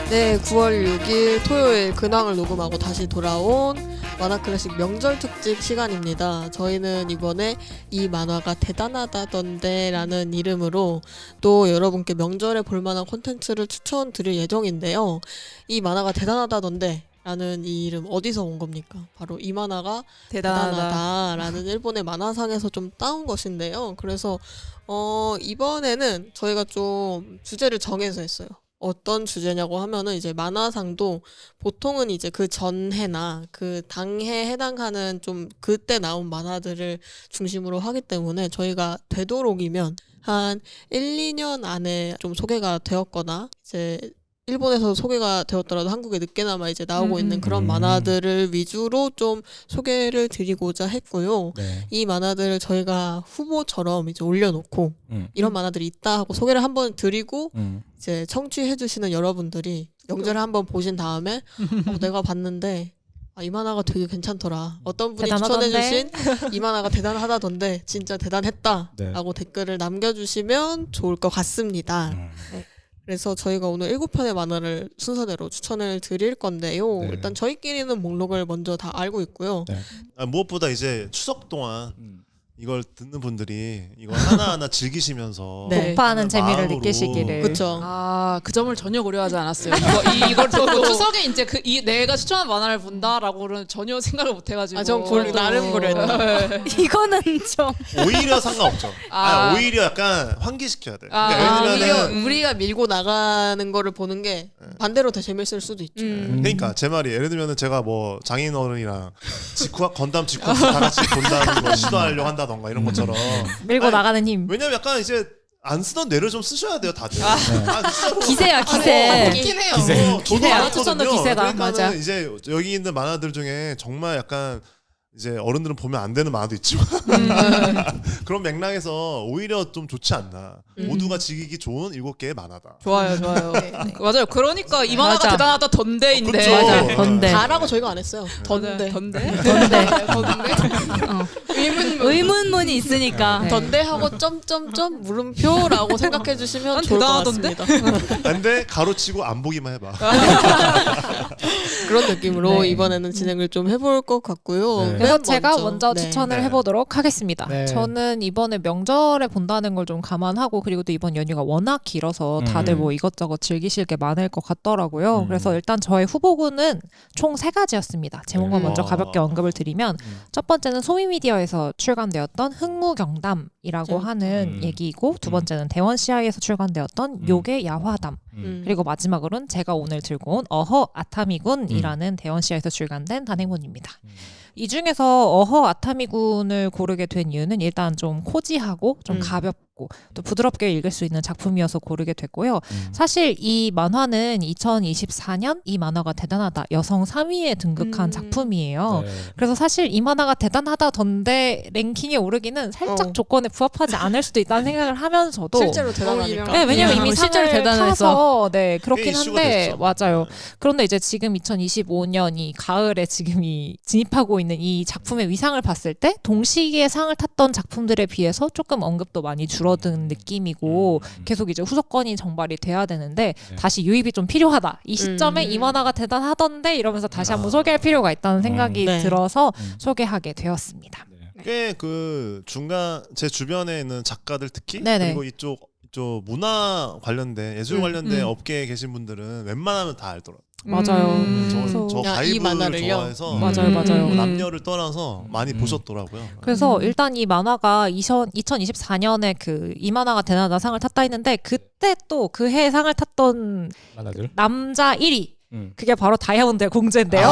네, 9월 6일 토요일 근황을 녹음하고 다시 돌아온 만화클래식 명절 특집 시간입니다. 저희는 이번에 이 만화가 대단하다던데 라는 이름으로 또 여러분께 명절에 볼만한 콘텐츠를 추천드릴 예정인데요. 이 만화가 대단하다던데 라는 이 이름 어디서 온 겁니까? 바로 이 만화가 대단하다라는 일본의 만화상에서 좀 따온 것인데요. 그래서 이번에는 저희가 좀 주제를 정해서 했어요. 어떤 주제냐고 하면은 이제 만화상도 보통은 이제 그 전해나 그 당해에 해당하는 좀 그때 나온 만화들을 중심으로 하기 때문에 저희가 되도록이면 한 1, 2년 안에 좀 소개가 되었거나 이제 일본에서 소개가 되었더라도 한국에 늦게나마 이제 나오고 있는 그런 만화들을 위주로 좀 소개를 드리고자 했고요. 네. 이 만화들을 저희가 후보처럼 이제 올려놓고 이런 만화들이 있다 하고 소개를 한번 드리고 이제 청취해주시는 여러분들이 명절에 한번 보신 다음에 내가 봤는데 이 만화가 되게 괜찮더라. 어떤 분이 추천해주신 이 만화가 대단하다던데 진짜 대단했다 라고 댓글을 남겨주시면 좋을 것 같습니다. 네. 그래서 저희가 오늘 7편의 만화를 순서대로 추천을 드릴 건데요. 네. 일단 저희끼리는 목록을 먼저 다 알고 있고요. 네. 무엇보다 이제 추석 동안 이걸 듣는 분들이 이거 하나하나 즐기시면서 네. 공파하는 재미를 마음으로. 느끼시기를. 그렇죠. 그 점을 전혀 고려하지 않았어요. 이걸 듣고 추석에 이제 내가 추천한 만화를 본다라고는 전혀 생각을 못 해가지고. 전 나름 고려했네. 이거는 좀 오히려 상관없죠. 오히려 약간 환기시켜야 돼. 그러니까 왜냐면은 우리가 밀고 나가는 거를 보는 게 반대로 더 재밌을 수도 있죠. 그러니까 제 말이 예를 들면은 제가 뭐 장인어른이랑 건담 직후 다 같이 본다는 거 시도하려고 한다던가 이런 것처럼 밀고 나가는 힘. 왜냐면 약간 이제 안 쓰던 뇌를 좀 쓰셔야 돼요 다들. 진짜로. 기세야 기세. 웃긴 해요. 저도 기세야. 그렇거든요. 추천도 기세다. 그러니까는 맞아. 이제 여기 있는 만화들 중에 정말 약간 이제 어른들은 보면 안 되는 만화도 있지만 그런 맥락에서 오히려 좀 좋지 않나. 모두가 즐기기 좋은 7개의 만화다. 좋아요. 맞아요. 그러니까 이 만화가 맞아. 대단하다 던데인데. 그쵸. 맞아. 던데. 다라고 저희가 안 했어요. 던데. 던데? 던데. 의문. 의문문이 있으니까. 네. 던데하고 점점점 물음표라고 생각해 주시면 좋을 것 대단하던데? 같습니다. 근데 가로치고 안 보기만 해봐. 그런 느낌으로 네. 이번에는 진행을 좀 해볼 것 같고요. 네. 그래서 맨 제가 먼저 네. 추천을 네. 해보도록 하겠습니다. 네. 저는 이번에 명절에 본다는 걸 좀 감안하고 그리고 또 이번 연휴가 워낙 길어서 다들 뭐 이것저것 즐기실 게 많을 것 같더라고요. 그래서 일단 저의 후보군은 총 3가지였습니다. 제목만 네. 먼저 가볍게 언급을 드리면 첫 번째는 소미미디어에서 출간되었던 흥무경담이라고 하는 얘기이고 두 번째는 대원시아에서 출간되었던 요괴 야화담 그리고 마지막으로는 제가 오늘 들고 온 어허 아타미군이라는 대원시아에서 출간된 단행본입니다. 이 중에서 어허 아타미군을 고르게 된 이유는 일단 좀 코지하고 좀 가볍고 또 부드럽게 읽을 수 있는 작품이어서 고르게 됐고요. 사실 이 만화는 2024년 이 만화가 대단하다 여성 3위에 등극한 작품이에요. 네. 그래서 사실 이 만화가 대단하다던데 랭킹에 오르기는 살짝 조건에 부합하지 않을 수도 있다는 생각을 하면서도 실제로 대단하니까. 네, 왜냐면 이미 실제로 상을 대단해서. 타서 네 그렇긴 이슈가 한데 됐죠. 맞아요. 그런데 이제 지금 2025년이 가을에 지금 이 진입하고 있는 이 작품의 위상을 봤을 때 동시기에 상을 탔던 작품들에 비해서 조금 언급도 많이 줄어든 느낌이고 계속 이제 후속권이 정발이 돼야 되는데 다시 유입이 좀 필요하다. 이 시점에 이 만화가 대단하던데 이러면서 다시 한번 소개할 필요가 있다는 생각이 네. 들어서 소개하게 되었습니다. 꽤 그 중간 제 주변에 있는 작가들 특히 네네. 그리고 이쪽 문화 관련된 예술 관련된 업계에 계신 분들은 웬만하면 다 알더라고요. 맞아요. 저 야, 이 바이브를 만화를요? 좋아해서 맞아요. 남녀를 떠나서 많이 보셨더라고요. 그래서 일단 이 만화가 2024년에 이 만화가 대단하다 상을 탔다 했는데 그때 또 그 해 상을 탔던 만화들. 남자 1위 그게 바로 다이아몬드의 공주인데요.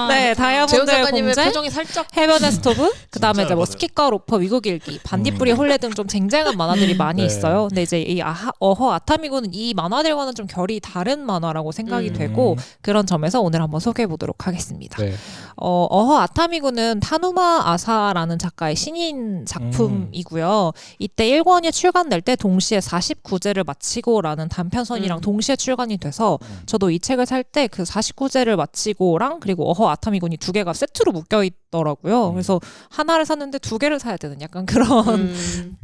네, 재훈 다이아몬드의 작가님의 공주, 표정이 살짝 헤븐의 스토브, 그 다음에 이제 뭐 맞아요. 스키과 로퍼, 위국일기, 반딧불이 홀레 등 좀 쟁쟁한 만화들이 많이 네. 있어요. 근데 이제 이 어허 아타미군은 이 만화들과는 좀 결이 다른 만화라고 생각이 되고 그런 점에서 오늘 한번 소개해 보도록 하겠습니다. 네. 어허 아타미군은 타누마 아사라는 작가의 신인 작품이고요. 이때 1권이 출간될 때 동시에 49제를 마치고라는 단편선이랑 동시에 출간이 돼서 저도 이 책을 살 때 그 49제를 마치고랑 그리고 어허 아타미군이 두 개가 세트로 묶여 있더라고요. 그래서 하나를 샀는데 두 개를 사야 되는 약간 그런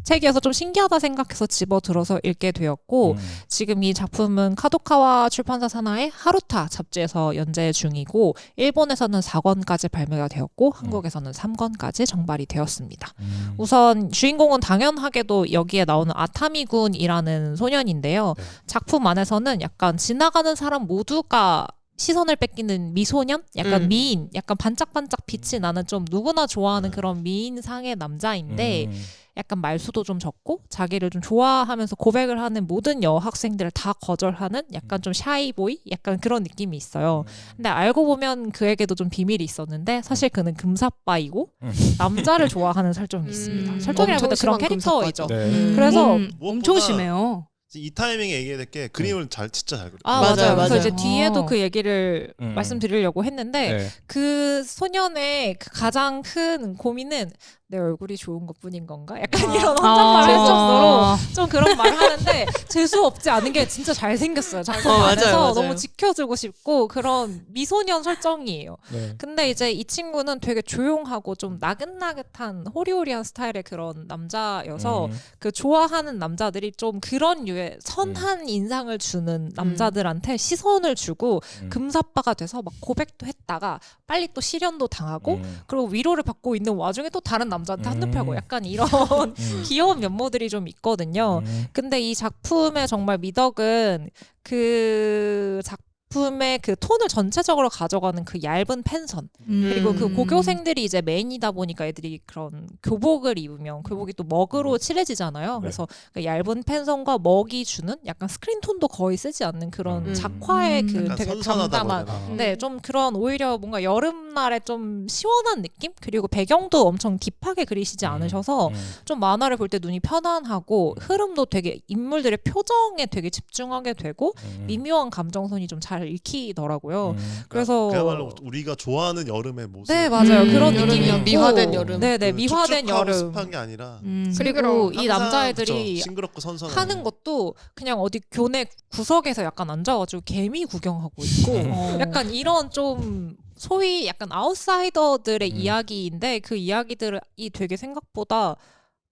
책이어서 좀 신기하다 생각해서 집어들어서 읽게 되었고 지금 이 작품은 카도카와 출판사 산하의 하루타 잡지에서 연재 중이고 일본에서는 4권까지 발매가 되었고 한국에서는 3권까지 정발이 되었습니다. 우선 주인공은 당연하게도 여기에 나오는 아타미군이라는 소년인데요. 네. 작품 안에서는 약간 지나가는 사람 모두가 시선을 뺏기는 미소년? 약간 미인, 약간 반짝반짝 빛이 나는 좀 누구나 좋아하는 그런 미인상의 남자인데 약간 말수도 좀 적고 자기를 좀 좋아하면서 고백을 하는 모든 여학생들을 다 거절하는 약간 좀 샤이보이? 약간 그런 느낌이 있어요. 근데 알고 보면 그에게도 좀 비밀이 있었는데 사실 그는 금사빠이고 남자를 좋아하는 설정이 있습니다. 설정이라기보다 엄청 그런 심한 캐릭터이죠. 네. 그래서 엄청 심해요. 이 타이밍에 얘기해야 될 게 그림을 진짜 잘 그려. 맞아요. 맞아요. 그래서 이제 맞아요. 뒤에도 그 얘기를 말씀드리려고 했는데 네. 그 소년의 그 가장 큰 고민은 내 얼굴이 좋은 것뿐인 건가? 약간 이런 혼잣말을 할 정도로 좀 그런 말을 하는데 재수 없지 않은 게 진짜 잘생겼어요. 작품 안에서 맞아요. 너무 지켜주고 싶고 그런 미소년 설정이에요. 네. 근데 이제 이 친구는 되게 조용하고 좀 나긋나긋한 호리호리한 스타일의 그런 남자여서 그 좋아하는 남자들이 좀 그런 류의 선한 인상을 주는 남자들한테 시선을 주고 금사빠가 돼서 막 고백도 했다가 빨리 또 실연도 당하고 그리고 위로를 받고 있는 와중에 또 다른 남자한테 한눈 팔고 약간 이런 귀여운 면모들이 좀 있거든요. 근데 이 작품의 정말 미덕은 그 작품의 그 톤을 전체적으로 가져가는 그 얇은 펜선 그리고 그 고교생들이 이제 메인이다 보니까 애들이 그런 교복을 입으면 교복이 또 먹으로 칠해지잖아요. 그래서 그 얇은 펜선과 먹이 주는 약간 스크린 톤도 거의 쓰지 않는 그런 작화의 그 약간 되게 선선하다고 해야 담담한 되나? 네, 좀 그런 오히려 뭔가 여름날에 좀 시원한 느낌? 그리고 배경도 엄청 딥하게 그리시지 않으셔서 좀 만화를 볼 때 눈이 편안하고 흐름도 되게 인물들의 표정에 되게 집중하게 되고 미묘한 감정선이 좀 잘 읽히더라고요. 그래서 그야말로 우리가 좋아하는 여름의 모습. 네, 맞아요. 그런 여름이 느낌이 있고 미화된 여름. 네네, 그 미화된 축축하고 여름. 습한 게 아니라 그리고 이 항상, 남자애들이 그쵸, 싱그럽고 선선한 하는 것도 그냥 어디 교내 구석에서 약간 앉아가지고 개미 구경하고 있고 약간 이런 좀 소위 약간 아웃사이더들의 이야기인데 그 이야기들이 되게 생각보다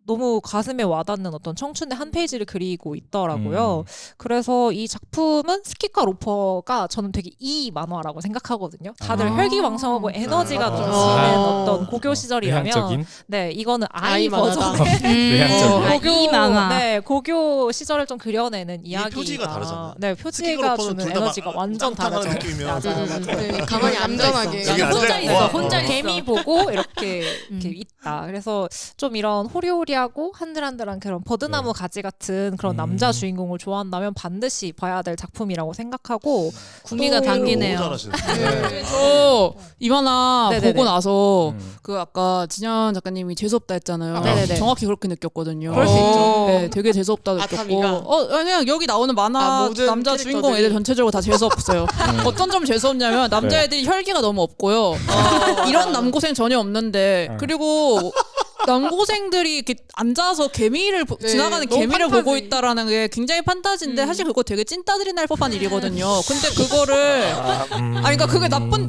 너무 가슴에 와닿는 어떤 청춘의 한 페이지를 그리고 있더라고요. 그래서 이 작품은 스키과 로퍼가 저는 되게 이 만화라고 생각하거든요. 다들 혈기왕성하고 에너지가 넘치는 어떤 고교 시절이라면 외향적인? 네, 이거는 아이 아이 버전의 외향적인. 고교, 이 만화. 네, 고교 시절을 좀 그려내는 이야기가 표지가 다르잖아요. 네, 표지가 스키로퍼는 주는 둘다 에너지가 완전 다르죠. 느낌이면 네, 가만히 안전하게. 여기 혼자 앉아 있어. 와. 혼자 있어. 개미 보고 이렇게 있다. 그래서 좀 이런 호리호리하고 한들한들한 그런 버드나무 가지 같은 그런 남자 주인공을 좋아한다면 반드시 봐야 될 작품이라고 생각하고 구미가 또- 당기네요. 너무 잘하시네. 저 이 만화 네네네. 보고 나서 그 아까 진현 작가님이 재수없다 했잖아요. 네네네. 정확히 그렇게 느꼈거든요. 그럴 수 있죠. 네, 되게 재수없다 느꼈고. 아타미가? 그냥 여기 나오는 만화 모든 남자 주인공 캐릭터들이? 애들 전체적으로 다 재수없어요. 어떤 점 재수없냐면 남자애들이 혈기가 너무 없고요. 이런 남고생 전혀 없는데 그리고 남고생들이 이렇게 앉아서 개미를 네, 지나가는 너무 개미를 판타지. 보고 있다라는 게 굉장히 판타지인데 사실 그거 되게 찐따들이 날 법한 일이거든요. 근데 그거를 그러니까 그게 나쁜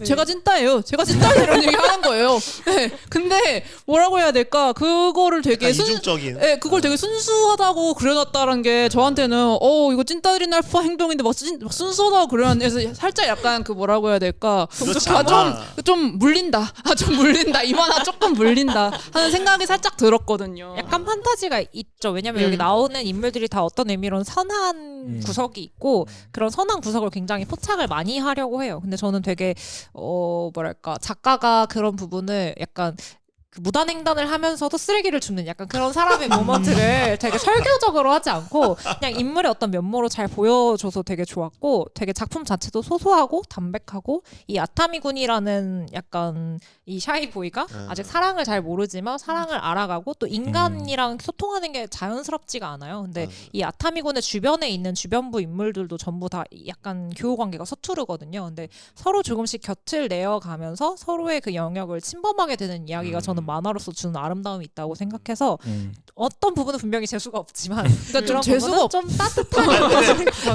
제가 찐따예요. 제가 찐따를 이런 얘기 하는 거예요. 네. 근데 뭐라고 해야 될까? 그거를 되게 약간 이중적인. 네, 그걸 되게 순수하다고 그려놨다는 게 저한테는 이거 찐따들이 날 법한 행동인데 막 순수하다고 그려놨는데 살짝 약간 그 뭐라고 해야 될까? 그렇지 않아. 좀 물린다. 좀 물린다. 이 만화 조금 물린다 하는 생각이 살짝 들었거든요. 약간 판타지가 있죠. 왜냐면 여기 나오는 인물들이 다 어떤 의미로는 선한 구석이 있고 그런 선한 구석을 굉장히 포착을 많이 하려고 해요. 근데 저는 되게 뭐랄까 작가가 그런 부분을 약간 그 무단횡단을 하면서도 쓰레기를 줍는 약간 그런 사람의 모먼트를 되게 설교적으로 하지 않고 그냥 인물의 어떤 면모로 잘 보여줘서 되게 좋았고 되게 작품 자체도 소소하고 담백하고 이 아타미군이라는 약간 이 샤이보이가 아직 사랑을 잘 모르지만 사랑을 알아가고 또 인간이랑 소통하는 게 자연스럽지가 않아요. 근데 이 아타미군의 주변에 있는 주변부 인물들도 전부 다 약간 교우관계가 서투르거든요. 근데 서로 조금씩 곁을 내어가면서 서로의 그 영역을 침범하게 되는 이야기가 저는 만화로서 주는 아름다움이 있다고 생각해서 어떤 부분은 분명히 재수가 없지만 그러니까 좀 그런 재수가 부분은 좀 따뜻한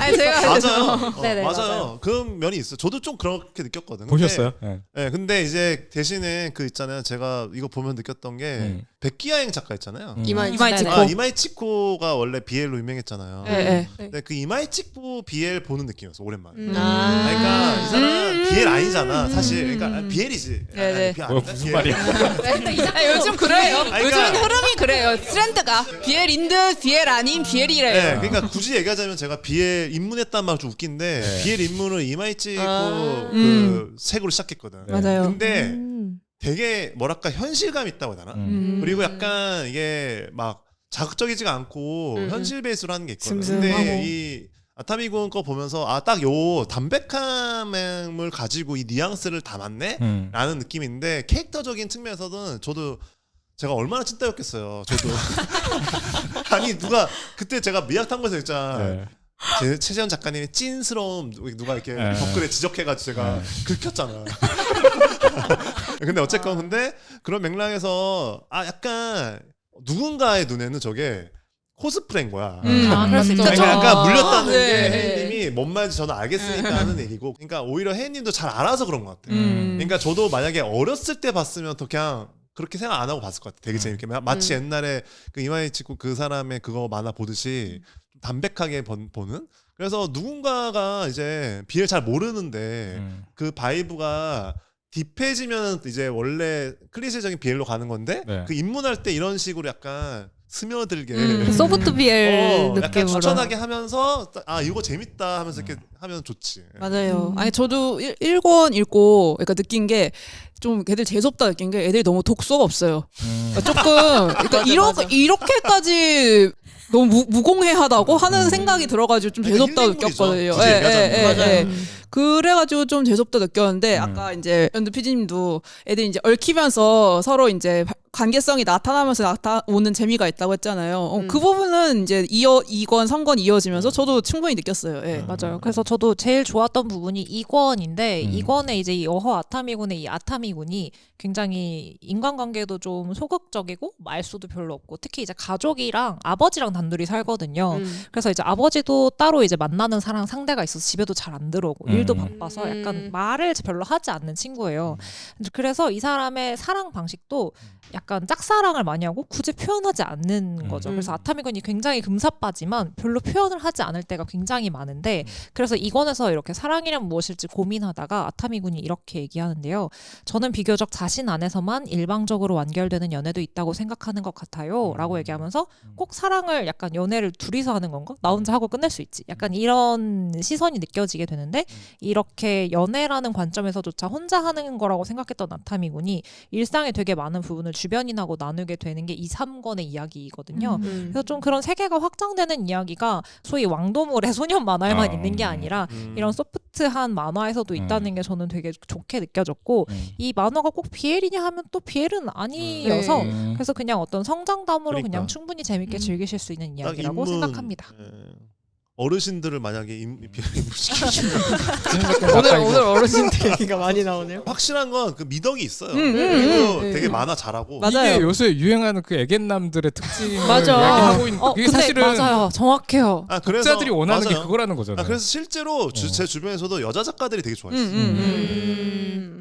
아니 제가 맞아요. 네네, 맞아요. 맞아요. 그런 면이 있어요. 저도 좀 그렇게 느꼈거든요. 보셨어요? 네. 네, 근데 이제 대신에 그 있잖아요. 제가 이거 보면 느꼈던 게 백기야행 작가 있잖아요. 이마이 이마이치코. 아, 이마이치코가 원래 BL로 유명했잖아요. 예, 예. 근데 그 이마이치코 BL 보는 느낌이었어 오랜만에. 아. 그러니까 이 사람 BL 아니잖아 사실. 그러니까 BL이지. 네네. 뭐야, 무슨 말이야? 아, 요즘 그래요. 그러니까- 요즘은 흐름이 그래요. 트렌드가 BL인 듯 BL 아닌 BL이래요. 네, 그러니까 굳이 얘기하자면 제가 BL 입문했단 말 좀 웃긴데 네. BL 입문을 이마이치코 아. 그 색으로 시작했거든. 네. 맞아요. 근데 되게 뭐랄까 현실감 있다고 해야 되나? 그리고 약간 이게 막 자극적이지가 않고 현실 베이스로 하는 게 있거든. 슴슴하고. 근데 이 아타미군 거 보면서 아 딱 요 담백함을 가지고 이 뉘앙스를 담았네? 라는 느낌인데 캐릭터적인 측면에서는 저도 제가 얼마나 찐따였겠어요. 저도 아니 누가 그때 제가 미약탐구에서 있잖아. 네. 최재현 작가님의 찐스러움 누가 이렇게 네. 댓글에 지적해가지고 제가 네. 긁혔잖아. 근데 어쨌건 근데 그런 맥락에서 아 약간 누군가의 눈에는 저게 코스프레인 거야. 그럴 수 있죠. 그러니까 약간 물렸다는 네. 게 혜인님이 뭔 말인지 저는 알겠으니까 하는 얘기고, 그러니까 오히려 혜인님도 잘 알아서 그런 것 같아요. 그러니까 저도 만약에 어렸을 때 봤으면 더 그냥 그렇게 생각 안 하고 봤을 것 같아. 되게 재밌게 마치 옛날에 그 이마이치코 그 사람의 그거 만화 보듯이 좀 담백하게 보는. 그래서 누군가가 이제 BL 잘 모르는데 그 바이브가 딥해지면 이제 원래 클리셰적인 BL로 가는 건데 네. 그 입문할 때 이런 식으로 약간 스며들게 그 소프트 BL 약간 느낌으로. 추천하게 하면서 아 이거 재밌다 하면서 이렇게 하면 좋지. 맞아요. 아니 저도 1권 읽고 그러니까 느낀 게 좀 애들 재수없다 느낀 게 애들이 너무 독서가 없어요. 그러니까 조금 그러니까 맞아. 이렇게까지 너무 무공해하다고 하는 생각이 들어가지고 좀 그러니까 재수없다 힐링물이죠. 느꼈거든요. 굳이 얘기하자면. 맞아요. 그래가지고 좀 재수없다 느꼈는데 아까 이제 연두 PD님도 애들이 이제 얽히면서 서로 이제 관계성이 나타나면서 나타오는 재미가 있다고 했잖아요. 그 부분은 이제 2권, 3권 이어지면서 저도 충분히 느꼈어요. 예. 맞아요. 그래서 저도 제일 좋았던 부분이 2권인데 2권에 이제 이 어허 아타미군의 이 아타미군이 굉장히 인간관계도 좀 소극적이고 말수도 별로 없고 특히 이제 가족이랑 아버지랑 단둘이 살거든요. 그래서 이제 아버지도 따로 이제 만나는 사람 상대가 있어서 집에도 잘 안 들어오고 일도 바빠서 약간 말을 별로 하지 않는 친구예요. 그래서 이 사람의 사랑 방식도 약간 짝사랑을 많이 하고 굳이 표현하지 않는 거죠. 그래서 아타미군이 굉장히 금사빠지만 별로 표현을 하지 않을 때가 굉장히 많은데 그래서 이권에서 이렇게 사랑이란 무엇일지 고민하다가 아타미군이 이렇게 얘기하는데요. 저는 비교적 자신 안에서만 일방적으로 완결되는 연애도 있다고 생각하는 것 같아요. 라고 얘기하면서 꼭 사랑을 약간 연애를 둘이서 하는 건가? 나 혼자 하고 끝낼 수 있지. 약간 이런 시선이 느껴지게 되는데 이렇게 연애라는 관점에서조차 혼자 하는 거라고 생각했던 아타미군이 일상에 되게 많은 부분을 주변인하고 나누게 되는 게 2, 3권의 이야기거든요. 그래서 좀 그런 세계가 확장되는 이야기가 소위 왕도물의 소년 만화에만 있는 게 아니라 이런 소프트한 만화에서도 있다는 게 저는 되게 좋게 느껴졌고 이 만화가 꼭 BL이냐 하면 또 BL은 아니어서 그래서 그냥 어떤 성장담으로 그러니까. 그냥 충분히 재밌게 즐기실 수 있는 딱 이야기라고 입문, 생각합니다. 예. 어르신들을 만약에 입문시키시면 오늘 어르신들 얘기가 많이 나오네요. 확실한 건 그 미덕이 있어요. 그리고 되게 만화 잘하고. 맞아요. 이게 요새 유행하는 그 애견남들의 특징을 맞아. 이야기하고 있는 그게 근데 사실은 맞아요. 정확해요. 아, 그래서 독자들이 원하는 게 맞아요. 그거라는 거잖아요. 아, 그래서 실제로 제 주변에서도 여자 작가들이 되게 좋아했어요.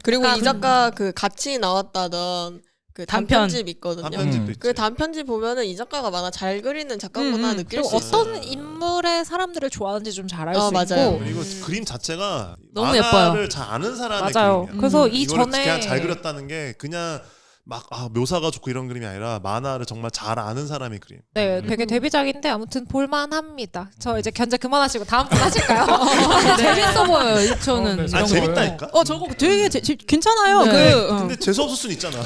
그리고 약간- 이 작가 그 같이 나왔다던 그 단편. 단편집 있거든요. 단편집도 있지. 그 단편집 보면은 이 작가가 만화 잘 그리는 작가구나 느낄 그리고 수 있어요. 어떤 인물의 사람들을 좋아하는지 좀 잘 알 수 맞아요. 있고 그리고 그림 자체가 너무 만화를 잘 아는 사람의 맞아요. 그림이야. 그래서 이거를 이전에 그냥 잘 그렸다는 게 그냥 막 묘사가 좋고 이런 그림이 아니라 만화를 정말 잘 아는 사람의 그림. 네, 되게 데뷔작인데 아무튼 볼만합니다. 저 이제 견제 그만하시고 다음 분 하실까요? 재밌어 보여요. 저는 네, 이런 아 거. 재밌다니까. 저거 되게 괜찮아요. 네. 근데 재수 없을 수는 있잖아.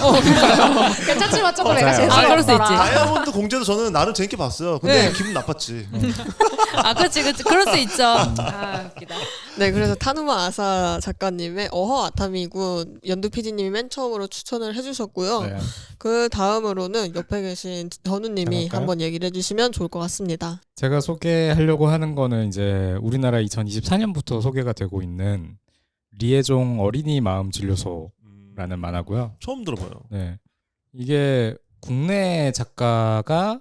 괜찮지만 조금 내가 맞아요. 제일 아, 그럴 수 있지. 다이아몬드 공제도 저는 나름 재밌게 봤어요. 근데 기분 나빴지. 아, 그렇지. 그럴 수 있죠. 아, 웃기다. 네, 그래서 타누마 아사 작가님의 어허 아타미군 연두 PD님이 맨 처음으로 추천을 해주셨고요. 네. 그 다음으로는 옆에 계신 전우님이 해볼까요? 한번 얘기를 해주시면 좋을 것 같습니다. 제가 소개하려고 하는 거는 이제 우리나라 2024년부터 소개가 되고 있는 리에종 어린이 마음 진료소라는 만화고요. 처음 들어봐요. 네. 이게 국내 작가가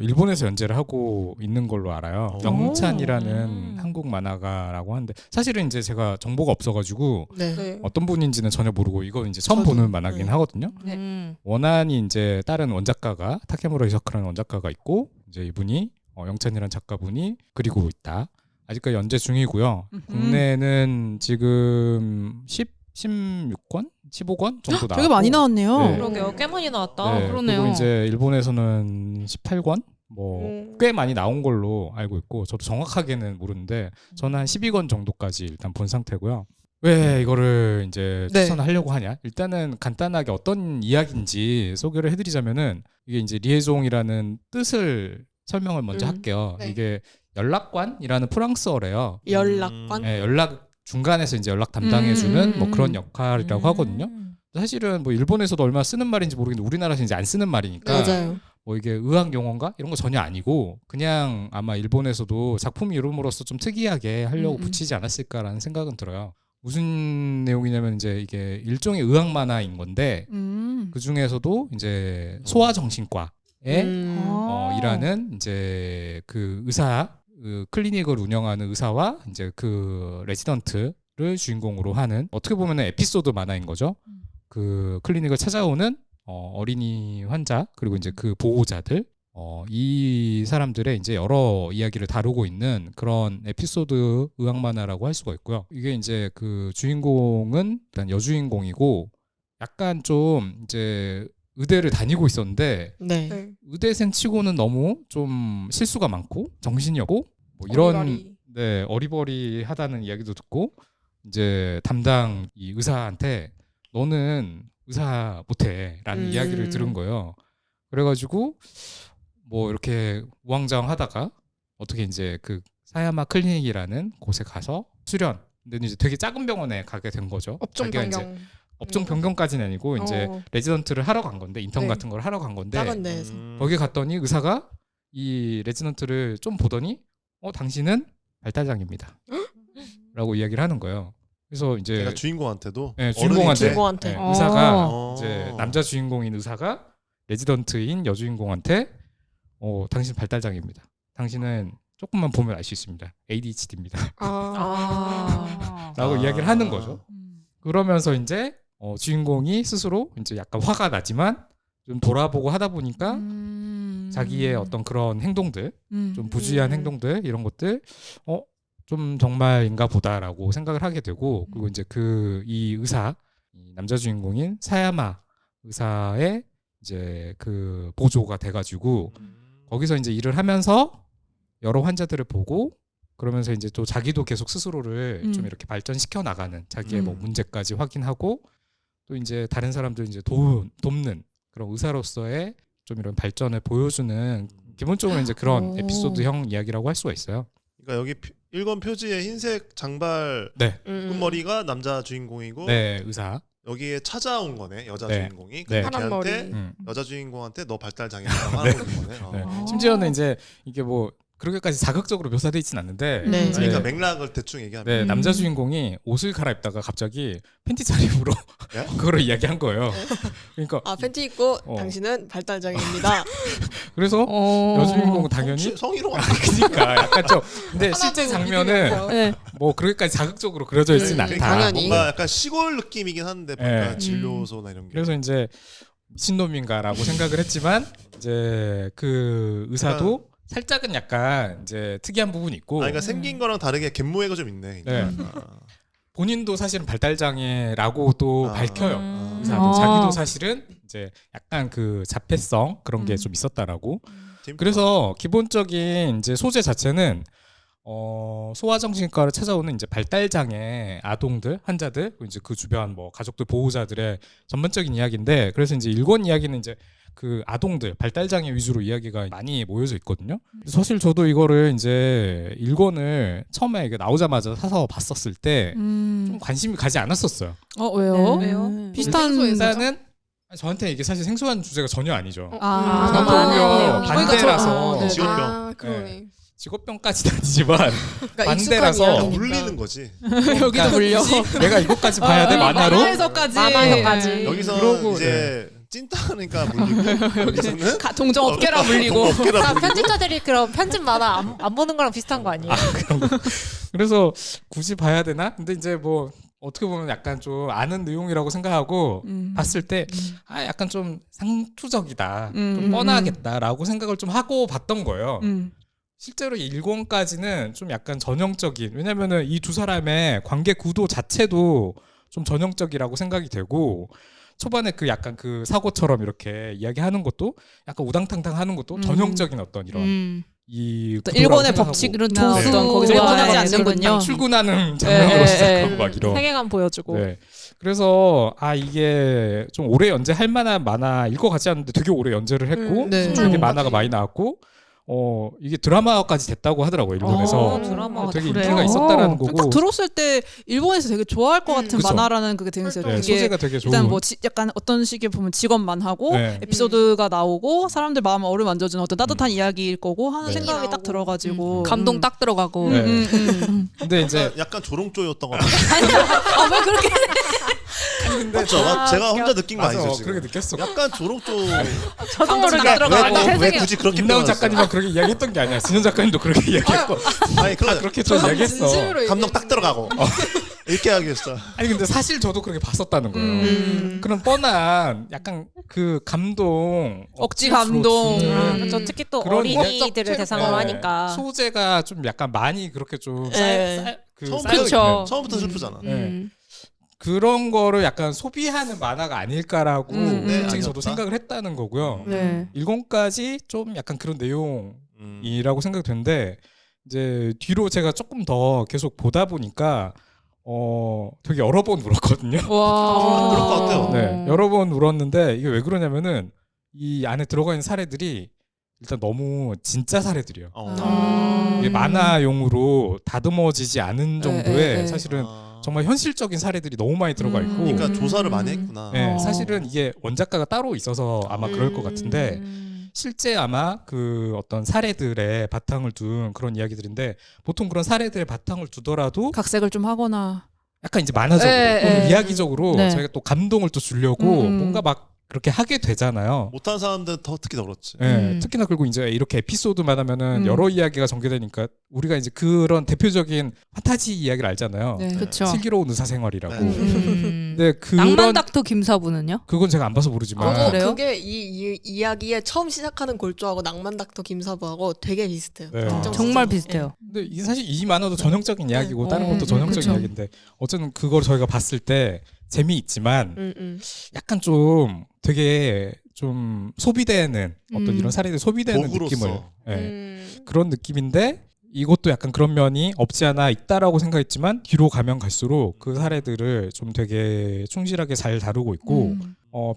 일본에서 연재를 하고 있는 걸로 알아요. 오. 영찬이라는 한국 만화가라고 하는데 사실은 이제 제가 정보가 없어가지고 네. 네. 어떤 분인지는 전혀 모르고 이거 이제 처음 저도, 보는 만화긴 네. 하거든요. 음. 원한이 이제 다른 원작가가 타케무라 이사쿠라는 원작가가 있고 이제 이분이 영찬이라는 작가분이 그리고 있다. 아직까지 연재 중이고요. 국내는 지금 16권, 15권 정도 나왔고 되게 많이 나왔네요. 네. 그러게요. 꽤 많이 나왔다. 네, 그러네요. 그리고 이제 일본에서는 18권 뭐 음. 꽤 많이 나온 걸로 알고 있고 저도 정확하게는 모르는데 저는 한 12권 정도까지 일단 본 상태고요. 왜 이거를 이제 네. 추천하려고 하냐? 일단은 간단하게 어떤 이야기인지 소개를 해드리자면은 이게 이제 리에종이라는 뜻을 설명을 먼저 할게요. 네. 이게 연락관이라는 프랑스어래요. 연락관. 네, 연락 중간에서 이제 연락 담당해주는 뭐 그런 음. 역할이라고 하거든요. 사실은 뭐 일본에서도 얼마나 쓰는 말인지 모르겠는데 우리나라에서 이제 안 쓰는 말이니까 맞아요. 뭐 이게 의학 용어인가 이런 거 전혀 아니고 그냥 아마 일본에서도 작품 이름으로서 좀 특이하게 하려고 붙이지 않았을까라는 생각은 들어요. 무슨 내용이냐면 이제 이게 일종의 의학 만화인 건데 그 중에서도 이제 소아정신과에 일하는 이제 그 의사 그 클리닉을 운영하는 의사와 이제 그 레지던트를 주인공으로 하는 어떻게 보면은 에피소드 만화인 거죠. 그 클리닉을 찾아오는 어린이 환자 그리고 이제 그 보호자들 이 사람들의 이제 여러 이야기를 다루고 있는 그런 에피소드 의학 만화라고 할 수가 있고요. 이게 이제 그 주인공은 일단 여주인공이고 약간 좀 이제 의대를 다니고 있었는데 네. 의대생 치고는 너무 좀 실수가 많고 정신이 없고 뭐 이런 어리버리. 네 어리버리하다는 이야기도 듣고 이제 담당 이 의사한테 너는 의사 못해라는 이야기를 들은 거예요. 그래가지고 뭐 이렇게 우왕좌왕하다가 어떻게 이제 그 사야마 클리닉이라는 곳에 가서 수련. 근데 이제 되게 작은 병원에 가게 된 거죠. 업종 자기가 이제 변경. 업종 변경까지는 아니고 이제 레지던트를 하러 간 건데 인턴 네. 같은 걸 하러 간 건데 작은 데에서. 거기 갔더니 의사가 이 레지던트를 좀 보더니 당신은 발달장애입니다. 라고 이야기를 하는 거예요. 그래서 이제 제가 주인공한테도 네, 주인공한테, 주인공한테. 네, 의사가 어. 이제 남자 주인공인 의사가 레지던트인 여주인공한테 당신 발달장애입니다. 당신은 조금만 보면 알 수 있습니다. ADHD입니다. 라고 이야기를 하는 거죠. 그러면서 이제 주인공이 스스로 이제 약간 화가 나지만 좀 돌아보고 하다 보니까 자기의 어떤 그런 행동들, 좀 부주의한 행동들 이런 것들 좀 정말인가 보다라고 생각을 하게 되고 그리고 이제 이 의사 이 남자 주인공인 사야마 의사의 이제 그 보조가 돼가지고 거기서 이제 일을 하면서 여러 환자들을 보고 그러면서 이제 또 자기도 계속 스스로를 좀 이렇게 발전시켜 나가는 자기의 뭐 문제까지 확인하고 또 이제 다른 사람들 이제 돕는 그런 의사로서의 좀 이런 발전을 보여주는 기본적으로 이제 그런 에피소드형 이야기라고 할 수가 있어요. 그러니까 여기 1권 표지에 흰색 장발 네, 끝머리가 남자 주인공이고 네 의사. 여기에 찾아온 거네 여자 네. 주인공이. 네. 파란 걔한테 머리. 여자 주인공한테 너 발달 장애라고 하는 거네. 네. 심지어는 이제 이게 뭐 그렇게까지 자극적으로 묘사되어 있진 않는데 네. 이제 그러니까 맥락을 대충 얘기하면 네, 남자 주인공이 옷을 갈아입다가 갑자기 팬티 차림으로 네? 그거를 이야기한 거예요. 그러니까 팬티 입고 당신은 발달장애입니다. 그래서 여주인공은 당연히 성희롱 그러니까 약간 좀 근데 실제 장면은 네. 뭐 그렇게까지 자극적으로 그려져 있지는 않다. 당연히. 뭔가 약간 시골 느낌이긴 한데 뭔가 네. 진료소나 이런 게. 그래서 이제 미친놈인가라고 생각을 했지만 이제 그 의사도 살짝은 약간 이제 특이한 부분이 있고 그러니까 생긴 거랑 다르게 갯모애가 좀 있네. 네. 본인도 사실은 발달장애라고 또 밝혀요. 의사도 아. 자기도 사실은 이제 약간 그 자폐성 그런 게 좀 있었다라고. 재밌다. 그래서 기본적인 이제 소재 자체는 소아정신과를 찾아오는 이제 발달장애 아동들 환자들 그리고 이제 그 주변 뭐 가족들 보호자들의 전반적인 이야기인데 그래서 이제 1권 이야기는 이제 그 아동들 발달장애 위주로 이야기가 많이 모여져 있거든요. 사실 저도 이거를 이제 1권을 처음에 이게 나오자마자 사서 봤었을 때 좀 관심이 가지 않았었어요. 왜요? 왜요? 비슷한 일단은 저한테 이게 사실 생소한 주제가 전혀 아니죠. 저는 아, 오히려 네. 반대라서 네. 직업병. 그러네. 직업병까지는 아니지만 그러니까 반대라서 익숙한 이야기니까. 물리는 거지. 여기도 물려. 내가 이것까지 봐야 돼 만화로. 만화에서까지. 만화에서까지. 여기서 그러고, 이제 찐따니까 물리고 여기서는 동정 업계라 물리고. 어깨라 자, 물리고. 편집자들이 그럼 편집 만화 안 보는 거랑 비슷한 거 아니에요? 그런 거. 그래서 굳이 봐야 되나? 근데 이제 뭐 어떻게 보면 약간 좀 아는 내용이라고 생각하고 봤을 때 약간 좀 상투적이다, 좀 뻔하겠다라고 생각을 좀 하고 봤던 거예요. 실제로 1권까지는 좀 약간 전형적인, 왜냐면은 이 두 사람의 관계 구도 자체도 좀 전형적이라고 생각이 되고, 초반에 그 약간 그 사고처럼 이렇게 이야기하는 것도 약간 우당탕탕 하는 것도 전형적인 어떤 이런 이 구도라고 일본의 생각하고. 법칙으로 네. 어떤 거기서 네. 벗어나지 네. 않는군요. 출근하는 장면으로 시작하고 막 이런. 세계관 보여주고. 네. 그래서 이게 좀 오래 연재할 만한 만화일 것 같지 않은데 되게 오래 연재를 했고 네. 되게 만화가 많이 나왔고 이게 드라마까지 됐다고 하더라고요, 일본에서. 드라마가 되게 그래요? 인기가 있었다라는 거고. 딱 들었을 때 일본에서 되게 좋아할 것 같은 그쵸. 만화라는 그게 되게 있어요. 네, 이게 소재가 되게 좋은. 일단 뭐 약간 어떤 식의 보면 직업만 하고 네. 에피소드가 나오고 사람들 마음을 어루만져주는 어떤 따뜻한 이야기일 거고 하는 네. 생각이 딱 들어가지고 감동 딱 들어가고. 네. 근데 이제 약간 조롱조였던 것 같아요. 왜 그렇게 맞죠? 제가 혼자 느낀 거 아니죠 맞아, 지금? 그렇게 느꼈어. 약간 조롱조. 저도 감정 모르게 딱 들어가고. 왜 굳이 그렇게 김나온 표현했어요? 작가님만 그렇게 이야기했던 게 아니야. 진현 작가님도 그렇게 이야기했고 아니 그렇게 좀 이야기했어. 감동 딱 들어가고 이렇게 하겠어. 아니 근데 사실 저도 그렇게 봤었다는 거예요. 그런 뻔한 약간 그 감동, 억지 억지로 감동. 주는 그렇죠. 특히 또 그런 어린이들을 네. 대상으로 하니까. 소재가 좀 약간 많이 그렇게 좀 네. 그쵸. 처음부터 슬프잖아. 네. 그런 거를 약간 소비하는 만화가 아닐까라고 네, 솔직히 저도 아니었다. 생각을 했다는 거고요. 네. 1권까지 좀 약간 그런 내용이라고 음. 생각되는데 이제 뒤로 제가 조금 더 계속 보다 보니까 되게 여러 번 울었거든요. 와. 그럴 것 같아요. 네, 여러 번 울었는데 이게 왜 그러냐면은 이 안에 들어가 있는 사례들이 일단 너무 진짜 사례들이에요. 이게 만화용으로 다듬어지지 않은 정도의 사실은 정말 현실적인 사례들이 너무 많이 들어가 있고, 그러니까 조사를 많이 했구나. 네, 사실은 이게 원작가가 따로 있어서 아마 그럴 것 같은데 실제 아마 그 어떤 사례들의 바탕을 둔 그런 이야기들인데 보통 그런 사례들의 바탕을 두더라도 각색을 좀 하거나. 약간 이제 만화적으로 네, 또는 네. 이야기적으로 네. 저희가 또 감동을 또 주려고 뭔가 막 그렇게 하게 되잖아요. 못한 사람들은 더 특히 더 그렇지. 네, 특히나 그리고 이제 이렇게 에피소드만 하면은 여러 이야기가 전개되니까 우리가 이제 그런 대표적인 판타지 이야기를 알잖아요. 네. 그쵸. 슬기로운 의사생활이라고. 네. 근데 그런 낭만 닥터 김사부는요? 그건 제가 안 봐서 모르지만 그래요? 그게 이 이야기의 처음 시작하는 골조하고 낭만 닥터 김사부하고 되게 비슷해요. 네. 감정 정말 수준이. 비슷해요. 근데 이게 사실 이 만화도 전형적인 이야기고 다른 것도 전형적인 그쵸. 이야기인데 어쨌든 그걸 저희가 봤을 때 재미있지만 약간 좀 되게 좀 소비되는 어떤 이런 사례들 소비되는 도구로서. 느낌을 그런 느낌인데 이것도 약간 그런 면이 없지 않아 있다라고 생각했지만 뒤로 가면 갈수록 그 사례들을 좀 되게 충실하게 잘 다루고 있고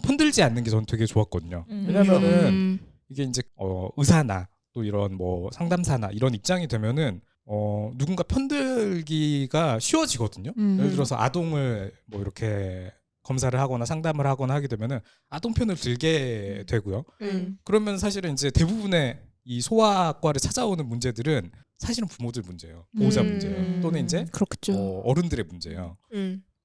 편들지 않는 게 저는 되게 좋았거든요. 왜냐면은 이게 이제 의사나 또 이런 뭐 상담사나 이런 입장이 되면은 누군가 편들기가 쉬워지거든요. 예를 들어서 아동을 뭐 이렇게 검사를 하거나 상담을 하거나 하게 되면은 아동 편을 들게 되고요. 그러면 사실은 이제 대부분의 이 소아과를 찾아오는 문제들은 사실은 부모들 문제예요. 보호자 문제예요. 또는 이제 그렇겠죠. 어른들의 문제예요.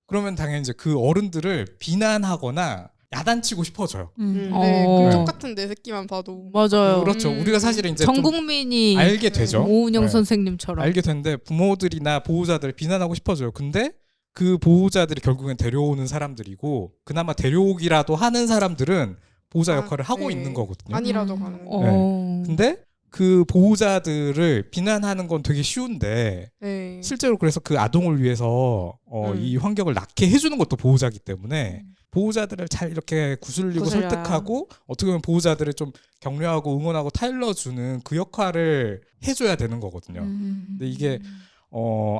그러면 당연히 이제 그 어른들을 비난하거나 야단치고 싶어져요. 네, 어. 똑같은 내 새끼만 봐도 맞아요. 그렇죠. 우리가 사실은 이제 전 좀 국민이 알게 되죠. 오은영 네. 선생님처럼. 알게 되는데 부모들이나 보호자들을 비난하고 싶어져요. 근데 그 보호자들이 결국엔 데려오는 사람들이고 그나마 데려오기라도 하는 사람들은 보호자 역할을 하고 네. 있는 거거든요. 아니라도 가는 거. 어. 근데 그 보호자들을 비난하는 건 되게 쉬운데 네. 실제로 그래서 그 아동을 위해서 이 환경을 낳게 해주는 것도 보호자이기 때문에 보호자들을 잘 이렇게 구슬리고 구슬려요. 설득하고 어떻게 보면 보호자들을 좀 격려하고 응원하고 타일러주는 그 역할을 해줘야 되는 거거든요. 근데 이게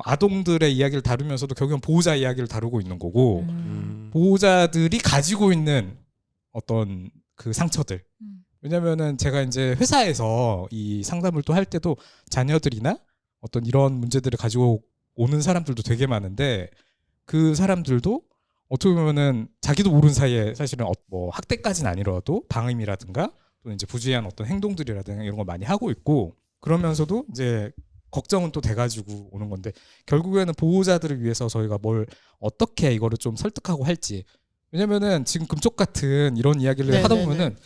아동들의 이야기를 다루면서도 결국은 보호자 이야기를 다루고 있는 거고 보호자들이 가지고 있는 어떤 그 상처들. 왜냐면은 제가 이제 회사에서 이 상담을 또 할 때도 자녀들이나 어떤 이런 문제들을 가지고 오는 사람들도 되게 많은데 그 사람들도 어떻게 보면은 자기도 모르는 사이에 사실은 뭐 학대까지는 아니라도 방임이라든가 또는 이제 부주의한 어떤 행동들이라든가 이런 걸 많이 하고 있고 그러면서도 이제 걱정은 또 돼가지고 오는 건데 결국에는 보호자들을 위해서 저희가 뭘 어떻게 이거를 좀 설득하고 할지 왜냐면은 지금 금쪽 같은 이런 이야기를 네, 하다 네, 보면은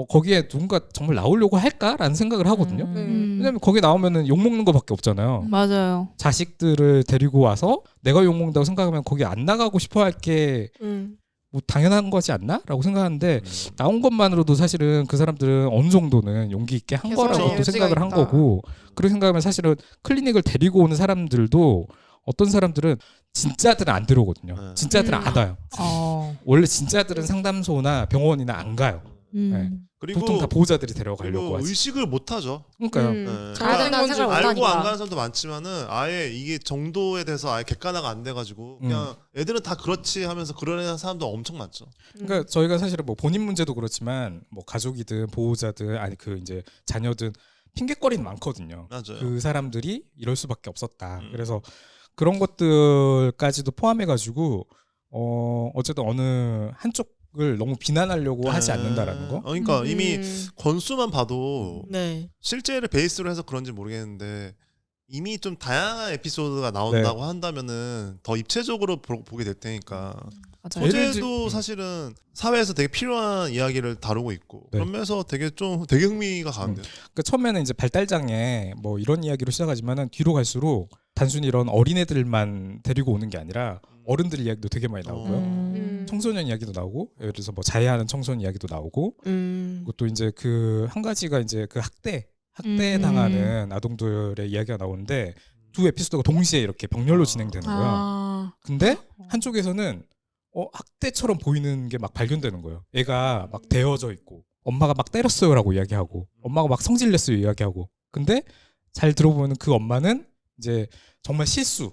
거기에 누군가 정말 나오려고 할까라는 생각을 하거든요. 왜냐면 거기 나오면은 욕 먹는 거밖에 없잖아요. 맞아요. 자식들을 데리고 와서 내가 욕 먹는다고 생각하면 거기 안 나가고 싶어 할 게 뭐 당연한 거지 않나?라고 생각하는데 나온 것만으로도 사실은 그 사람들은 어느 정도는 용기 있게 한 거라고 또 여지가 생각을 한 있다. 거고 그렇게 생각하면 사실은 클리닉을 데리고 오는 사람들도 어떤 사람들은 진짜들은 안 들어오거든요. 네. 진짜들은 안 와요. 원래 진짜들은 상담소나 병원이나 안 가요. 네. 그리고 보통 다 보호자들이 데려가려고 그리고 하지. 의식을 못 하죠. 그러니까요. 네. 가야 된다는 생각을 못 알고 하니까. 안 가는 사람도 많지만은 아예 이게 정도에 대해서 아예 객관화가 안 돼가지고 그냥 애들은 다 그렇지 하면서 그러는 사람도 엄청 많죠. 그러니까 저희가 사실은 뭐 본인 문제도 그렇지만 뭐 가족이든 보호자든 아니 그 이제 자녀든 핑계거리는 많거든요. 맞아요. 그 사람들이 이럴 수밖에 없었다. 그래서 그런 것들까지도 포함해가지고 어쨌든 어느 한쪽을 너무 비난하려고 하지 않는다라는 거. 그러니까 이미 건수만 봐도 네. 실제를 베이스로 해서 그런지 모르겠는데 이미 좀 다양한 에피소드가 나온다고 한다면은 더 입체적으로 보게 될 테니까. 맞아요. 소재도 사실은 사회에서 되게 필요한 이야기를 다루고 있고 네. 그러면서 되게 흥미가 가는데요. 그러니까 처음에는 이제 발달장애 뭐 이런 이야기로 시작하지만은 뒤로 갈수록 단순히 이런 어린애들만 데리고 오는 게 아니라 어른들 이야기도 되게 많이 나오고요. 청소년 이야기도 나오고 예를 들어서 뭐 자해하는 청소년 이야기도 나오고 그리고 또 이제 그 한 가지가 이제 그 학대 당하는 아동들의 이야기가 나오는데 두 에피소드가 동시에 이렇게 병렬로 진행되는 거야. 근데 한쪽에서는 학대처럼 보이는 게 막 발견되는 거예요. 애가 막 데워져 있고 엄마가 막 때렸어요라고 이야기하고 엄마가 막 성질냈어요 이야기하고 근데 잘 들어보면 그 엄마는 이제 정말 실수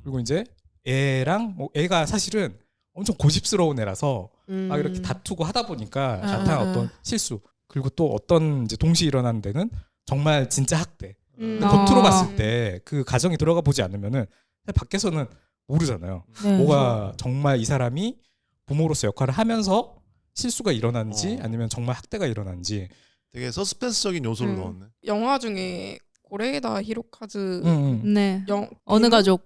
그리고 이제 애랑 애가 사실은 엄청 고집스러운 애라서 막 이렇게 다투고 하다 보니까 나타난 어떤 실수 그리고 또 어떤 이제 동시에 일어나는 데는 정말 진짜 학대. 근데 겉으로 봤을 때 그 가정에 들어가 보지 않으면은 밖에서는 모르잖아요. 네. 뭐가 정말 이 사람이 부모로서 역할을 하면서 실수가 일어나는지 아니면 정말 학대가 일어나는지 되게 서스펜스적인 요소를 넣었네. 영화 중에 고레다 히로카즈 네. 영 어느 가족?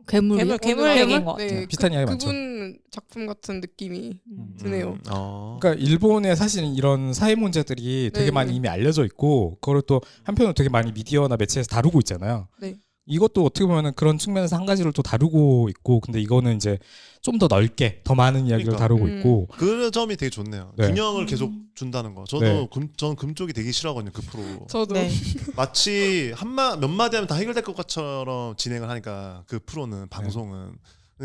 괴물 괴물 얘기인 것 네, 비슷한 이야기 많죠. 그분 작품 같은 느낌이 드네요. 그러니까 일본에 사실 이런 사회 문제들이 되게 네. 많이 이미 알려져 있고 그걸 또 한편으로 되게 많이 미디어나 매체에서 다루고 있잖아요. 네. 이것도 어떻게 보면 그런 측면에서 한 가지를 또 다루고 있고 근데 이거는 이제 좀 더 넓게 더 많은 이야기를 그러니까. 다루고 있고 그 점이 되게 좋네요. 네. 균형을 계속 준다는 거. 저도 네. 전 금쪽이 되게 싫어하거든요. 그 프로. 저도 네. 마치 몇 마디 하면 다 해결될 것처럼 진행을 하니까 그 프로는 방송은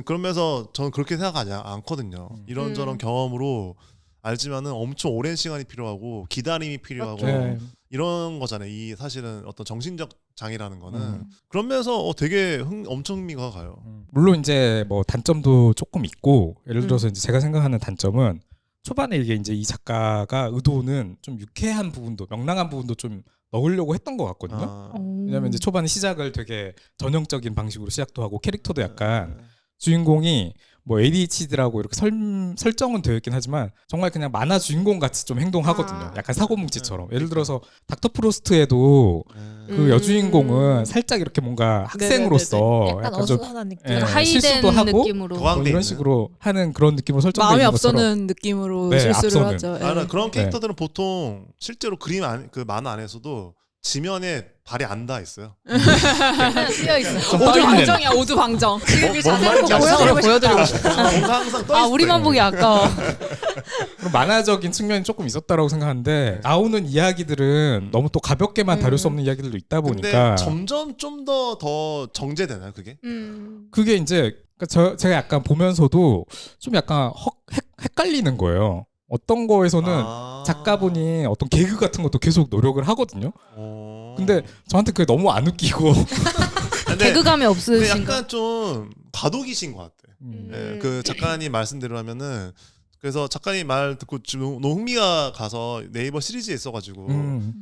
그러면서 저는 그렇게 생각하지 않거든요. 이런저런 경험으로 알지만은 엄청 오랜 시간이 필요하고 기다림이 필요하고 네. 이런 거잖아요. 이 사실은 어떤 정신적 장애라는 거는 그러면서 되게 엄청 흥미가 가요. 물론 이제 뭐 단점도 조금 있고 예를 들어서 이제 제가 생각하는 단점은 초반에 이게 이제 이 작가가 의도는 좀 유쾌한 부분도 명랑한 부분도 좀 넣으려고 했던 것 같거든요. 왜냐면 이제 초반에 시작을 되게 전형적인 방식으로 시작도 하고 캐릭터도 약간 주인공이 뭐 ADHD라고 이렇게 설정은 되어 있긴 하지만 정말 그냥 만화 주인공 같이 좀 행동하거든요. 약간 사고뭉치처럼. 예를 들어서 닥터 프로스트에도 그 여주인공은 살짝 이렇게 뭔가 학생으로서 약간 약간 좀 어수선한 느낌. 하이덴 실수도 하고 느낌으로. 뭐 이런 식으로 하는 그런 느낌으로 설정되어 마음이 있는 것처럼 앞서는 느낌으로 네, 실수를 앞서는. 하죠. 예. 아, 그런 캐릭터들은 보통 실제로 그 만화 안에서도 지면에 발이 안 닿아 있어요. 쓰여 있어요. 오두 방정이야, 오두 방정. 영상으로 보여드리고 싶어. 뭔가 항상 떠 아 있어요. 우리만 보기 아까워. 그럼 만화적인 측면이 조금 있었다라고 생각하는데 나오는 이야기들은 너무 또 가볍게만 다룰 수 없는 이야기들도 있다 근데 보니까 점점 좀 더 정제되나요, 그게? 그게 이제 그러니까 제가 약간 보면서도 좀 약간 헷갈리는 거예요. 어떤 거에서는 작가분이 어떤 개그 같은 것도 계속 노력을 하거든요. 근데 저한테 그게 너무 안 웃기고 근데 개그감이 근데 없으신가? 약간 좀 과도기신 것 같아. 예, 그 작가님 말씀대로 하면은 그래서 작가님 말 듣고 좀 너무 흥미가 가서 네이버 시리즈에 있어가지고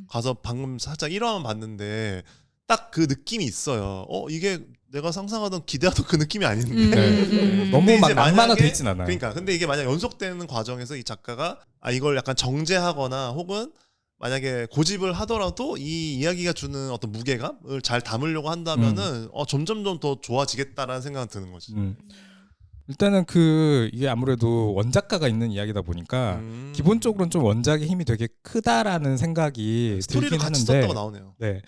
가서 방금 살짝 1화만 봤는데 딱 그 느낌이 있어요. 이게 내가 상상하던 기대하던 그 느낌이 아닌데 너무 근데 막 이제 낭만화 만약에- 돼 있진 않아요. 그러니까 근데 이게 만약 연속되는 과정에서 이 작가가 이걸 약간 정제하거나 혹은 만약에 고집을 하더라도 이 이야기가 주는 어떤 무게감을 잘 담으려고 한다면은 점점 더 좋아지겠다라는 생각이 드는 거지. 일단은 이게 아무래도 원작가가 있는 이야기다 보니까 기본적으로는 좀 원작의 힘이 되게 크다라는 생각이 스토리를 들긴 같이 하는데 썼다고 나오네요. 네.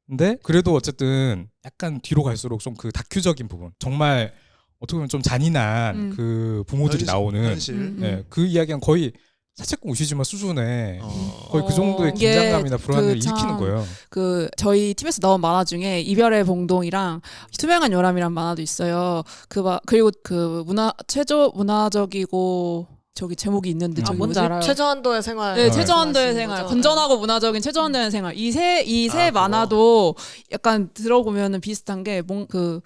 근데 그래도 어쨌든 약간 뒤로 갈수록 좀 그 다큐적인 부분 정말 어떻게 보면 좀 잔인한 그 부모들이 나오는 현실. 네, 그 이야기는 거의 사채꾼 우시지마 수준의 거의 그 어, 정도의 이게 긴장감이나 불안을 참 일으키는 거예요. 그 저희 팀에서 나온 만화 중에 이별의 봉동이랑 투명한 요람이란 만화도 있어요. 그리고 그 문화적이고 저기 제목이 있는데 저기 뭔지 뭐지? 알아요. 최저한도의 생활. 네, 최저한도의 말씀하시는 생활. 거죠? 건전하고 문화적인 최저한도의 생활. 이 세 그거? 만화도 약간 들어보면은 비슷한 게 그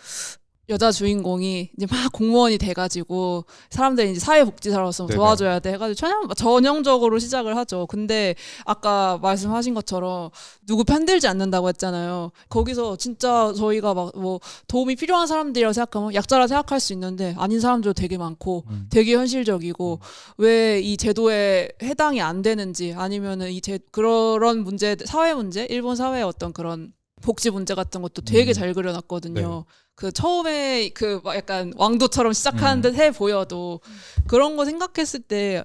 여자 주인공이 이제 막 공무원이 돼가지고 사람들이 이제 사회복지사로서 네네. 도와줘야 돼 해가지고 전형적으로 시작을 하죠. 근데 아까 말씀하신 것처럼 누구 편들지 않는다고 했잖아요. 거기서 진짜 저희가 막 뭐 도움이 필요한 사람들이라고 생각하면 약자라 생각할 수 있는데 아닌 사람들도 되게 많고 되게 현실적이고 왜 이 제도에 해당이 안 되는지 아니면은 그런 문제, 사회 문제, 일본 사회의 어떤 그런 복지 문제 같은 것도 되게 잘 그려놨거든요. 그 처음에 그 막 약간 왕도처럼 시작하는 듯 해 보여도 그런 거 생각했을 때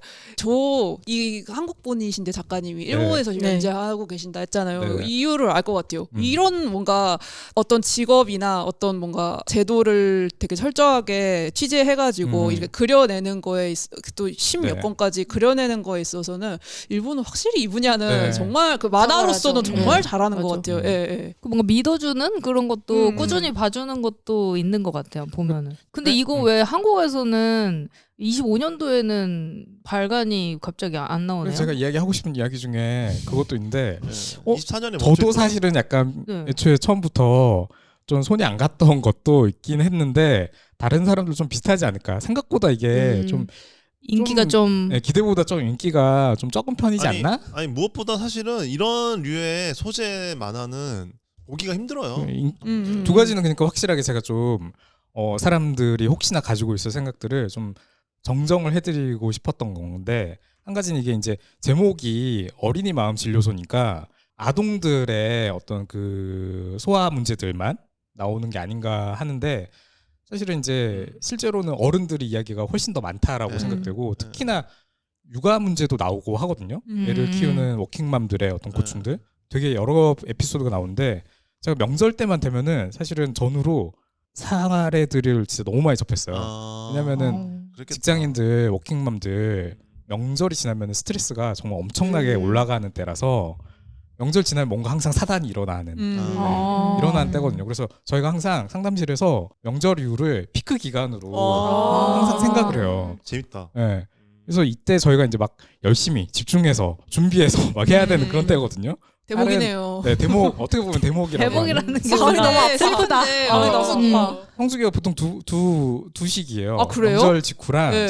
이 한국 분이신데 작가님이 일본에서 지금 네. 연재하고 계신다 했잖아요. 네네. 이유를 알 것 같아요. 이런 뭔가 어떤 직업이나 어떤 뭔가 제도를 되게 철저하게 취재해가지고 이렇게 그려내는 거에 또 10몇 네. 권까지 그려내는 거에 있어서는 일본은 확실히 이 분야는 네. 정말 그 만화로서는 탁월하죠. 정말 네. 잘하는 것 맞아. 같아요. 예, 예. 그 뭔가 믿어주는 그런 것도 음. 꾸준히 봐주는 것도 있는 것 같아요. 보면은. 근데 이거 음. 왜 한국에서는 25년도에는 발간이 갑자기 안 나오네요. 그래서 제가 이야기하고 싶은 이야기 중에 그것도 있는데 24년에 저도 사실은 약간 네. 애초에 처음부터 좀 손이 안 갔던 것도 있긴 했는데 다른 사람들 좀 비슷하지 않을까. 생각보다 이게 좀 인기가 좀 네, 기대보다 좀 인기가 좀 적은 편이지 않나? 아니 무엇보다 사실은 이런 류의 소재 만화는 보기가 힘들어요. 두 가지는 그러니까 확실하게 제가 좀 사람들이 혹시나 가지고 있을 생각들을 좀 정정을 해드리고 싶었던 건데 한 가지는 이게 이제 제목이 어린이 마음 진료소니까 아동들의 어떤 그 소아 문제들만 나오는 게 아닌가 하는데 사실은 이제 실제로는 어른들의 이야기가 훨씬 더 많다라고 생각되고 특히나 육아 문제도 나오고 하거든요. 애를 키우는 워킹맘들의 어떤 고충들 되게 여러 에피소드가 나오는데 제가 명절 때만 되면은 사실은 전후로 사례들을 진짜 너무 많이 접했어요. 왜냐면은 그렇겠다. 직장인들 워킹맘들 명절이 지나면은 스트레스가 정말 엄청나게 올라가는 때라서 명절 지나면 뭔가 항상 사단이 일어나는 일어나는 때거든요. 그래서 저희가 항상 상담실에서 명절 이후를 피크 기간으로 항상 생각을 해요. 재밌다. 네. 그래서 이때 저희가 이제 막 열심히 집중해서 준비해서 막 해야 되는 그런 때거든요. 대목이네요. 네, 대목 어떻게 보면 대목이라고. 대목이라는 게 마음이 너무 너무 슬프다. 마음이 너무 아파. 성수기가 보통 두 시기예요. 아, 그래요? 명절 직후랑 네.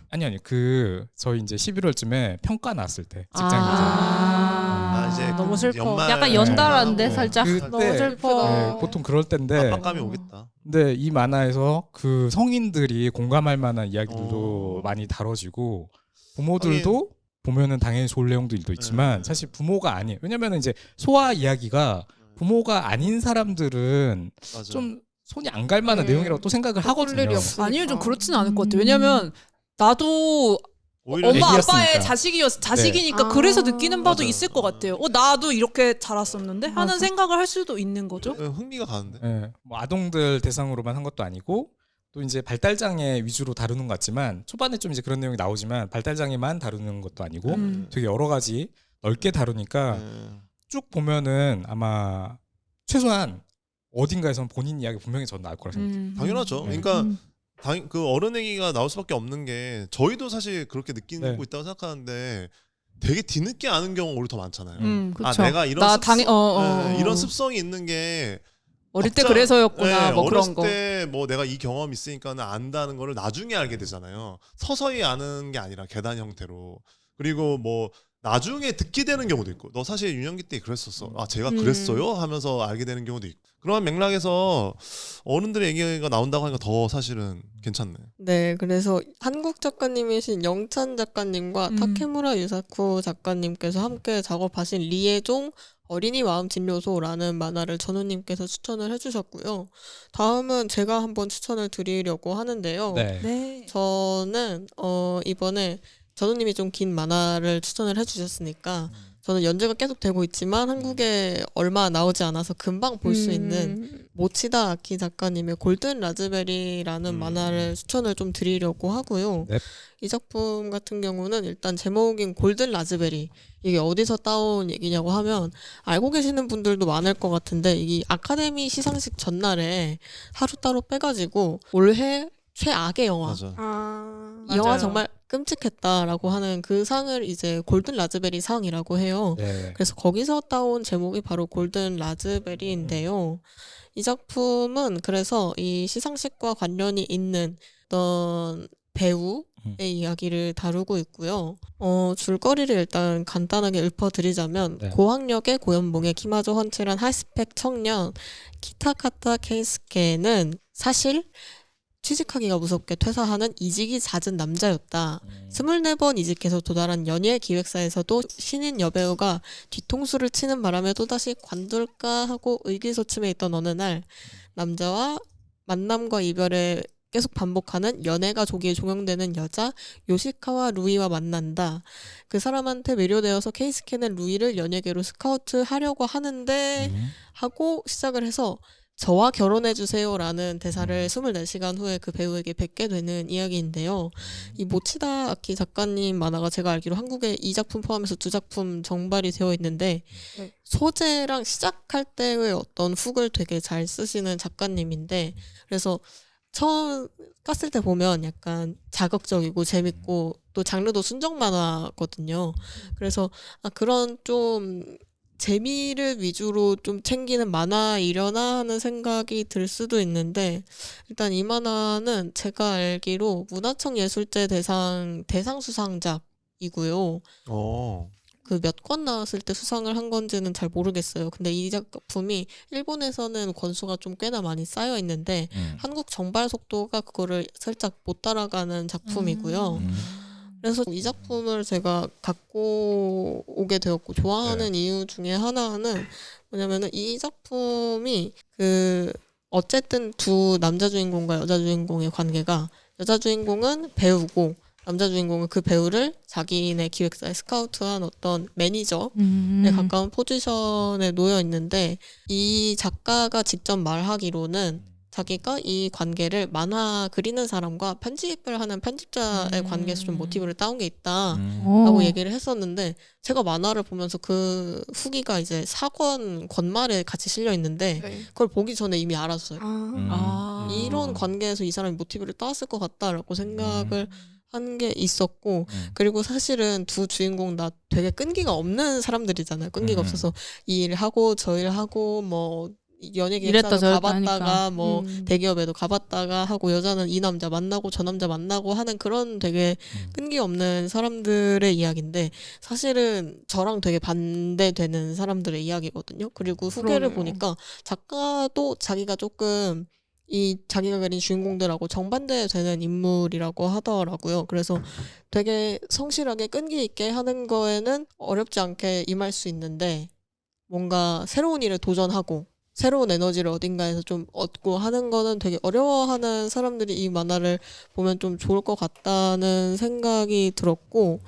아니 그 저희 이제 11월쯤에 평가 났을 때 직장인들. 이제 너무 슬퍼. 연말 약간 연달아인데 네. 살짝. 그때 너무 슬퍼. 네, 보통 그럴 때인데 압박감이 오겠다. 근데 이 만화에서 그 성인들이 공감할 만한 이야기들도 많이 다뤄지고 부모들도 보면은 당연히 좋을 내용도 있지만 사실 부모가 아니에요. 왜냐면은 이제 소아 이야기가 부모가 아닌 사람들은 맞아. 좀 손이 안 갈 만한 내용이라고 또 생각을 하거든요. 일이 없으니까. 아니요, 좀 그렇지는 않을 것 같아요. 왜냐면 나도 오히려 엄마 애기였으니까. 아빠의 자식이니까 네. 그래서 느끼는 바도 맞아요. 있을 것 같아요. 나도 이렇게 자랐었는데 하는 생각을 할 수도 있는 거죠. 흥미가 가는데. 예, 뭐 아동들 대상으로만 한 것도 아니고 또 이제 발달장애 위주로 다루는 것 같지만 초반에 좀 이제 그런 내용이 나오지만 발달장애만 다루는 것도 아니고 되게 여러 가지 넓게 다루니까 쭉 보면은 아마 최소한 어딘가에선 본인 이야기 분명히 전 나올 거라 생각해요. 당연하죠. 네. 그러니까 그 어른 얘기가 나올 수밖에 없는 게 저희도 사실 그렇게 느끼고 네. 있다고 생각하는데 되게 뒤늦게 아는 경우가 오히려 더 많잖아요. 그쵸. 내가 이런 나 습성, 당연- 이런 습성이 있는 게 어릴 때 그래서였구나 뭐 그런 어렸을 거. 때 뭐 내가 이 경험이 있으니까는 안다는 거를 나중에 알게 되잖아요. 서서히 아는 게 아니라 계단 형태로. 그리고 뭐 나중에 듣게 되는 경우도 있고 너 사실 유년기 때 그랬었어. 아 제가 그랬어요? 하면서 알게 되는 경우도 있고 그런 맥락에서 어른들의 얘기가 나온다고 하니까 더 사실은 괜찮네. 네, 그래서 한국 작가님이신 영찬 작가님과 타케무라 유사쿠 작가님께서 함께 작업하신 리에종 어린이 마음 진료소라는 만화를 전우님께서 추천을 해주셨고요. 다음은 제가 한번 추천을 드리려고 하는데요. 네. 저는 이번에 전우님이 좀 긴 만화를 추천을 해주셨으니까 저는 연재가 계속 되고 있지만 한국에 얼마 나오지 않아서 금방 볼 수 있는 모치다 아키 작가님의 골든 라즈베리라는 만화를 추천을 좀 드리려고 하고요. 네. 이 작품 같은 경우는 일단 제목인 골든 라즈베리 이게 어디서 따온 얘기냐고 하면 알고 계시는 분들도 많을 것 같은데 이 아카데미 시상식 전날에 하루 따로 빼가지고 올해 최악의 영화 맞아. 이 영화 맞아요. 정말 끔찍했다라고 하는 그 상을 이제 골든 라즈베리 상이라고 해요. 네. 그래서 거기서 따온 제목이 바로 골든 라즈베리인데요. 이 작품은 그래서 이 시상식과 관련이 있는 어떤 배우의 이야기를 다루고 있고요. 줄거리를 일단 간단하게 읊어드리자면 네. 고학력의 고연봉에 키마저 훤칠한 하이스펙 청년 키타카타 케이스케는 사실 취직하기가 무섭게 퇴사하는 이직이 잦은 남자였다. 24번 이직해서 도달한 연예 기획사에서도 신인 여배우가 뒤통수를 치는 바람에 또다시 관둘까 하고 의기소침해 있던 어느 날 남자와 만남과 이별에 계속 반복하는 연애가 조기에 종영되는 여자 요시카와 루이와 만난다. 그 사람한테 매료되어서 케이스케는 루이를 연예계로 스카우트하려고 하는데 하고 시작을 해서 저와 결혼해주세요라는 대사를 24시간 후에 그 배우에게 뵙게 되는 이야기인데요. 이 모치다 아키 작가님 만화가 제가 알기로 한국에 이 작품 포함해서 2작품 정발이 되어 있는데 네. 소재랑 시작할 때의 어떤 훅을 되게 잘 쓰시는 작가님인데 그래서 처음 깠을 때 보면 약간 자극적이고 재밌고 또 장르도 순정 만화거든요. 그래서 그런 좀 재미를 위주로 좀 챙기는 만화이려나 하는 생각이 들 수도 있는데 일단 이 만화는 제가 알기로 문화청 예술제 대상 수상작이고요. 그 몇 권 나왔을 때 수상을 한 건지는 잘 모르겠어요. 근데 이 작품이 일본에서는 권수가 좀 꽤나 많이 쌓여 있는데 한국 정발 속도가 그거를 살짝 못 따라가는 작품이고요. 그래서 이 작품을 제가 갖고 오게 되었고 좋아하는 이유 중에 하나는 뭐냐면은 이 작품이 어쨌든 두 남자 주인공과 여자 주인공의 관계가 여자 주인공은 배우고 남자 주인공은 그 배우를 자기네 기획사에 스카우트한 어떤 매니저에 가까운 포지션에 놓여 있는데 이 작가가 직접 말하기로는 자기가 이 관계를 만화 그리는 사람과 편집을 하는 편집자의 관계에서 좀 모티브를 따온 게 있다라고 얘기를 했었는데 제가 만화를 보면서 그 후기가 이제 4권 권말에 같이 실려 있는데 네. 그걸 보기 전에 이미 알았어요. 아. 이런 관계에서 이 사람이 모티브를 따왔을 것 같다라고 생각을 한 게 있었고 그리고 사실은 두 주인공 다 되게 끈기가 없는 사람들이잖아요. 끈기가 없어서 이 일 하고 저 일 하고 뭐 연예 이랬다 기획사도 저랬다 가봤다가 하니까. 뭐 대기업에도 가봤다가 하고 여자는 이 남자 만나고 저 남자 만나고 하는 그런 되게 끈기 없는 사람들의 이야기인데 사실은 저랑 되게 반대되는 사람들의 이야기거든요. 그리고 후기를 그러네요. 보니까 작가도 자기가 조금 이 자기가 그린 주인공들하고 정반대되는 인물이라고 하더라고요. 그래서 되게 성실하게 끈기 있게 하는 거에는 어렵지 않게 임할 수 있는데 뭔가 새로운 일에 도전하고 새로운 에너지를 어딘가에서 좀 얻고 하는 거는 되게 어려워하는 사람들이 이 만화를 보면 좀 좋을 것 같다는 생각이 들었고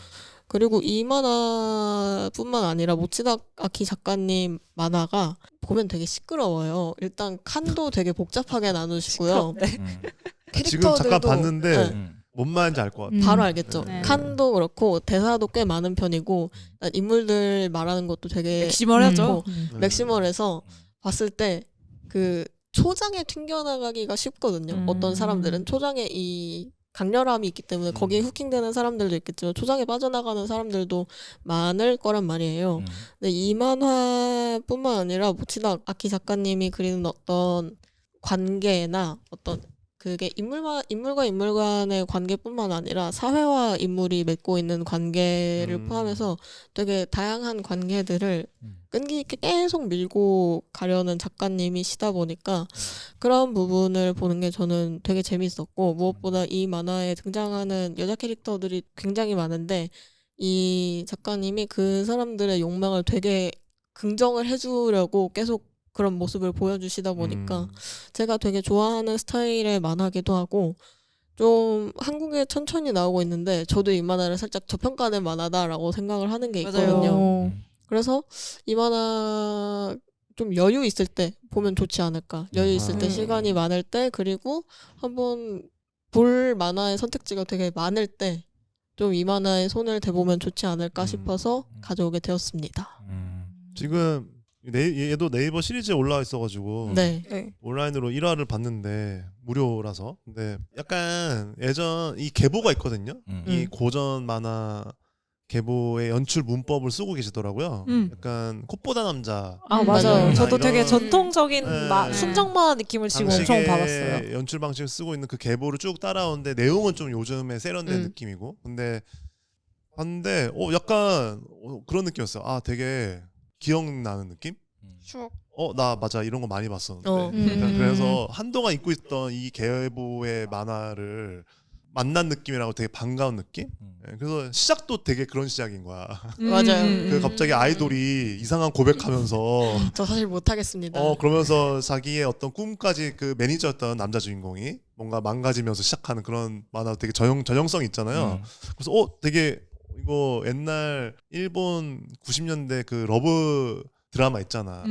그리고 이 만화뿐만 아니라 모치다 아키 작가님 만화가 보면 되게 시끄러워요. 일단 칸도 되게 복잡하게 나누시고요. 지금 잠깐 캐릭터들도 봤는데 네. 뭔 말인지 알 것 같아. 바로 알겠죠. 네. 칸도 그렇고 대사도 꽤 많은 편이고 인물들 말하는 것도 되게 맥시멀하죠. 맥시멀해서 봤을 때 그 초장에 튕겨나가기가 쉽거든요. 어떤 사람들은 초장에 이 강렬함이 있기 때문에 거기에 후킹되는 사람들도 있겠지만 초장에 빠져나가는 사람들도 많을 거란 말이에요. 근데 이 만화뿐만 아니라 모치다 아키 작가님이 그리는 어떤 관계나 어떤 그게 인물과 인물 간의 관계뿐만 아니라 사회와 인물이 맺고 있는 관계를 포함해서 되게 다양한 관계들을 끈기 있게 계속 밀고 가려는 작가님이시다 보니까 그런 부분을 보는 게 저는 되게 재밌었고, 무엇보다 이 만화에 등장하는 여자 캐릭터들이 굉장히 많은데 이 작가님이 그 사람들의 욕망을 되게 긍정을 해주려고 계속 그런 모습을 보여주시다 보니까 제가 되게 좋아하는 스타일의 만화기도 하고, 좀 한국에 천천히 나오고 있는데 저도 이 만화를 살짝 저평가된 만화다라고 생각을 하는 게 있거든요. 그래서 이 만화 좀 여유 있을 때 보면 좋지 않을까. 여유 있을 때, 시간이 많을 때, 그리고 한번 볼 만화의 선택지가 되게 많을 때 좀 이 만화에 손을 대보면 좋지 않을까 싶어서 가져오게 되었습니다. 지금 얘도 네이버 시리즈에 올라와 있어가지고 네. 온라인으로 1화를 봤는데 무료라서. 근데 약간 예전 이 계보가 있거든요. 이 고전 만화 계보의 연출 문법을 쓰고 계시더라고요. 약간 콧보다 남자. 맞아요. 저도 이런, 되게 전통적인 순정 만화 느낌을 지금 엄청 방식의 받았어요. 연출 방식을 쓰고 있는 그 계보를 쭉 따라오는데 내용은 좀 요즘에 세련된 느낌이고. 근데 봤는데 약간 그런 느낌이었어요. 아, 되게 기억나는 느낌? 추억. 나 맞아, 이런 거 많이 봤었는데. 약간 그래서 한동안 잊고 있던 이 계보의 만화를 만난 느낌이라고 되게 반가운 느낌? 그래서 시작도 되게 그런 시작인 거야. 맞아요. 그 갑자기 아이돌이 이상한 고백하면서 저 사실 못하겠습니다. 그러면서 자기의 어떤 꿈까지 그 매니저였던 남자 주인공이 뭔가 망가지면서 시작하는 그런 만화, 되게 전형성이 있잖아요. 그래서 되게 이거 옛날 일본 90년대 그 러브 드라마 있잖아.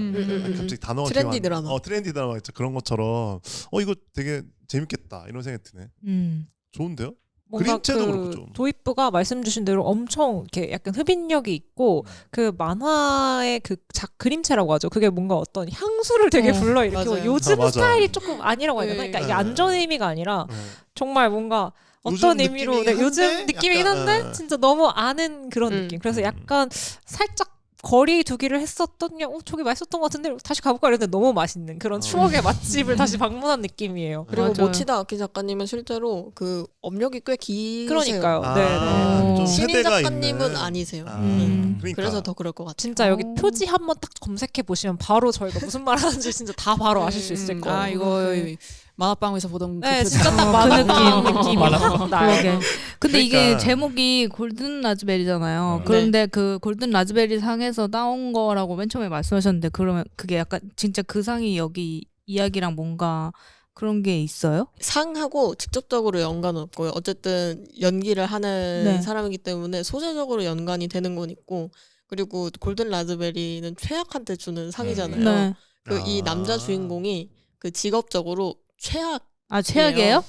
갑자기 단어가 트렌디 드라마. 트렌디 드라마 있죠. 그런 것처럼 이거 되게 재밌겠다 이런 생각이 드네. 좋은데요? 뭔가 그림체도 그 그렇고 좀. 도입부가 말씀 주신 대로 엄청 이렇게 약간 흡입력이 있고, 그 만화의 그 그림체라고 하죠. 그게 뭔가 어떤 향수를 되게 불러일으키고, 맞아요. 요즘 맞아. 스타일이 조금 아니라고 해야 되나? 그러니까 이게 안 좋은 의미가 아니라 정말 뭔가 어떤 요즘 의미로 느낌이긴 요즘 한데 느낌이긴 약간, 한데 진짜 너무 아는 그런 느낌. 그래서 약간 살짝 거리 두기를 했었던, 그냥 저기 맛있었던 것 같은데 다시 가볼까 이랬는데 너무 맛있는 그런 추억의 맛집을 다시 방문한 느낌이에요. 그리고 맞아요. 모치다 아키 작가님은 실제로 그 업력이 꽤 기세요. 그러니까요. 네네. 좀 신인 세대가 작가님은 있는. 아니세요. 그러니까. 그래서 더 그럴 것 같아요. 진짜 여기 표지 한번 딱 검색해 보시면 바로 저희가 무슨 말 하는지 진짜 다 바로 아실 수 있을 거예요. 이거 만화방에서 보던 그 네, 표정. 진짜 딱 만화 느낌이 그러게. 나요. 근데 이게 그러니까. 제목이 골든 라즈베리잖아요. 네. 그런데 그 골든 라즈베리 상에서 따온 거라고 맨 처음에 말씀하셨는데, 그러면 그게 약간 진짜 그 상이 여기 이야기랑 뭔가 그런 게 있어요? 상하고 직접적으로 연관은 없고요. 어쨌든 연기를 하는 네. 사람이기 때문에 소재적으로 연관이 되는 건 있고, 그리고 골든 라즈베리는 최악한테 주는 상이잖아요. 네. 그 이 남자 주인공이 그 직업적으로 최악. 최악이에요?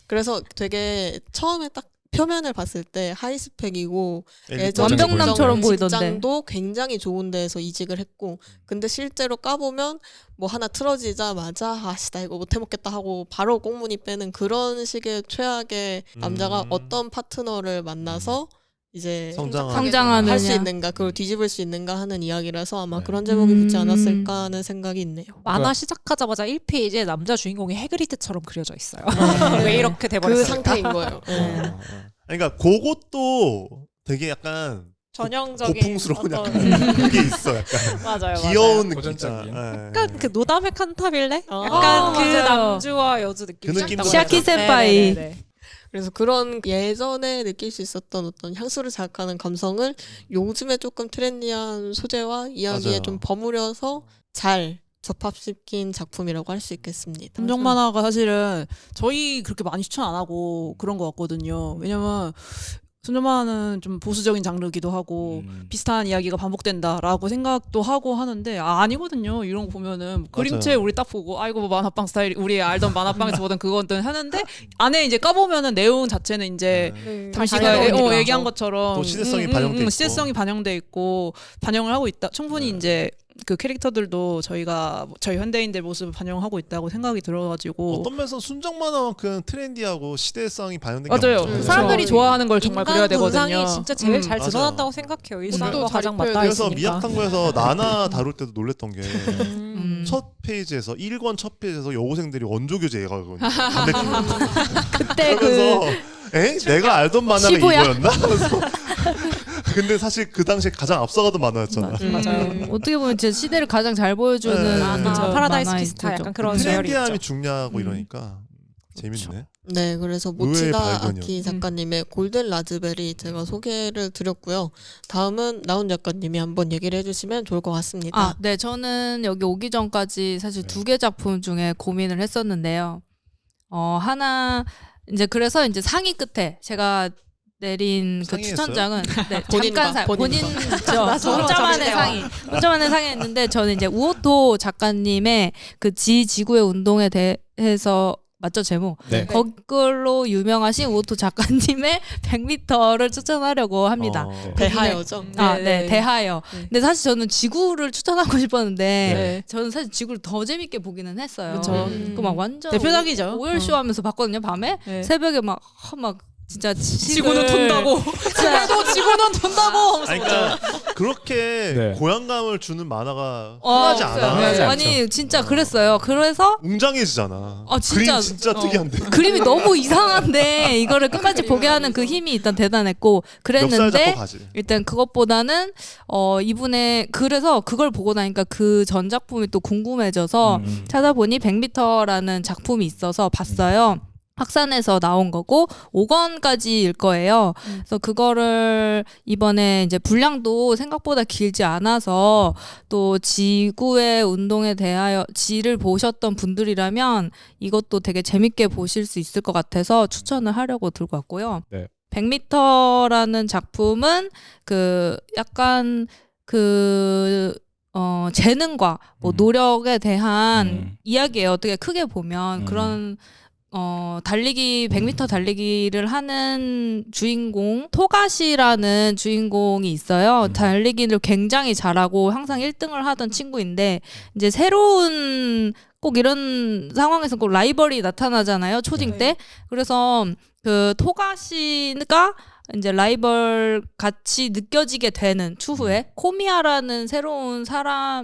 그래서 되게 처음에 딱 표면을 봤을 때 하이스펙이고 완벽남처럼 보이던데. 직장도 굉장히 좋은 데에서 이직을 했고, 근데 실제로 까보면 뭐 하나 틀어지자마자 나 이거 못 해먹겠다 하고 바로 꽁무니 빼는 그런 식의 최악의 남자가 어떤 파트너를 만나서 이제 성장하는 할 수 있는가, 그걸 뒤집을 수 있는가 하는 이야기라서 아마 그런 제목이 붙지 않았을까 하는 생각이 있네요. 만화 시작하자마자 1페이지에 남자 주인공이 해그리드처럼 그려져 있어요. 왜 이렇게 그 돼버렸을까? 상태인 거예요. 그러니까 그것도 되게 약간 전형적인 고풍스러운 어떤- 약간 그게 있어. 약간 맞아요. 귀여운 느낌. 고전적인. 약간 그 노담의 칸타빌레? 약간 아, 그 맞아요. 남주와 여주 느낌. 그 느낌도 시아키 센파이. 네네네. 그래서 그런 예전에 느낄 수 있었던 어떤 향수를 자극하는 감성을 요즘에 조금 트렌디한 소재와 이야기에 맞아요. 좀 버무려서 잘 접합시킨 작품이라고 할 수 있겠습니다. 순정 만화가 사실은 저희 그렇게 많이 추천 안 하고 그런 것 같거든요. 왜냐면 순정 만화는 좀 보수적인 장르기도 하고 비슷한 이야기가 반복된다라고 생각도 하고 하는데 아니거든요. 이런 거 보면은 그림체 우리 딱 보고 아이고 뭐 만화방 스타일 우리 알던 만화방에서 보던 그거든 하는데 안에 이제 까보면은 내용 자체는 이제 당시가 다르니까. 얘기한 것처럼 또 시대성이 반영돼 있고. 시대성이 반영돼 있고 반영을 하고 있다. 충분히 이제 그 캐릭터들도 저희가 저희 현대인들 모습을 반영하고 있다고 생각이 들어가지고 어떤 면에서 순정 만화만큼 트렌디하고 시대성이 반영된 게 맞아요. 없죠. 사람들이 그렇죠. 좋아하는 걸 정말 그려야 인간 되거든요. 군상이 진짜 제일 잘 맞아요. 드러난다고 생각해요. 일상과 옷도 가장 잘 맞닿아 그래서 있으니까. 미약한거에서 나나 다룰 때도 놀랬던 게 첫 음. 페이지에서 1권 첫 페이지에서 여고생들이 원조 교재 얘가거든요. 담배 피고 그때 그러면서 에? 내가 알던 만화가 시부야? 이거였나? 그래서 근데 사실 그 당시에 가장 앞서가던 만화였잖아. 맞아요. 어떻게 보면 진짜 시대를 가장 잘 보여주는 네. 아, 그쵸. 파라다이스 만화인 키스타 거죠. 약간 그런 계열이 트렌디함이 있죠. 중요하고 음. 이러니까 재밌네. 네, 그래서 의외의 모치다 발견이었- 아키 작가님의 골든 라즈베리 제가 소개를 드렸고요. 다음은 나훈 작가님이 한번 얘기를 해주시면 좋을 것 같습니다. 아, 네, 저는 여기 오기 전까지 사실 네. 2개 작품 중에 고민을 했었는데요. 하나 이제 그래서 이제 상위 끝에 제가 내린 그 상의했어요? 추천작은 네, 본인 잠깐 봐, 본인 혼자만의 상의, 혼자만의 상의했는데 저는 이제 우오토 작가님의 그 지구의 운동에 대해서 맞죠 제목? 네. 거꾸로 유명하신 우오토 작가님의 100m를 추천하려고 합니다. 대하여죠. 아, 네, 네, 네. 대하여. 네. 근데 사실 저는 지구를 추천하고 싶었는데 네. 저는 사실 지구를 더 재밌게 보기는 했어요. 그쵸. 그 막 완전 대표작이죠. 오열쇼 하면서 봤거든요 밤에 네. 새벽에 막 진짜 지구는 돈다고. 그래도 지구는 돈다고. 하면서 아니, 그러니까 그렇게 네. 고향감을 주는 만화가 흔하지 않아. 흔하지 않죠. 아니 진짜 그랬어요. 그래서 웅장해지잖아. 진짜. 그림 진짜 특이한데. 그림이 너무 이상한데 이거를 끝까지 보게 하는 그 힘이 일단 대단했고 멱살 그랬는데 잡고 가지. 일단 그것보다는 이분의 그래서 그걸 보고 나니까 그 전 작품이 또 궁금해져서 찾아보니 100m라는 작품이 있어서 봤어요. 확산해서 나온 거고 5권까지일 거예요. 그래서 그거를 이번에 이제 분량도 생각보다 길지 않아서 또 지구의 운동에 대하여 지를 보셨던 분들이라면 이것도 되게 재밌게 보실 수 있을 것 같아서 추천을 하려고 들고 왔고요. 네. 100m라는 작품은 그 약간 재능과 뭐 노력에 대한 이야기예요. 어떻게 크게 보면 그런 달리기 100m 달리기를 하는 주인공 토가시라는 주인공이 있어요. 달리기를 굉장히 잘하고 항상 1등을 하던 친구인데 이제 새로운 꼭 이런 상황에서 꼭 라이벌이 나타나잖아요. 초딩 때. 그래서 그 토가시가 이제 라이벌 같이 느껴지게 되는 추후에 코미아라는 새로운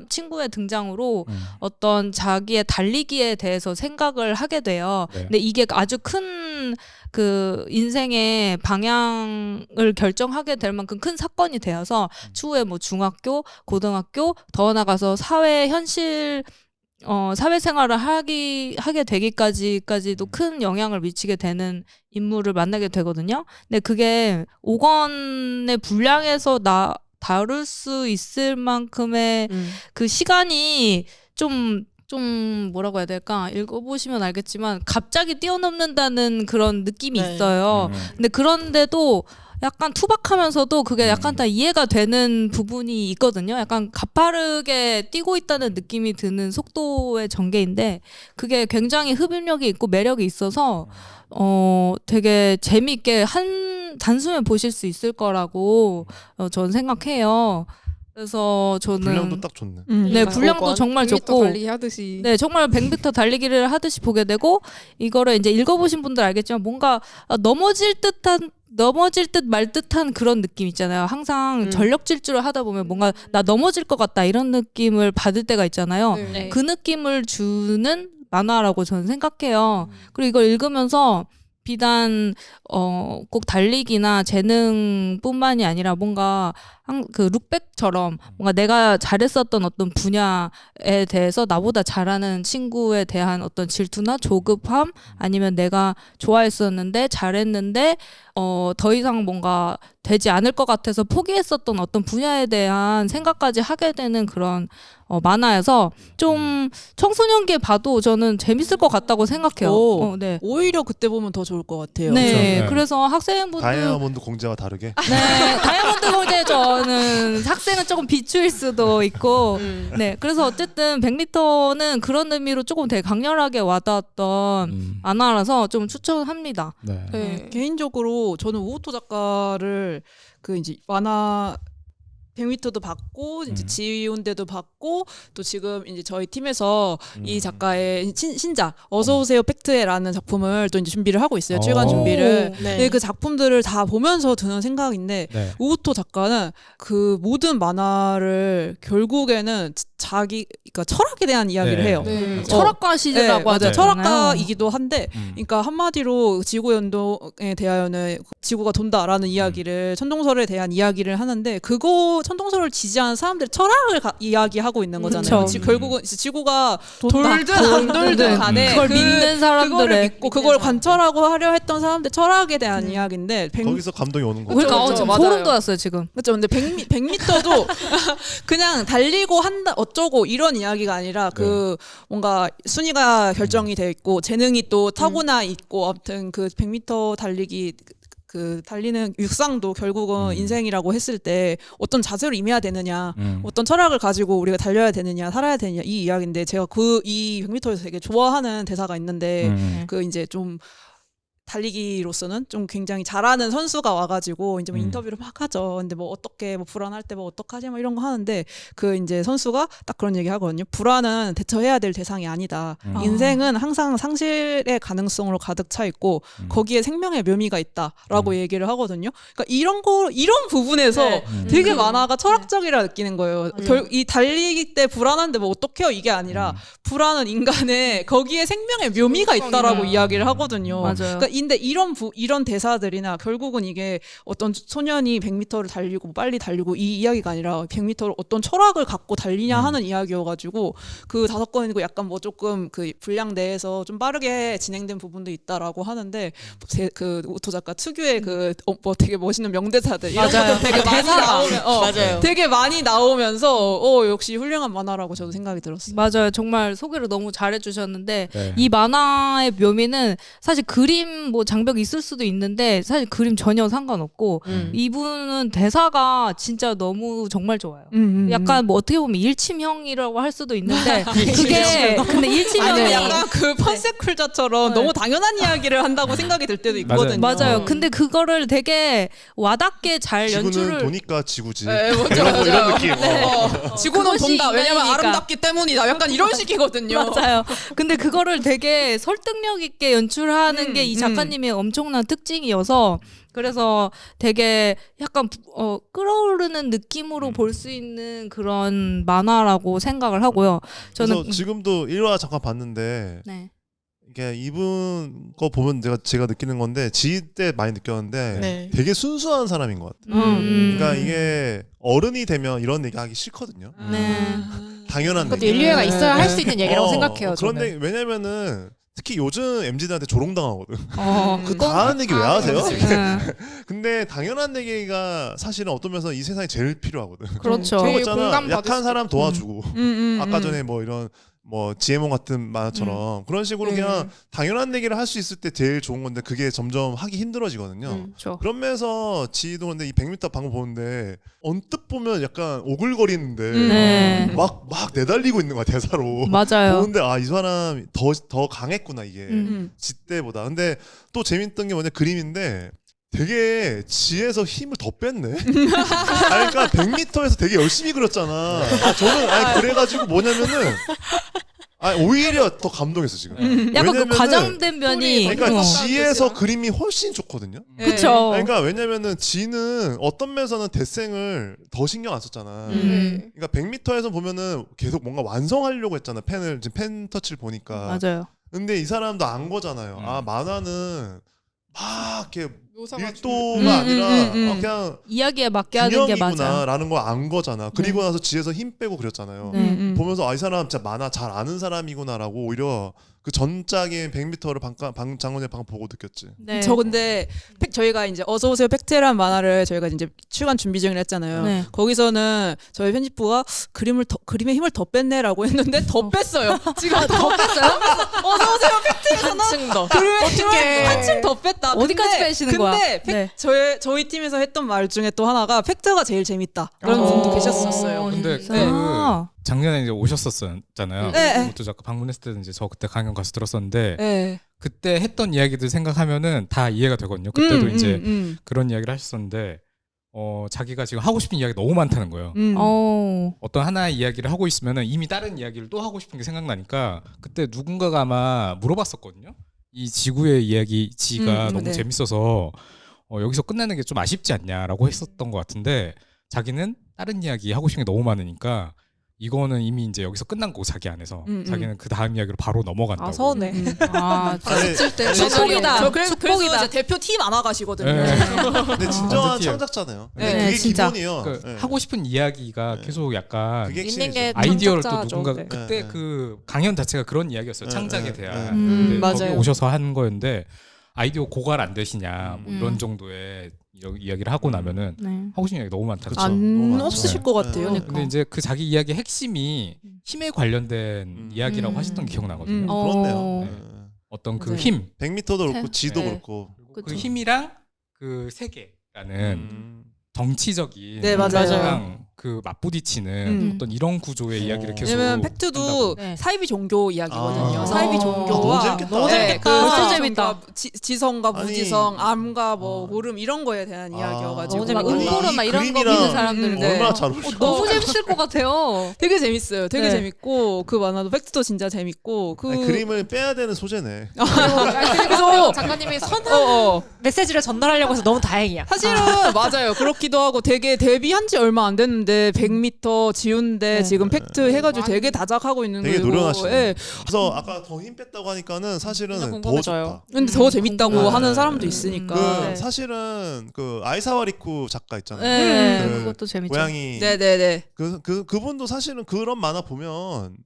친구의 등장으로 어떤 자기의 달리기에 대해서 생각을 하게 돼요. 네. 근데 이게 아주 큰 그 인생의 방향을 결정하게 될 만큼 큰 사건이 되어서 추후에 뭐 중학교, 고등학교 더 나가서 사회 현실 사회생활을 하게 되기까지도 큰 영향을 미치게 되는 인물을 만나게 되거든요. 근데 그게 5권의 분량에서 다룰 수 있을 만큼의 그 시간이 좀 뭐라고 해야 될까? 읽어보시면 알겠지만 갑자기 뛰어넘는다는 그런 느낌이 네. 있어요. 근데 그런데도 약간 투박하면서도 그게 약간 다 이해가 되는 부분이 있거든요. 약간 가파르게 뛰고 있다는 느낌이 드는 속도의 전개인데 그게 굉장히 흡입력이 있고 매력이 있어서 되게 재미있게 단숨에 보실 수 있을 거라고 저는 생각해요. 그래서 저는 분량도 딱 좋네. 네, 분량도 정말 100m 좋고 달리기 하듯이. 네, 정말 100m 달리기를 하듯이 보게 되고 이거를 이제 읽어보신 분들 알겠지만 뭔가 넘어질 듯 말 듯한 그런 느낌 있잖아요. 항상 전력 질주를 하다 보면 뭔가 나 넘어질 것 같다 이런 느낌을 받을 때가 있잖아요. 네. 그 느낌을 주는 만화라고 저는 생각해요. 그리고 이걸 읽으면서 비단 꼭 달리기나 재능뿐만이 아니라 뭔가 그 룩백처럼 뭔가 내가 잘했었던 어떤 분야에 대해서 나보다 잘하는 친구에 대한 어떤 질투나 조급함 아니면 내가 좋아했었는데 잘했는데 더 이상 뭔가 되지 않을 것 같아서 포기했었던 어떤 분야에 대한 생각까지 하게 되는 그런 만화여서 좀 청소년기에 봐도 저는 재밌을 것 같다고 생각해요. 네. 오히려 그때 보면 더 좋을 것 같아요. 네, 네. 그래서 학생분들 다이아몬드 공제와 다르게. 네, 다이아몬드 공제 저는 학생은 조금 비추일 수도 있고, 네, 그래서 어쨌든 100m는 그런 의미로 조금 되게 강렬하게 와닿았던 만화라서 좀 추천합니다. 네. 네. 개인적으로 저는 우오토 작가를 그 이제 만화 100m도 받고 이제 지온대도 받고 또 지금 이제 저희 팀에서 이 작가의 신작 어서 오세요 팩트에라는 작품을 또 이제 준비를 하고 있어요. 출간 준비를. 네. 네, 그 작품들을 다 보면서 드는 생각인데 네. 우부토 작가는 그 모든 만화를 결국에는 그러니까 철학에 대한 이야기를 네. 해요. 네. 철학가시라고 네, 맞아요. 하잖아요. 철학가이기도 한데, 그러니까 한마디로 지구 연동에 대하여는 지구가 돈다라는 이야기를 천동설에 대한 이야기를 하는데 그거 천동설을 지지하는 사람들의 철학을 이야기하고 있는 거잖아요. 그쵸. 결국은 지구가 돌든 안 돌든 간에 그걸 믿는 사람들의 그거를 믿고 그걸 관철하고 하려 했던 사람들 철학에 대한 이야기인데 거기서 감동이 오는 거죠. 그러니까 그쵸, 지금 맞아요. 소름 돋았어요 지금. 그렇죠. 근데 100m도 그냥 달리고 한다 어쩌고 이런 이야기가 아니라 그 뭔가 순위가 결정이 돼 있고 재능이 또 타고나 있고 아무튼 그 100m 달리기 그 달리는 육상도 결국은 인생이라고 했을 때 어떤 자세로 임해야 되느냐, 어떤 철학을 가지고 우리가 달려야 되느냐, 살아야 되느냐 이 이야기인데 제가 이 100m에서 되게 좋아하는 대사가 있는데 그 이제 좀 달리기로서는 좀 굉장히 잘하는 선수가 와가지고 이제 뭐 인터뷰를 막 하죠. 근데 뭐 어떻게 뭐 불안할 때 뭐 어떡하지 뭐 이런 거 하는데 그 이제 선수가 딱 그런 얘기 하거든요. 불안은 대처해야 될 대상이 아니다. 인생은 항상 상실의 가능성으로 가득 차 있고 거기에 생명의 묘미가 있다라고 얘기를 하거든요. 그러니까 이런 부분에서 되게 만화가 철학적이라 느끼는 거예요. 이 달리기 때 불안한데 뭐 어떡해요 이게 아니라 불안은 인간의 거기에 생명의 묘미가 있다라고 이야기를 하거든요. 맞아요. 그러니까 근데 이런 대사들이나 결국은 이게 어떤 소년이 100m를 달리고 빨리 달리고 이 이야기가 아니라 100m를 어떤 철학을 갖고 달리냐 하는 이야기여가지고 그 5건이고 약간 뭐 조금 그 분량 내에서 좀 빠르게 진행된 부분도 있다라고 하는데 그 우토 작가 특유의 뭐 되게 멋있는 명대사들 이런 것들 되게 많이 나오면 맞아요. 되게 많이 나오면서 역시 훌륭한 만화라고 저도 생각이 들었어요. 맞아요. 정말 소개를 너무 잘해주셨는데 네. 이 만화의 묘미는 사실 그림 뭐 장벽이 있을 수도 있는데 사실 그림 전혀 상관없고 이분은 대사가 진짜 너무 정말 좋아요. 약간 뭐 어떻게 보면 일침형이라고 할 수도 있는데 그게 근데 일침형이 아니 약간 그 펀세쿨자처럼 너무 당연한 이야기를 한다고 생각이 들 때도 있거든요. 맞아요. 근데 그거를 되게 와닿게 잘 지구는 연출을 도니까 지구지. 네, 이런 느낌. 지구는 그것이 돈다. 왜냐면 인간이니까. 아름답기 때문이다. 약간 이런 식이거든요. 맞아요. 근데 그거를 되게 설득력 있게 연출하는 게 이 작가님의 엄청난 특징이어서 그래서 되게 약간 끌어오르는 느낌으로 볼 수 있는 그런 만화라고 생각을 하고요. 저는 그래서 지금도 1화 잠깐 봤는데 네. 이게 이분 거 보면 제가 느끼는 건데 지휘 때 많이 느꼈는데 네. 되게 순수한 사람인 것 같아요. 그러니까 이게 어른이 되면 이런 얘기 하기 싫거든요. 네. 당연한 그것도 얘기. 인류애가 있어야 할 수 있는 얘기라고 어, 생각해요. 그런데 저는. 왜냐면은 특히 요즘 MZ들한테 조롱당하거든. 그건 다 하는 얘기 왜 하세요? 네. 근데 당연한 얘기가 사실은 어떤 면에서 이 세상에 제일 필요하거든. 그렇죠. 그런 거 제일 있잖아. 공감받을 약한 수 사람 도와주고. 아까 전에 뭐 이런 뭐 지혜몽 같은 만화처럼 그런 식으로 그냥 당연한 얘기를 할 수 있을 때 제일 좋은 건데 그게 점점 하기 힘들어지거든요. 그렇죠. 그러면서 지희도 근데 이 100m 방금 보는데 언뜻 보면 약간 오글거리는데 네. 막 내달리고 있는 거야 대사로. 맞아요. 보는데 이 사람 더 강했구나 이게 지 때보다. 근데 또 재밌던 게 뭐냐 그림인데 되게 지에서 힘을 더 뺐네. 그러니까 100m에서 되게 열심히 그렸잖아. 저는 그래가지고 뭐냐면은 오히려 더 감동했어 지금. 약간 그 왜냐면은 과장된 면이 그러니까 지에서 그림이 훨씬 좋거든요. 그쵸. 그러니까 왜냐면은 지는 어떤 면에서는 대생을 더 신경 안 썼잖아. 네. 그러니까 100m에서 보면은 계속 뭔가 완성하려고 했잖아. 지금 펜 터치를 보니까. 맞아요. 근데 이 사람도 안 거잖아요. 만화는 막 이렇게 묘사가 밀도가 아니라 그냥 이야기에 맞게 하는 게 맞아요. 균형이구나라는 걸 안 거잖아. 그리고 나서 지에서 힘 빼고 그렸잖아요. 보면서 이 사람 진짜 만화 잘 아는 사람이구나라고 오히려 그 전작인 100m를 장원의 방금 보고 느꼈지. 네. 저 근데 저희가 이제 어서 오세요 팩트라는 만화를 저희가 이제 출간 준비 중을 했잖아요. 네. 거기서는 저희 편집부가 그림의 힘을 더 뺐네라고 했는데 더 뺐어요. 지금 더 뺐어요? 어서 오세요 팩트에서는 한층 더. 그림의 힘을 한층 더 뺐다. 어디까지 빼시는 거야? 근데 네. 저희 팀에서 했던 말 중에 또 하나가 팩트가 제일 재밌다. 그런 분도 계셨었어요. 근데 네. 작년에 이제 오셨었잖아요. 네. 우토 작가 방문했을 때는 이제 저 그때 강연 가서 들었었는데 네. 그때 했던 이야기들 생각하면은 다 이해가 되거든요. 그때도 이제 그런 이야기를 하셨었는데 자기가 지금 하고 싶은 이야기가 너무 많다는 거예요. 어떤 하나의 이야기를 하고 있으면은 이미 다른 이야기를 또 하고 싶은 게 생각나니까 그때 누군가가 아마 물어봤었거든요. 이 지구의 이야기지가 너무 네. 재밌어서 여기서 끝내는 게 좀 아쉽지 않냐라고 했었던 것 같은데 자기는 다른 이야기 하고 싶은 게 너무 많으니까 이거는 이미 이제 여기서 끝난 거고 자기 안에서 자기는 그 다음 이야기로 바로 넘어간다고. 아 서운해. 아, 아니, 축복이다. 저 그래서 축복이다. 이제 대표 팀 안 와가시거든요. 네. 근데 진정한 완전 창작자네요. 네, 그게 진짜. 기본이요. 그러니까 네. 하고 싶은 이야기가 네. 계속 약간 그게 있는 핵심이죠. 게 아이디어를 또 창작자죠. 누군가 네. 그때 네. 그 강연 자체가 그런 이야기였어요. 네, 창작에 네, 대한. 네. 근데 거기 맞아요. 오셔서 하는 거였는데 아이디어 고갈 안 되시냐 뭐 이런 음. 정도의 이야기를 하고 나면은 네. 하고 싶은 이야기 너무 많다. 그쵸. 안 너무 많죠. 없으실 것 같아요. 네. 근데 이제 그 자기 이야기의 핵심이 힘에 관련된 이야기라고 하셨던 게 기억나거든요. 그렇네요. 네. 네. 어떤 그 맞아요. 힘, 100m도 그렇고 네. 지도 네. 그렇고. 그 힘이랑 그 세계라는 정치적인 네, 맞아요. 거랑 그 맞부딪히는 어떤 이런 구조의 이야기를 계속 왜냐면 팩트도 한다고. 네. 사이비 종교 이야기거든요. 아. 사이비 종교와 너무 재밌겠다. 너무 재밌겠다. 그 벌써 사이비 재밌다. 종교와 지성과 아니. 무지성, 암과 뭐 아. 고름 이런 거에 대한 이야기여가지고 너무 재밌다. 아니, 음모론 막 이 이런 거 그림이랑 믿는 사람들 네. 얼마나 잘 어울려. 너무 재밌을 것 같아요. 되게 재밌어요. 되게 네. 재밌고 그 만화도 팩트도 진짜 재밌고 그 아니, 그림을 빼야 되는 소재네. 그래서 작가님이 선한 메시지를 전달하려고 해서 너무 다행이야. 사실은 맞아요. 그렇기도 하고 되게 데뷔한 지 얼마 안 됐는데 100m 지운데 네. 지금 팩트 해가지고 되게 다작하고 있는 되게 거고. 노련하시네. 예. 그래서 아까 더 힘 뺐다고 하니까는 사실은 진짜 더 궁금해져요. 좋다. 근데 더 재밌다고 네. 하는 사람도 그 있으니까. 네. 사실은 그 아이사와 리쿠 작가 있잖아요. 네, 그 그것도 재밌죠. 고양이 네네네. 그분도 사실은 그런 만화 보면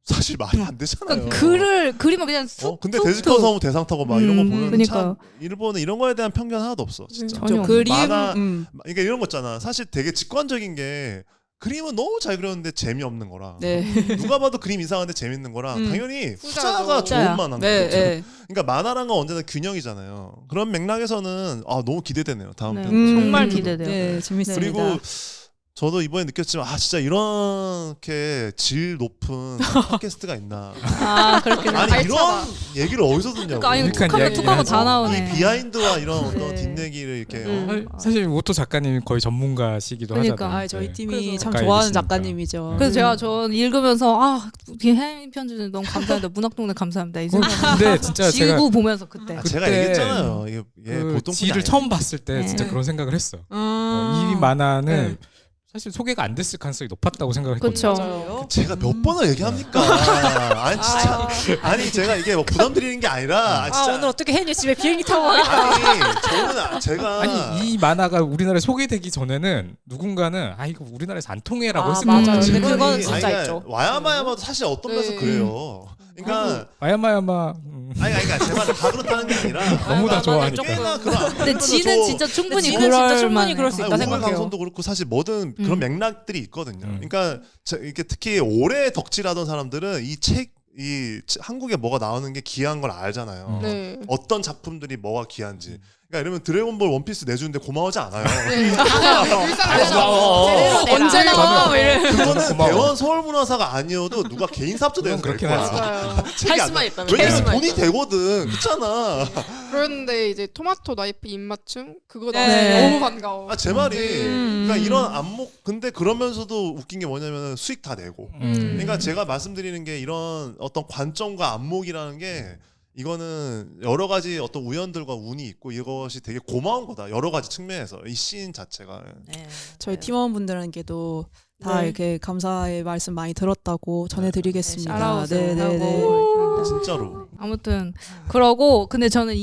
사실 말이 안 되잖아요. 그러니까 그림을 그냥 근데 데스커 성우 대상 타고 막 이런 거 보면 그러니까요. 참 일본은 이런 거에 대한 편견 하나도 없어. 진짜. 전혀. 그림 만화- 그러니까 이런 거 있잖아. 사실 되게 직관적인 게 그림은 너무 잘 그렸는데 재미없는 거랑 네. 누가 봐도 그림 이상한데 재밌는 거랑 당연히 후자가 후자죠. 좋은 후자야. 만화인 네, 거죠. 네. 그러니까 만화란 건 언제나 균형이잖아요. 그런 맥락에서는 너무 기대되네요. 다음 네. 편. 정말 기대돼요. 네, 재밌습니다. 그리고 저도 이번에 느꼈지만 진짜 이렇게 질 높은 팟캐스트가 있나. 아 그렇게 아니 이런 얘기를 어디서 듣냐고. 그러니까 아니 유익한 툭하면 이야기를 툭하면 하죠. 다 이 나오네. 비하인드와 이런 어떤 네. 뒷얘기를 이렇게 사실 오토 작가님이 거의 전문가시기도 그러니까. 하잖아요. 아, 저희 네. 팀이 그래서 참 가까이 좋아하는 계시니까. 작가님이죠. 그래서 제가 전 읽으면서 해민 편지는 너무 감사합니다. 문학동네 감사합니다. 이 생각. 근데 진짜 제가 지구 보면서 그때. 제가 그때 얘기했잖아요. 이게 그 보통 지를 처음 봤을 때 네. 진짜 그런 생각을 했어요. 아. 이 만화는 네. 사실 소개가 안 됐을 가능성이 높았다고 생각했거든요. 그쵸. 맞아요. 제가 몇 번을 얘기합니까? 아니 진짜 아니 제가 이게 뭐 부담 드리는 게 아니라 진짜 오늘 어떻게 혜니 집에 비행기 타고 가겠다. 아니 저는 제가 아니 이 만화가 우리나라에 소개되기 전에는 누군가는 이거 우리나라에서 안 통해라고 했을 맞아요. 거예요. 근데 질문이- 그건 아니, 진짜 그러니까 있죠. 와야마야마도 사실 어떤 면에서 네. 그래요. 그러니까 마야마야마 그러니까 제 말은 다 그렇다는 게 아니라 너무 다 좋아하니까. 꽤나 그런 근데 지는 진짜 충분히 지는 진짜 그럴 충분히 만해. 그럴 수 있다 오물 생각해요. 방송도 그렇고 사실 뭐든 그런 맥락들이 있거든요. 음. 그러니까 이게 특히 오래 덕질하던 사람들은 이 한국에 뭐가 나오는 게 귀한 걸 알잖아요. 네. 어떤 작품들이 뭐가 귀한지. 그러니까 이러면 드래곤볼 원피스 내주는데 고마워하지 않아요. 언제 나와? 뭐 이래. 그거는 고마워. 대원 서울문화사가 아니어도 누가 개인 삽조돼서 그건 될 그렇긴 거야. 하지. 맞아요. 책이 안 카리스마 나. 있다는 왜냐면 카리스마 돈이 있다. 되거든. 그렇잖아. 그런데 이제 토마토 나이프 입맞춤 그거 네. 나왔어요. 너무 반가워. 제 말이 음. 그러니까 이런 안목 근데 그러면서도 웃긴 게 뭐냐면 수익 다 내고. 그러니까 제가 말씀드리는 게 이런 어떤 관점과 안목이라는 게 이거는 여러 가지 어떤 우연들과 운이 있고 이것이 되게 고마운 거다. 여러 가지 측면에서 이 씬 자체가. 저희 팀원분들에게도 다 네. 이렇게 감사의 말씀 많이 들었다고 전해드리겠습니다. 샤라웃을 네네네. 하고. 진짜로. 아무튼 그러고 근데 저는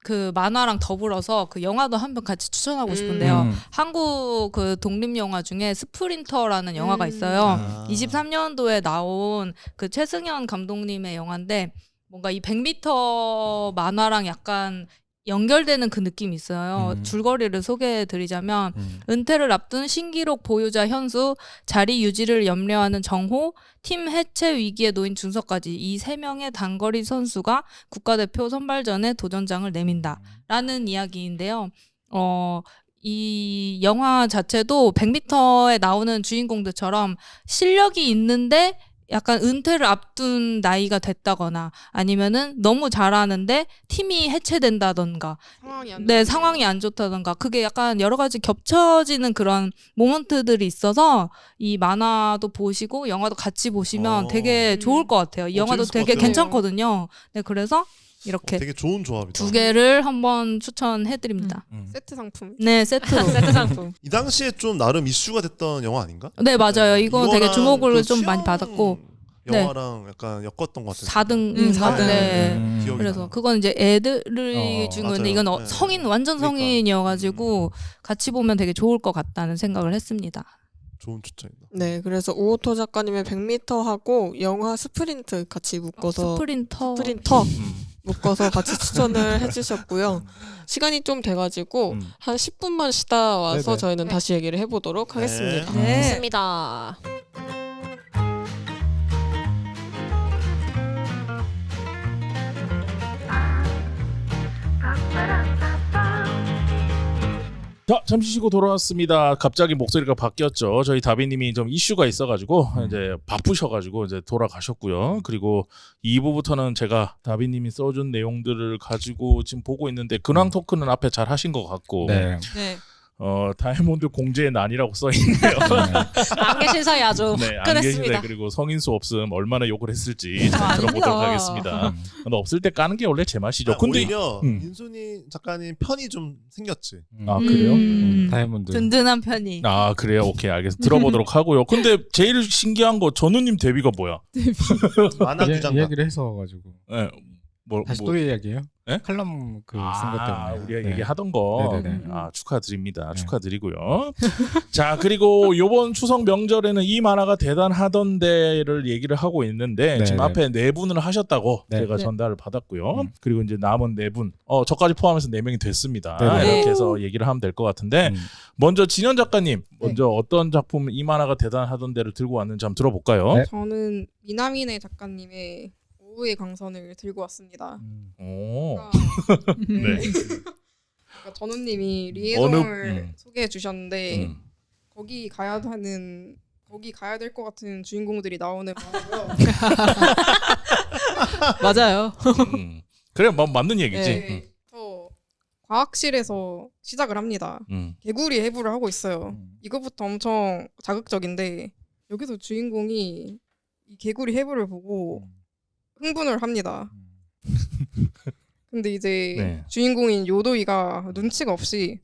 그 만화랑 더불어서 그 영화도 한 편 같이 추천하고 싶은데요. 한국 그 독립 영화 중에 스프린터라는 영화가 있어요. 23년도에 나온 그 최승현 감독님의 영화인데 뭔가 이 100m 만화랑 약간 연결되는 그 느낌이 있어요. 줄거리를 소개해드리자면 은퇴를 앞둔 신기록 보유자 현수, 자리 유지를 염려하는 정호, 팀 해체 위기에 놓인 준석까지 이 세 명의 단거리 선수가 국가대표 선발전에 도전장을 내민다 라는 이야기인데요. 이 영화 자체도 100m에 나오는 주인공들처럼 실력이 있는데 약간 은퇴를 앞둔 나이가 됐다거나 아니면은 너무 잘하는데 팀이 해체된다던가 상황이 안 좋다던가 그게 약간 여러 가지 겹쳐지는 그런 모먼트들이 있어서 이 만화도 보시고 영화도 같이 보시면 되게 좋을 것 같아요. 이 영화도 되게 괜찮거든요. 네, 그래서 이렇게 되게 좋은 조합이다. 2개를 한번 추천해드립니다. 세트 상품. 네, 세트로. 세트 상품. 이 당시에 좀 나름 이슈가 됐던 영화 아닌가? 네, 맞아요. 이거 되게 주목을 좀 많이 받았고 영화랑 약간 엮었던 것 같아요. 4등. 4등. 네. 기억이 그래서 나요. 그건 이제 애들이 준 건데 맞아요. 이건 네. 성인 완전 그러니까. 성인이어가지고 같이 보면 되게 좋을 것 같다는 생각을 했습니다. 좋은 추천이다. 네, 그래서 오호토 작가님의 100m하고 영화 스프린트 같이 묶어서 스프린터. 묶어서 같이 추천을 해주셨고요. 시간이 좀 돼가지고 한 10분만 쉬다 와서 네네. 저희는 다시 얘기를 해보도록 하겠습니다. 네. 좋습니다. 자, 잠시 쉬고 돌아왔습니다. 갑자기 목소리가 바뀌었죠. 저희 다비님이 좀 이슈가 있어가지고 이제 바쁘셔가지고 이제 돌아가셨고요. 그리고 2부부터는 제가 다비님이 써준 내용들을 가지고 지금 보고 있는데 근황 토크는 앞에 잘 하신 것 같고 네. 네. 다이아몬드 공제의 난이라고 써있네요. 안 계신 사이 아주 네, 안 끝냈습니다. 계신데 그리고 성인수 없음 얼마나 욕을 했을지 잘 들어보도록 하겠습니다. 근데 없을 때 까는 게 원래 제 맛이죠. 근데 오히려 음. 민순이 작가님 편이 좀 생겼지. 아 그래요? 다이아몬드. 든든한 편이. 아 그래요? 오케이 알겠습니다. 들어보도록 하고요. 근데 제일 신기한 거 전우님 데뷔가 뭐야? 만화 이 규장가. 얘기를 해서 가지고 네, 다시 또 이야기해요? 네? 칼럼 그 쓴 것 때문에. 우리가 네. 얘기하던 거. 네네네. 축하드립니다. 네. 축하드리고요. 자 그리고 요번 추석 명절에는 이 만화가 대단하던데를 얘기를 하고 있는데 지금 네네. 앞에 4분을 하셨다고 네. 제가 네. 전달을 받았고요. 그리고 이제 남은 4분, 저까지 포함해서 4명이 됐습니다. 네네. 이렇게 해서 얘기를 하면 될 것 같은데 먼저 진현 작가님, 먼저 어떤 작품 이 만화가 대단하던데를 들고 왔는지 한번 들어볼까요? 네. 저는 미나미네 작가님의 오후의 광선을 들고 왔습니다. 오. 그러니까, 네. 그러니까 전우님이 어느- 리에동을 소개해 주셨는데 음. 거기 가야 될 것 같은 주인공들이 나오는 만화고요. 맞아요. 그래, 맞는 얘기지. 네, 저 과학실에서 시작을 합니다. 개구리 해부를 하고 있어요. 이거부터 엄청 자극적인데 여기서 주인공이 이 개구리 해부를 보고 흥분을 합니다. 근데 이제 네. 주인공인 요도이가 눈치가 없이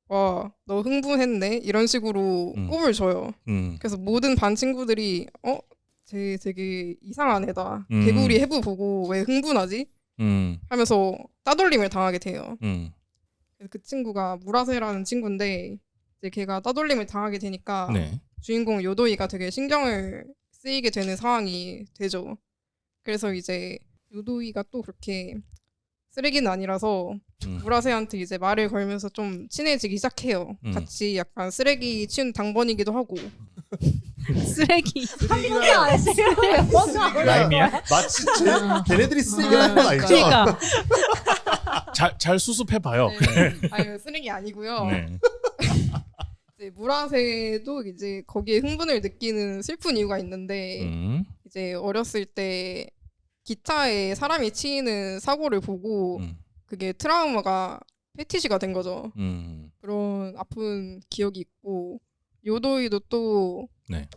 와, 너 흥분했네? 이런 식으로 꼽을 줘요. 그래서 모든 반 친구들이 쟤 되게 이상한 애다. 개구리 해부 보고 왜 흥분하지? 하면서 따돌림을 당하게 돼요. 그래서 그 친구가 무라세라는 친구인데 이제 걔가 따돌림을 당하게 되니까 네. 주인공 요도이가 되게 신경을 쓰이게 되는 상황이 되죠. 그래서 이제 요도이가 또 그렇게 쓰레기는 아니라서 무라세한테 이제 말을 걸면서 좀 친해지기 시작해요. 같이 약간 쓰레기 치운 당번이기도 하고. 쓰레기. 라임이야? 마치 걔네들이 쓰레기라는 건 알죠? 그러니까. 잘 수습해봐요. 네. 아니 쓰레기 아니고요. 네. 이제 무라세도 이제 거기에 흥분을 느끼는 슬픈 이유가 있는데 이제 어렸을 때 기차에 사람이 치이는 사고를 보고 그게 트라우마가 패티시가 된 거죠. 그런 아픈 기억이 있고 요도이도 또 네.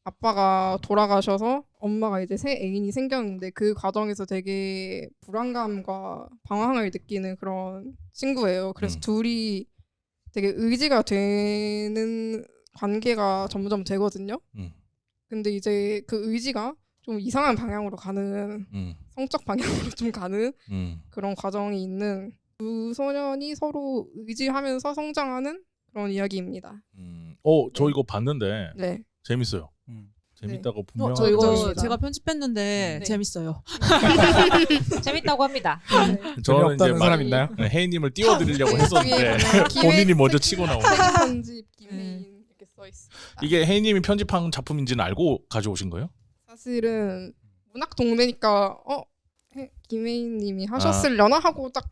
아빠가 돌아가셔서 엄마가 이제 새 애인이 생겼는데 그 과정에서 되게 불안감과 방황을 느끼는 그런 친구예요. 그래서 둘이 되게 의지가 되는 관계가 점점 되거든요. 근데 이제 그 의지가 좀 이상한 방향으로 가는 성적 방향으로 좀 가는 그런 과정이 있는 두 소년이 서로 의지하면서 성장하는 그런 이야기입니다. 저 이거 봤는데 네. 재밌어요. 재밌다고 분명하고 저 이거 재밌습니다. 제가 편집했는데 네. 재밌어요. 재밌다고 합니다. 저는 이제 재미없다는 사람 있나요? 혜인님을 띄워드리려고 했었는데 기획 본인이 먼저 치고 나오네. 편집 김혜인 이렇게 써 있습니다. 이게 혜인님이 편집한 작품인지는 알고 가져오신 거예요? 사실은 문학 동네니까 김혜인님이 하셨으려나 하고 딱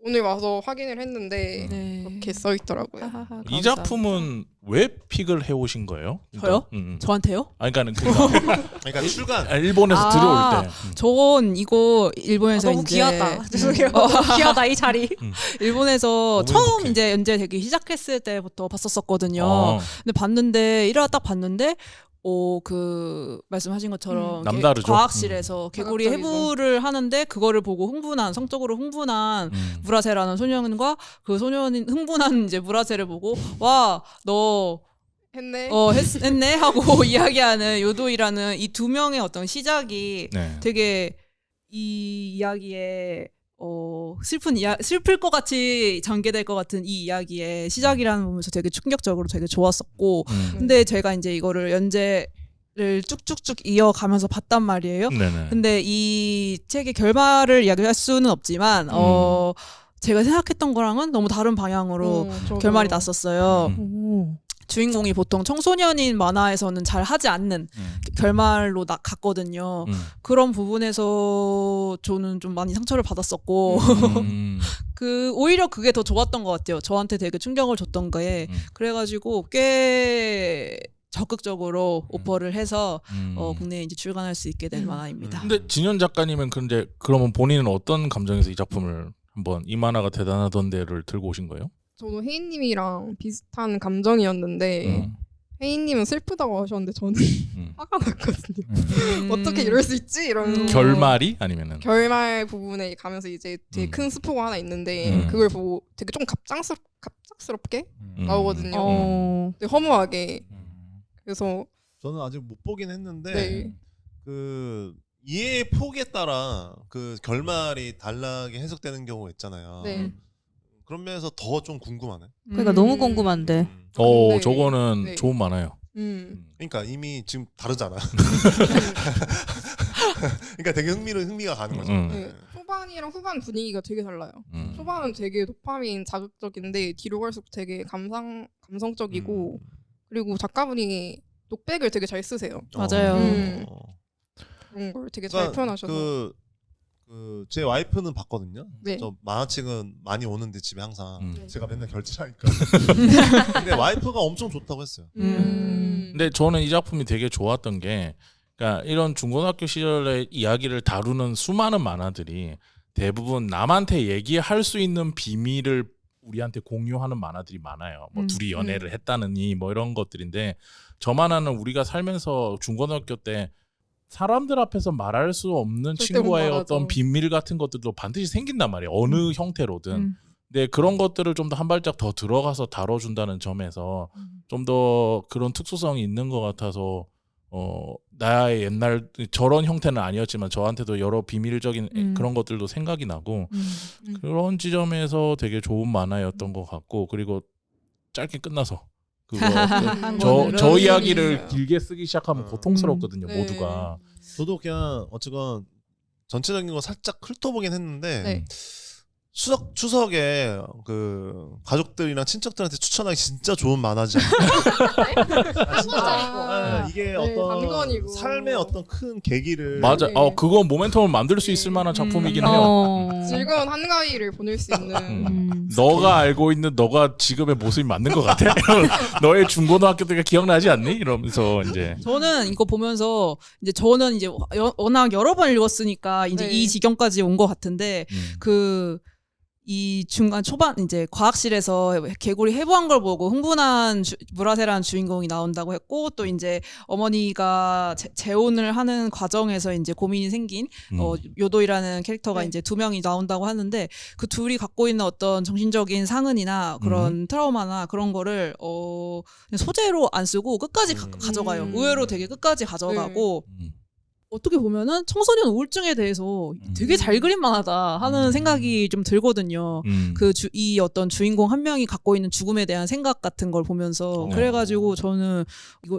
오늘 와서 확인을 했는데 네. 그렇게 써 있더라고요. 하하하, 이 감사합니다. 작품은 왜 픽을 해오신 거예요? 저요? 응. 저한테요? 아니 그러니까 그러니까 출간 일본에서 들어올 때. 전 이거 일본에서 너무 이제 귀하다. 죄송해요. 귀하다 이 자리. 일본에서 너무 처음 행복해. 이제 연재 되기 시작했을 때부터 봤었거든요. 어. 근데 봤는데 일화 딱 봤는데 그 말씀하신 것처럼 남다르죠. 과학실에서 개구리 자극적이죠. 해부를 하는데 그거를 보고 성적으로 흥분한 무라세라는 소년과 그 소년인 흥분한 이제 무라세를 보고 와 너 했네. 했네 하고 이야기하는 요도이라는 이 두 명의 어떤 시작이 네. 되게 이 이야기에 슬플 것 같이 전개될 것 같은 이 이야기의 시작이라는 부분에서 되게 충격적으로 되게 좋았었고 근데 제가 이제 이거를 연재를 쭉쭉쭉 이어가면서 봤단 말이에요. 네네. 근데 이 책의 결말을 이야기할 수는 없지만 제가 생각했던 거랑은 너무 다른 방향으로 저도. 결말이 났었어요. 음. 주인공이 보통 청소년인 만화에서는 잘 하지 않는 결말로 갔거든요. 그런 부분에서 저는 좀 많이 상처를 받았었고 오히려 그게 더 좋았던 것 같아요. 저한테 되게 충격을 줬던 게 그래가지고 꽤 적극적으로 오퍼를 해서 국내에 이제 출간할 수 있게 된 만화입니다. 근데 진현 작가님은 근데 그러면 본인은 어떤 감정에서 이 작품을 한번 이 만화가 대단하던데를 들고 오신 거예요? 저도 혜인님이랑 비슷한 감정이었는데 혜인님은 슬프다고 하셨는데 저는 화가 났거든요. 어떻게 이럴 수 있지? 이러면서 결말이 아니면은 결말 부분에 가면서 이제 되게 큰 스포가 하나 있는데 그걸 보고 되게 좀 갑작스럽게 나오거든요. 되게 허무하게. 그래서 저는 아직 못 보긴 했는데 네. 그 이해의 폭에 따라 그 결말이 다르게 해석되는 경우가 있잖아요. 네. 그런 면에서 더 좀 궁금하네. 그러니까 너무 궁금한데. 근데- 저거는 네. 좋은 만화예요. 그러니까 이미 지금 다르잖아. 그러니까 되게 흥미가 가는 거죠. 네. 초반이랑 후반 분위기가 되게 달라요. 초반은 되게 도파민 자극적인데 뒤로 갈수록 되게 감성적이고 그리고 작가분이 녹백을 되게 잘 쓰세요. 맞아요. 그런 걸 되게 잘 표현하셔서. 제 와이프는 봤거든요. 네. 저 만화책은 많이 오는데 집에 항상 제가 맨날 결제하니까. 근데 와이프가 엄청 좋다고 했어요. 근데 저는 이 작품이 되게 좋았던 게, 그러니까 이런 중고등학교 시절의 이야기를 다루는 수많은 만화들이 대부분 남한테 얘기할 수 있는 비밀을 우리한테 공유하는 만화들이 많아요. 뭐 둘이 연애를 했다느니 뭐 이런 것들인데, 저 만화는 우리가 살면서 중고등학교 때 사람들 앞에서 말할 수 없는 절대 친구와의 못 어떤 말하죠. 비밀 같은 것들도 반드시 생긴단 말이에요. 어느 형태로든. 근데 그런 것들을 좀 더 한 발짝 더 들어가서 다뤄준다는 점에서 좀 더 그런 특수성이 있는 것 같아서 나의 옛날 저런 형태는 아니었지만 저한테도 여러 비밀적인 그런 것들도 생각이 나고 그런 지점에서 되게 좋은 만화였던 것 같고, 그리고 짧게 끝나서 저 이야기를 길게 쓰기 시작하면 고통스럽거든요. 네. 모두가. 저도 그냥 어쨌건 전체적인 거 살짝 훑어보긴 했는데 네. 추석에 그 가족들이랑 친척들한테 추천하기 진짜 좋은 만화지 않나? 진짜 이게 네, 어떤 단건이고. 삶의 어떤 큰 계기를 맞아. 네. 그거 모멘텀을 만들 수 있을 만한 작품이긴 해요. 즐거운 한가위를 보낼 수 있는 너가 알고 있는 너가 지금의 모습이 맞는 것 같아? 너의 중고등학교 때가 기억나지 않니? 이러면서 이제 저는 이거 보면서 이제 저는 이제 워낙 여러 번 읽었으니까 이제 네. 이 지경까지 온 것 같은데 이 중간 초반 이제 과학실에서 개구리 해부한 걸 보고 흥분한 무라세라는 주인공이 나온다고 했고, 또 이제 어머니가 재혼을 하는 과정에서 이제 고민이 생긴 요도이라는 캐릭터가 네. 이제 두 명이 나온다고 하는데, 그 둘이 갖고 있는 어떤 정신적인 상흔이나 그런 트라우마나 그런 거를 그냥 소재로 안 쓰고 끝까지 가져가요. 의외로 되게 끝까지 가져가고. 어떻게 보면은 청소년 우울증에 대해서 되게 잘 그린 만화다 하는 생각이 좀 들거든요. 이 어떤 주인공 한 명이 갖고 있는 죽음에 대한 생각 같은 걸 보면서 그래가지고 저는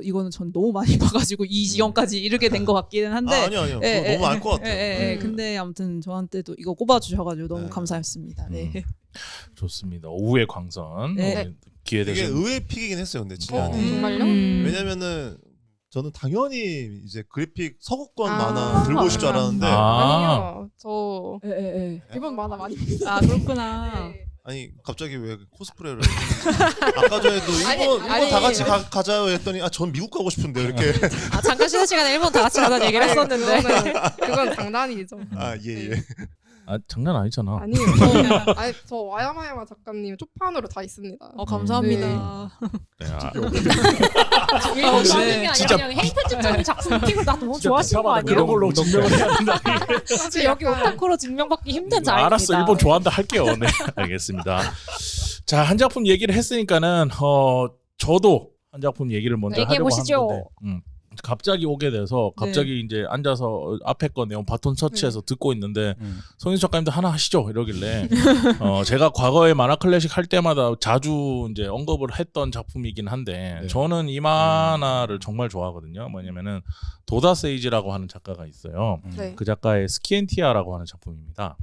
이거는 전 너무 많이 봐가지고 이 지경까지 이르게 된 것 같기는 한데. 아니요. 그거 너무 알 것 같아요. 근데 아무튼 저한테도 이거 꼽아주셔가지고 너무 감사했습니다. 네. 좋습니다. 오후의 광선. 네. 기회 되게 되시면 의외의 픽이긴 했어요. 근데 진짜. 정말요? 왜냐면은 저는 당연히 이제 그래픽 서구권 만화 들고 오실 줄 알았는데 아니요. 저 예. 일본 만화 많이 아 그렇구나. 네. 아니 갑자기 왜 코스프레를 아까 전에도 일본 다 같이 가자요 했더니 전 미국 가고 싶은데 이렇게 잠깐 쉬는 시간에 일본 다 같이 가자는 얘기를 했었는데. 그건 장난이죠. 예. 장난 아니잖아. 아니요. 저 와야마야마 작가님 초판으로 다 있습니다. 감사합니다. 네, 일본 작품이 아니라 진짜 그냥 헤이트집적인 작품 피고 나 너무 진짜 좋아하시는 거 비참하다. 아니에요? 그런 걸로 증명을 해야 된다. 사실 여기 오타쿠로 증명받기 힘든 자리입니다. 알았어, 일본 좋아한다 할게요. 네, 알겠습니다. 자, 한 작품 얘기를 했으니까는 저도 한 작품 얘기를 먼저 얘기해 하려고 보시죠. 하는데 갑자기 오게 돼서 갑자기 이제 앉아서 앞에 거 내용 바톤 터치해서 듣고 있는데 송인수 작가님도 하나 하시죠 이러길래 제가 과거에 만화 클래식 할 때마다 자주 이제 언급을 했던 작품이긴 한데 네. 저는 이 만화를 정말 좋아하거든요. 뭐냐면은 도다 세이지라고 하는 작가가 있어요. 네. 그 작가의 스키엔티아라고 하는 작품입니다.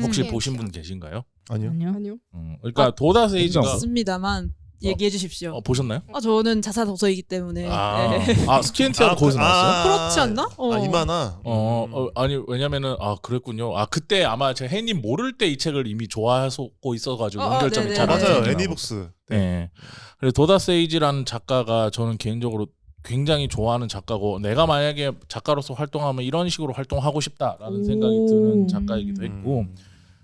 혹시 스키엔티아. 보신 분 계신가요? 아니요. 아니요. 그러니까 도다 세이지가 맞습니다만 얘기해 주십시오. 보셨나요? 저는 자사 도서이기 때문에. 네. 스키엔티아 거기서 나왔어요? 그렇지 않나? 이 만화. 아니 왜냐면은 그랬군요. 그때 아마 제가 혜님 모를 때 이 책을 이미 좋아하고 있어가지고 연결점이 네네. 잘 맞아요. 맞아요. 애니북스. 네. 그래서 도다 세이지라는 작가가 저는 개인적으로 굉장히 좋아하는 작가고 내가 만약에 작가로서 활동하면 이런 식으로 활동하고 싶다라는 생각이 드는 작가이기도 했고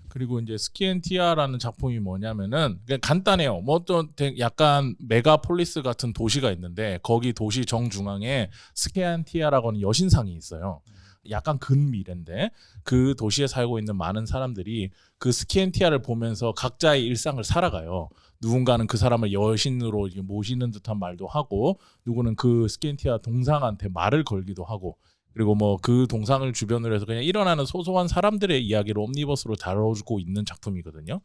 그리고 이제 스키엔티아라는 작품이 뭐냐면은 그냥 간단해요. 뭐 또 약간 메가폴리스 같은 도시가 있는데 거기 도시 정중앙에 스키엔티아라고 하는 여신상이 있어요. 약간 근미래인데 그 도시에 살고 있는 많은 사람들이 그 스키엔티아를 보면서 각자의 일상을 살아가요. 누군가는 그 사람을 여신으로 모시는 듯한 말도 하고 누구는 그 스키엔티아 동상한테 말을 걸기도 하고 그리고 뭐 그 동상을 주변으로 해서 그냥 일어나는 소소한 사람들의 이야기를 옴니버스로 다뤄주고 있는 작품이거든요.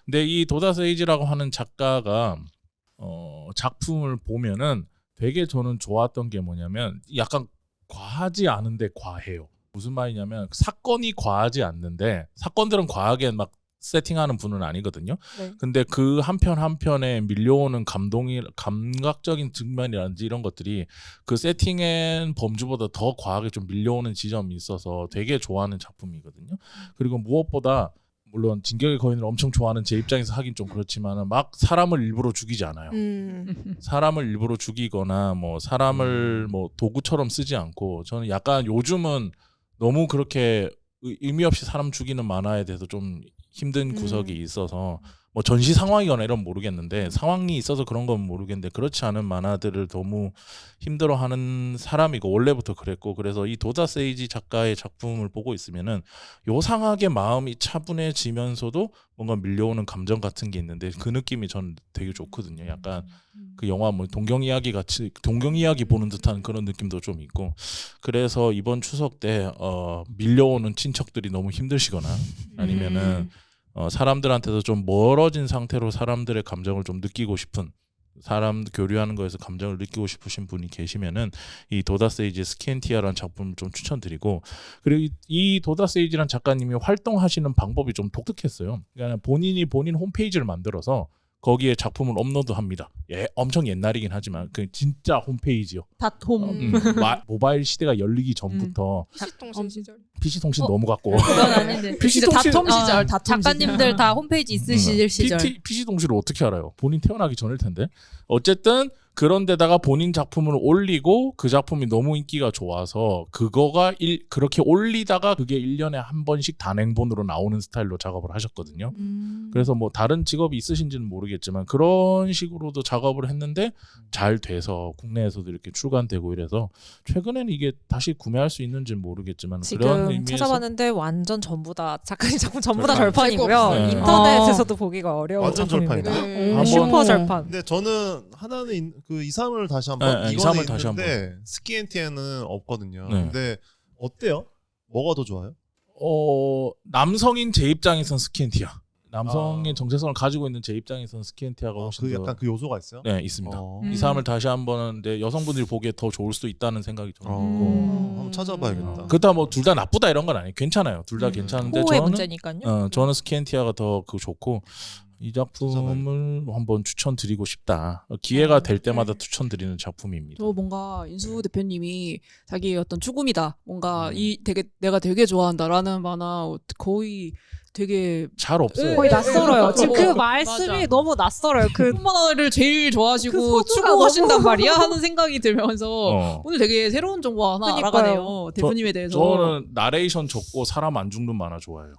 근데 이 도다 세이지라고 하는 작가가 작품을 보면은 되게 저는 좋았던 게 뭐냐면 약간 과하지 않은데 과해요. 무슨 말이냐면 사건이 과하지 않는데 사건들은 과하게 막 세팅하는 분은 아니거든요. 네. 근데 그 한 편 한 편에 밀려오는 감각적인 측면이라든지 이런 것들이 그 세팅한 범주보다 더 과하게 좀 밀려오는 지점이 있어서 되게 좋아하는 작품이거든요. 그리고 무엇보다 물론 진격의 거인을 엄청 좋아하는 제 입장에서 하긴 좀 그렇지만 막 사람을 일부러 죽이지 않아요. 사람을 일부러 죽이거나 뭐 사람을 뭐 도구처럼 쓰지 않고 저는 약간 요즘은 너무 그렇게 의미 없이 사람 죽이는 만화에 대해서 좀 힘든 구석이 있어서 뭐 전시 상황이거나 이런 모르겠는데 상황이 있어서 그런 건 모르겠는데 그렇지 않은 만화들을 너무 힘들어하는 사람이고 원래부터 그랬고 그래서 이 도다 세이지 작가의 작품을 보고 있으면은 요상하게 마음이 차분해지면서도 뭔가 밀려오는 감정 같은 게 있는데 그 느낌이 전 되게 좋거든요. 약간 그 영화 뭐 동경 이야기 같이 동경 이야기 보는 듯한 그런 느낌도 좀 있고 그래서 이번 추석 때 밀려오는 친척들이 너무 힘드시거나 아니면은 사람들한테서 좀 멀어진 상태로 사람들의 감정을 좀 느끼고 싶은 사람 교류하는 거에서 감정을 느끼고 싶으신 분이 계시면은 이 도다 세이지 스키엔티아라는 작품을 좀 추천드리고 그리고 이 도다 세이지라는 작가님이 활동하시는 방법이 좀 독특했어요. 그러니까 본인이 본인 홈페이지를 만들어서 거기에 작품을 업로드합니다. 엄청 옛날이긴 하지만 그 진짜 홈페이지요. 닷홈. 모바일 시대가 열리기 전부터 PC통신 시절. PC통신 넘어갔고 그건 아닌데. PC통신 닷홈 시절, 닷홈 작가님들 다 홈페이지 있으실 시절. PC통신을 어떻게 알아요? 본인 태어나기 전일 텐데. 어쨌든 그런 데다가 본인 작품을 올리고 그 작품이 너무 인기가 좋아서 그거가 그렇게 올리다가 그게 1년에 한 번씩 단행본으로 나오는 스타일로 작업을 하셨거든요. 그래서 뭐 다른 직업이 있으신지는 모르겠지만 그런 식으로도 작업을 했는데 잘 돼서 국내에서도 이렇게 출간되고 이래서 최근에는 이게 다시 구매할 수 있는지는 모르겠지만 그런 지금 의미에서 찾아봤는데 완전 전부 다 작가님 작품 전부 다 절판. 절판이고요. 네. 인터넷에서도 보기가 어려운 완전 작품입니다. 절판이다. 네. 한번- 슈퍼 절판. 근데 저는 하나는 그 2, 3을 다시 한번 네, 2, 이거는 3을 다시 있는데 스키엔티에는 없거든요. 네. 근데 어때요? 뭐가 더 좋아요? 남성인 제 입장에선 스키엔티아. 남성의 정체성을 가지고 있는 제 입장에서는 스키엔티아가 훨씬 그 더 약간 그 요소가 있어요? 네, 있습니다. 음. 이 사람을 다시 한번 여성분들이 보기에 더 좋을 수도 있다는 생각이 저는 있고 한번 찾아봐야겠다. 그렇다 뭐 둘 다 나쁘다 이런 건 아니에요. 괜찮아요. 둘 다 괜찮은데 호의 저는 문제니까요. 저는 스키엔티아가 더 좋고 이 작품을 한번 추천드리고 싶다. 기회가 될 때마다 추천드리는 작품입니다. 저 뭔가 인수 대표님이 자기의 어떤 죽음이다. 뭔가 내가 되게 좋아한다라는 만화 거의 되게 잘 없어요. 거의 낯설어요. 지금 그 맞아. 말씀이 너무 낯설어요. 그 만화를 제일 좋아하시고 그 서두가 추구하신단 너무- 말이야 하는 생각이 들면서 오늘 되게 새로운 정보 하나 그러니까요. 알아가네요. 대표님에 대해서. 저는 나레이션 적고 사람 안 죽는 만화 좋아해요.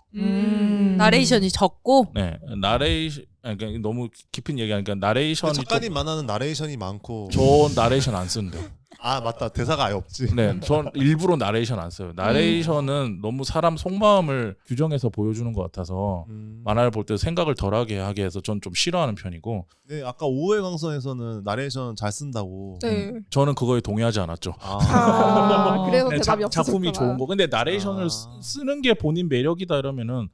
나레이션이 적고 네, 나레이션 그러니까 너무 깊은 얘기하니까 나레이션이 작가님 만화는 나레이션이 많고. 저 나레이션 안 쓰는데. 아 맞다 대사가 아예 없지. 네, 전 일부러 나레이션 안 써요. 나레이션은 너무 사람 속마음을 규정해서 보여주는 것 같아서 만화를 볼 때 생각을 덜하게 하게 해서 전 좀 싫어하는 편이고. 네 아까 5회 강선에서는 나레이션 잘 쓴다고. 네. 저는 그거에 동의하지 않았죠. 그래서 네, 대답이 없었구나. 작품이 좋은 거. 근데 나레이션을 쓰는 게 본인 매력이다 이러면은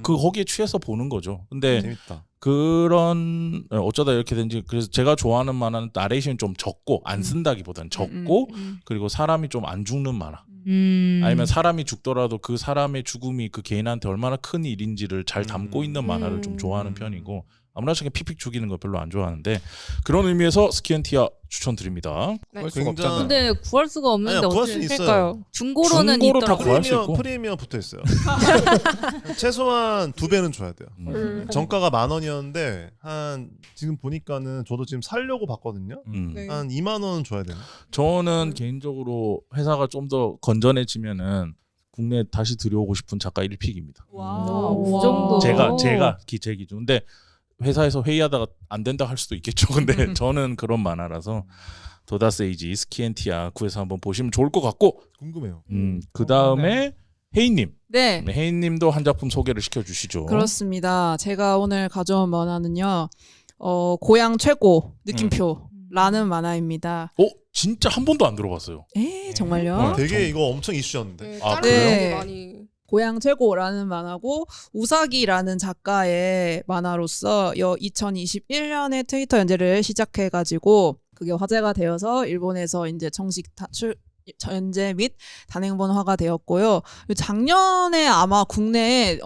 그 거기에 취해서 보는 거죠. 근데 재밌다. 그런 어쩌다 이렇게 된지 그래서 제가 좋아하는 만화는 나레이션이 좀 적고 안 쓴다기보다는 적고 그리고 사람이 좀 안 죽는 만화. 아니면 사람이 죽더라도 그 사람의 죽음이 그 개인한테 얼마나 큰 일인지를 잘 담고 있는 만화를 좀 좋아하는 편이고 아무렇게 픽픽 죽이는 거 별로 안 좋아하는데 그런 의미에서 스키엔티아 추천드립니다. 네. 구할 수가 없잖아요. 근데 구할 수가 없는데 아니야, 구할 어떻게 수 있어요. 그러니까요. 중고로는 중고로 다 있더라고요. 구할 수 있고. 프리미엄 붙어 있어요. 최소한 2배는 줘야 돼요. 정가가 10,000원이었는데 한 지금 보니까는 저도 지금 살려고 봤거든요. 네. 한 2만 원은 줘야 되네. 저는 개인적으로 회사가 좀 더 건전해지면은 국내에 다시 들여오고 싶은 작가 1픽입니다. 그 정도. 제가 제 기준. 근데 회사에서 회의하다가 안 된다 할 수도 있겠죠. 근데 저는 그런 만화라서 도다세이지 스키엔티아 구해서 한번 보시면 좋을 것 같고 궁금해요. 그 다음에 혜인님. 네. 혜인님도 한 작품 소개를 시켜주시죠. 그렇습니다. 제가 오늘 가져온 만화는요. 고향 최고 느낌표라는 만화입니다. 진짜 한 번도 안 들어봤어요. 정말요? 되게 이거 엄청 이슈였는데. 네, 아, 다른 그래요? 사람이 많이 고향 최고라는 만화고 우사기라는 작가의 만화로서 2021년에 트위터 연재를 시작해가지고 그게 화제가 되어서 일본에서 이제 정식 연재 및 단행본화가 되었고요. 작년에 아마 국내에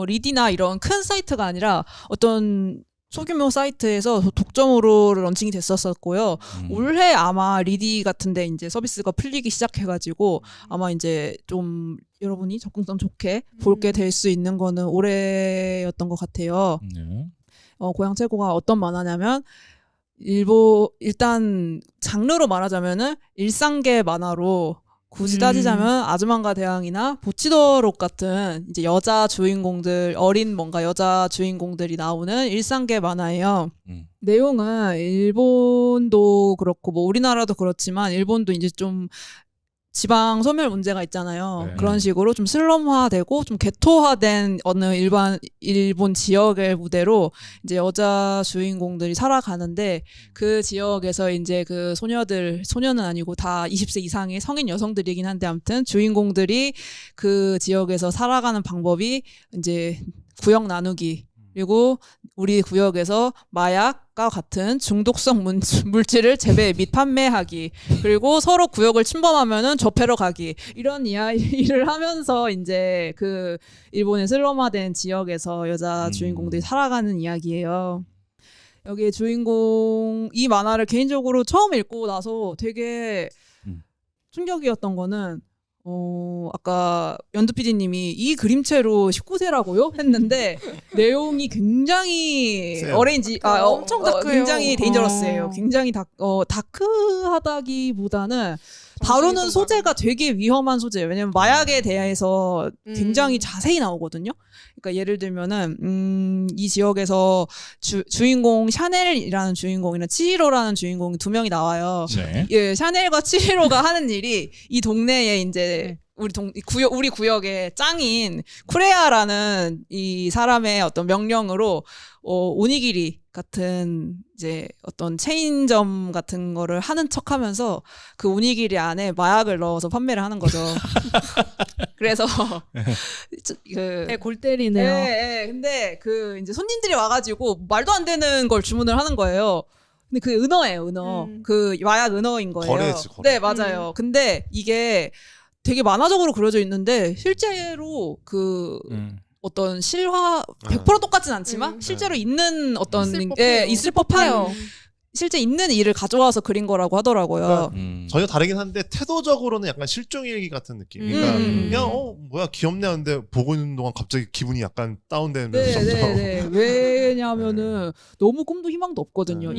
리디나 이런 큰 사이트가 아니라 어떤 소규모 사이트에서 독점으로 런칭이 됐었고요. 올해 아마 리디 같은데 이제 서비스가 풀리기 시작해가지고 아마 이제 좀 여러분이 접근성 좋게 볼게 될 수 있는 거는 올해였던 것 같아요. 고향 최고가 어떤 만화냐면 일단 장르로 말하자면은 일상계 만화로 굳이 따지자면 아즈만가 대왕이나 보치도록 같은 이제 여자 주인공들 어린 뭔가 여자 주인공들이 나오는 일상계 만화예요. 내용은 일본도 그렇고 뭐 우리나라도 그렇지만 일본도 이제 좀 지방 소멸 문제가 있잖아요. 네. 그런 식으로 좀 슬럼화되고 좀 개토화된 어느 일본 지역을 무대로 이제 여자 주인공들이 살아가는데 그 지역에서 이제 그 소녀는 아니고 다 20세 이상의 성인 여성들이긴 한데 아무튼 주인공들이 그 지역에서 살아가는 방법이 이제 구역 나누기 그리고 우리 구역에서 마약과 같은 중독성 물질을 재배 및 판매하기 그리고 서로 구역을 침범하면은 접해러 가기 이런 이야기를 하면서 이제 그 일본의 슬럼화된 지역에서 여자 주인공들이 살아가는 이야기예요. 여기 주인공 이 만화를 개인적으로 처음 읽고 나서 되게 충격이었던 거는 아까 연두 PD님이 이 그림체로 19세라고요? 했는데 내용이 굉장히 세요. 엄청 다크해요. 굉장히 데인저러스예요. 굉장히 다크하다기보다는 다루는 소재가 되게 위험한 소재예요. 왜냐면 마약에 대해서 굉장히 자세히 나오거든요. 그러니까 예를 들면은 이 지역에서 주인공 샤넬이라는 주인공이나 치히로라는 주인공이 2명이 나와요. 네. 예, 샤넬과 치히로가 하는 일이 이 동네에 이제 우리 구역의 짱인 쿠레아라는 이 사람의 어떤 명령으로 오니기리 같은 이제 어떤 체인점 같은 거를 하는 척하면서 그 오니기리 안에 마약을 넣어서 판매를 하는 거죠. 그래서 골 때리네요. 예. 근데 그 이제 손님들이 와가지고 말도 안 되는 걸 주문을 하는 거예요. 근데 그 은어예요, 은어. 그 마약 은어인 거예요. 거래지, 거래. 네, 맞아요. 근데 이게 되게 만화적으로 그려져 있는데 실제로 그 어떤 실화 100% 똑같진 않지만 실제로 있는 어떤 있을 법해요. 실제 있는 일을 가져와서 그린 거라고 하더라고요. 그러니까 전혀 다르긴 한데 태도적으로는 약간 실종일기 같은 느낌. 그러니까 그냥 뭐야 귀엽네 하는데 보고 있는 동안 갑자기 기분이 약간 다운되면서 왜냐하면은 너무 꿈도 희망도 없거든요.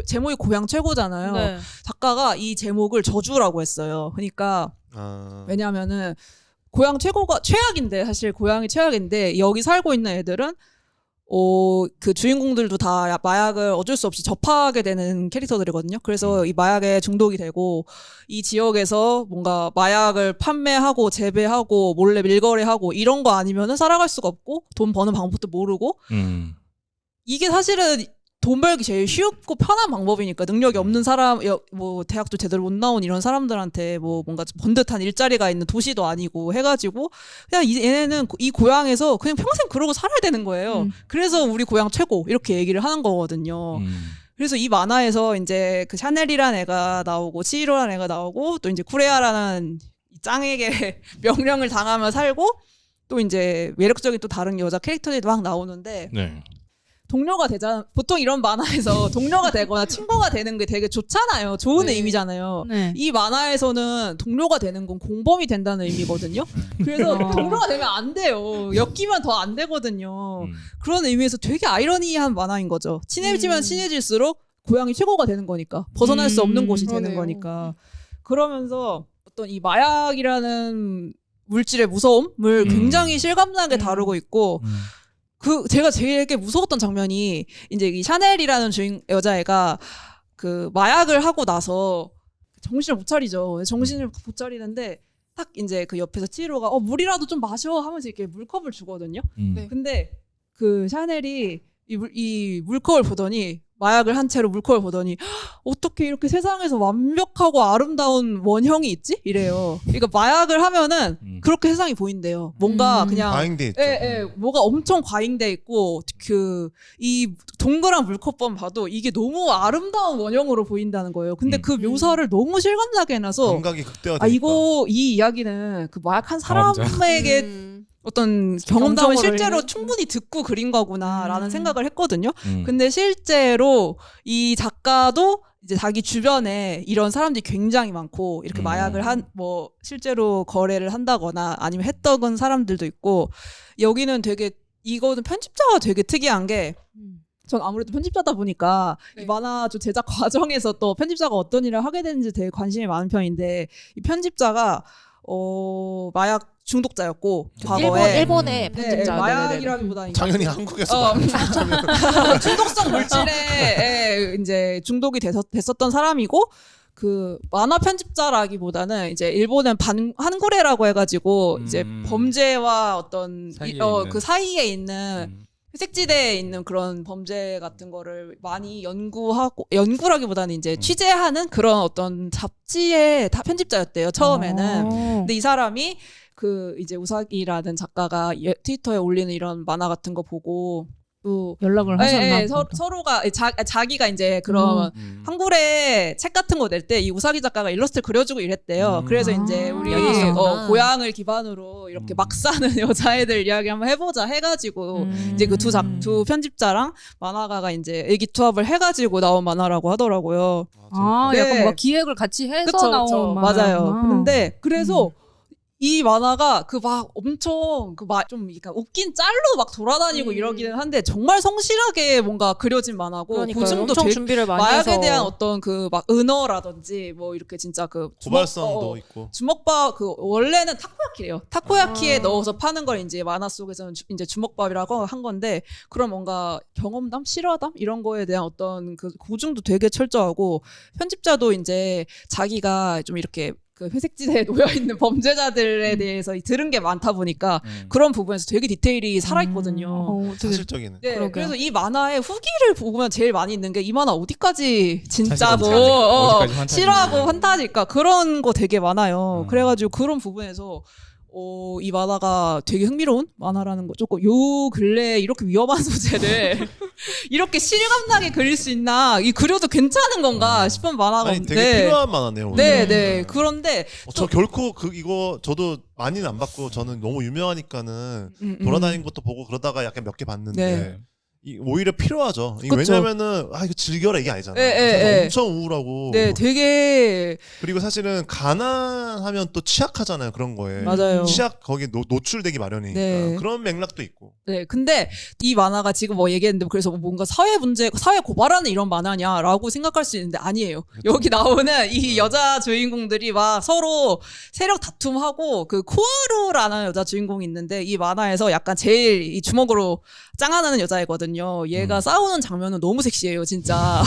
제목이 고향 최고잖아요. 네. 작가가 이 제목을 저주라고 했어요. 그러니까 왜냐하면은 고향 최고가 최악인데 사실 고향이 최악인데 여기 살고 있는 애들은 그 주인공들도 다 마약을 어쩔 수 없이 접하게 되는 캐릭터들이거든요. 그래서 이 마약에 중독이 되고 이 지역에서 뭔가 마약을 판매하고 재배하고 몰래 밀거래하고 이런 거 아니면은 살아갈 수가 없고 돈 버는 방법도 모르고 이게 사실은 돈 벌기 제일 쉽고 편한 방법이니까 능력이 없는 사람 뭐 대학도 제대로 못 나온 이런 사람들한테 뭐 뭔가 번듯한 일자리가 있는 도시도 아니고 해가지고 그냥 얘네는 이 고향에서 그냥 평생 그러고 살아야 되는 거예요. 그래서 우리 고향 최고 이렇게 얘기를 하는 거거든요. 그래서 이 만화에서 이제 그 샤넬이라는 애가 나오고 치히로라는 애가 나오고 또 이제 쿠레아라는 짱에게 명령을 당하며 살고 또 이제 매력적인 또 다른 여자 캐릭터들이 막 나오는데 네. 동료가 되잖아. 보통 이런 만화에서 동료가 되거나 친구가 되는 게 되게 좋잖아요. 좋은 의미잖아요. 네. 이 만화에서는 동료가 되는 건 공범이 된다는 의미거든요. 그래서 동료가 되면 안 돼요. 엮이면 더 안 되거든요. 그런 의미에서 되게 아이러니한 만화인 거죠. 친해지면 친해질수록 고향이 최고가 되는 거니까. 벗어날 수 없는 곳이 되는 거니까. 그러면서 어떤 이 마약이라는 물질의 무서움을 굉장히 실감나게 다루고 있고 제가 되게 무서웠던 장면이 이제 이 샤넬이라는 여자애가 그 마약을 하고 나서 정신을 못 차리죠. 정신을 못 차리는데 딱 이제 그 옆에서 치히로가 물이라도 좀 마셔 하면서 이렇게 물컵을 주거든요. 근데 그 샤넬이 이 물컵을 보더니 마약을 한 채로 물컵을 보더니 어떻게 이렇게 세상에서 완벽하고 아름다운 원형이 있지? 이래요. 그러니까 마약을 하면은 그렇게 세상이 보인대요. 뭔가 그냥 과잉돼 있죠. 뭐가 엄청 과잉돼 있고 이 동그란 물컵만 봐도 이게 너무 아름다운 원형으로 보인다는 거예요. 근데 그 묘사를 너무 실감나게 해놔서 감각이 극대화돼 있다. 이 이야기는 그 마약한 사람에게 어떤 경험담을 실제로 충분히 듣고 그린 거구나라는 생각을 했거든요. 근데 실제로 이 작가도 이제 자기 주변에 이런 사람들이 굉장히 많고 이렇게 마약을 실제로 거래를 한다거나 아니면 했던 사람들도 있고 여기는 이거는 편집자가 되게 특이한 게 전 아무래도 편집자다 보니까 이 만화 제작 과정에서 또 편집자가 어떤 일을 하게 되는지 되게 관심이 많은 편인데 이 편집자가 마약 중독자였고 과거에 일본의 편집자 마약이라기보다는 당연히 한국에서 중독성 물질에 이제 중독이 됐었던 사람이고 그 만화 편집자라기보다는 이제 일본은 한구레라고 해가지고 이제 범죄와 어떤 그 사이에 있는 회색지대에 있는 그런 범죄 같은 거를 많이 연구라기보다는 이제 취재하는 그런 어떤 잡지의 편집자였대요, 처음에는. 근데 이 사람이 그 이제 우사기라는 작가가 트위터에 올리는 이런 만화 같은 거 보고 또 연락을 하셨나 보다. 서로가 자기가 이제 그런 한글에 책 같은 거 낼 때 이 우사기 작가가 일러스트를 그려주고 이랬대요. 그래서 이제 우리 고향을 기반으로 이렇게 막 사는 여자애들 이야기 한번 해보자 해가지고 이제 그 두 편집자랑 만화가가 이제 일기투합을 해가지고 나온 만화라고 하더라고요. 약간 뭔가 기획을 같이 해서 나온 만화. 맞아요. 근데 그래서 이 만화가 엄청 좀 웃긴 짤로 막 돌아다니고 이러기는 한데 정말 성실하게 뭔가 그려진 만화고 고증도 엄청 준비를 많이 마약에 해서. 대한 어떤 은어라든지 뭐 이렇게 진짜 고발성도 있고 주먹밥 원래는 타코야키래요. 타코야키에 넣어서 파는 걸 이제 만화 속에서는 이제 주먹밥이라고 한 건데 그런 뭔가 경험담, 실화담 이런 거에 대한 어떤 그 고증도 되게 철저하고 편집자도 이제 자기가 좀 이렇게 그 회색지대에 놓여있는 범죄자들에 대해서 들은 게 많다 보니까 그런 부분에서 되게 디테일이 살아있거든요. 사실적이네. 네, 그래서 이 만화의 후기를 보면 제일 많이 있는 게 이 만화 어디까지 진짜고 어디까지 실화고 판타지일까 그런 거 되게 많아요. 그래가지고 그런 부분에서 이 만화가 되게 흥미로운 만화라는 거 조금 요 근래에 이렇게 위험한 소재를 이렇게 실감나게 그릴 수 있나? 이 그려도 괜찮은 건가 싶은 만화가 아니 없는데. 되게 필요한 만화네요. 네, 네. 그런데 저 결코 이거 저도 많이는 안 봤고 저는 너무 유명하니까는 돌아다니는 것도 보고 그러다가 약간 몇 개 봤는데 네. 오히려 필요하죠. 그쵸. 왜냐면은 이거 즐겨라 이게 아니잖아. 네. 엄청 우울하고. 네, 되게 그리고 사실은 가난하면 또 취약하잖아요. 그런 거에. 맞아요. 취약 거기 노출되기 마련이니까 네. 그런 맥락도 있고. 네, 근데 이 만화가 지금 뭐 얘기했는데 그래서 뭔가 사회 문제, 사회 고발하는 이런 만화냐라고 생각할 수 있는데 아니에요. 그렇죠. 여기 나오는 이 여자 주인공들이 막 서로 세력 다툼하고 그 코하루라는 여자 주인공이 있는데 이 만화에서 약간 제일 이 주먹으로 짱하는 여자애거든요. 얘가 싸우는 장면은 너무 섹시해요, 진짜.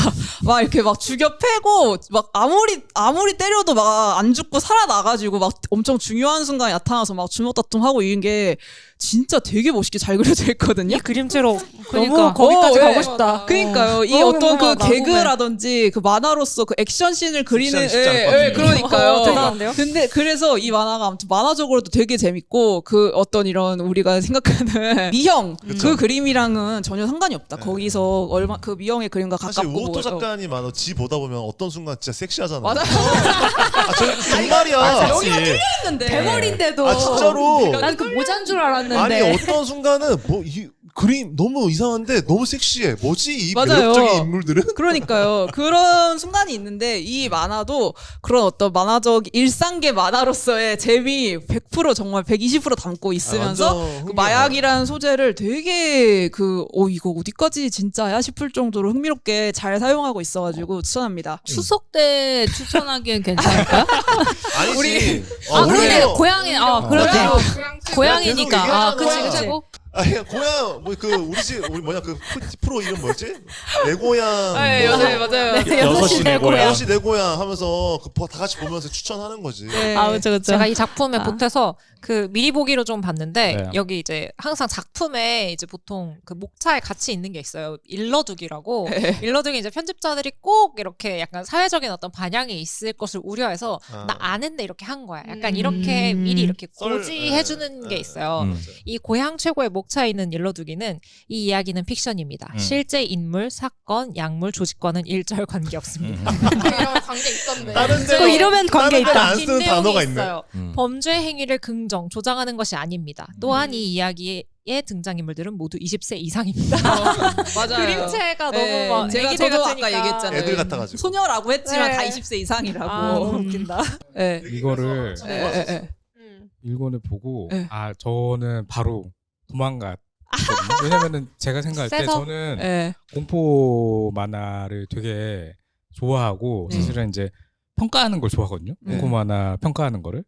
막 이렇게 막 죽여 패고 막 아무리 때려도 막 안 죽고 살아나가지고 막 엄청 중요한 순간에 나타나서 막 주먹 다툼하고 이런 게 진짜 되게 멋있게 잘 그려져 있거든요. 이 그림체로 그러니까. 너무 거기까지 예. 가고 싶다. 그러니까요. 이 너무 어떤 그 궁금하다, 개그라든지 그 만화로서 그 액션 씬을 그리는 쉽지 않을 것 같은데. 그러니까요. 대단한데요? 근데 그래서 이 만화가 아무튼 만화적으로도 되게 재밌고 그 어떤 이런 우리가 생각하는 미형 그 그림이랑은 전혀 상관이 없다. 네. 거기서 얼마 그 미형의 그림과 사실 가깝고 우토 뭐- 작가님 만화 지 보다 보면 어떤 순간 진짜 섹시하잖아요. 맞아요. 정말이야. 여기가 틀렸는데 대머리인데도 진짜로. 난 그 모자인 줄 알았는데. 아니 어떤 순간은 뭐 이 그림 너무 이상한데 너무 섹시해. 뭐지 이 맞아요. 매력적인 인물들은? 그러니까요. 그런 순간이 있는데 이 만화도 그런 어떤 만화적 일상계 만화로서의 재미 100% 정말 120% 담고 있으면서 완전 그 마약이라는 소재를 되게 이거 어디까지 진짜야 싶을 정도로 흥미롭게 잘 사용하고 있어가지고 추천합니다. 추석 때 추천하기엔 괜찮을까요? 아니지. 우리- 그런데 오히려- 고양이 그렇죠. 계속 고양이니까. 그치 얘기하잖아. 그치. 아니 고양 뭐 그 우리 뭐냐 그 프로 이름 뭐였지? 내 고향. 네, 뭐 맞아요. 여섯 시 내 고향. 6시 내 고향 하면서 다 같이 보면서 추천하는 거지. 네. 그쵸. 제가 이 작품에 아. 보태서 그 미리 보기로 좀 봤는데 네. 여기 이제 항상 작품에 이제 보통 그 목차에 같이 있는 게 있어요. 일러두기라고. 네. 일러두기 이제 편집자들이 꼭 이렇게 약간 사회적인 어떤 반향이 있을 것을 우려해서 나 안 했네 이렇게 한 거야. 약간 이렇게 미리 이렇게 고지해주는 게 있어요. 이 고향 최고의 목차에 있는 일러두기는 이 이야기는 픽션입니다. 실제 인물, 사건, 약물, 조직과는 일절 관계 없습니다. 이런 관계 있던데. 다른 또 이러면 관계 다른 데는 있다. 안 쓰는 단어가 있네. 있어요. 범죄 행위를 긍정, 조장하는 것이 아닙니다. 또한 이 이야기의 등장인물들은 모두 20세 이상입니다. 맞아요. 그림체가 네, 너무 막 제가 애기들 저도 같으니까. 아까 얘기했잖아요. 애들 같아가지고. 소녀라고 했지만 네. 다 20세 이상이라고. 아, 너무 웃긴다. 네. 이거를 네. 일본을 보고 네. 저는 바로 도망갔거든요. 왜냐면은 제가 생각할 때 세서? 저는 네. 공포 만화를 되게 좋아하고 사실은 이제 평가하는 걸 좋아하거든요. 공포 만화 평가하는 거를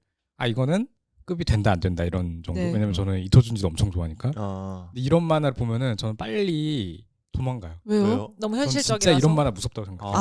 이거는 급이 된다 안 된다 이런 정도. 네. 왜냐면 저는 이토준지도 엄청 좋아하니까. 아. 근데 이런 만화를 보면은 저는 빨리 도망가요. 왜요? 너무 전 현실적이라서. 진짜 이런 만화 무섭다고 생각해요.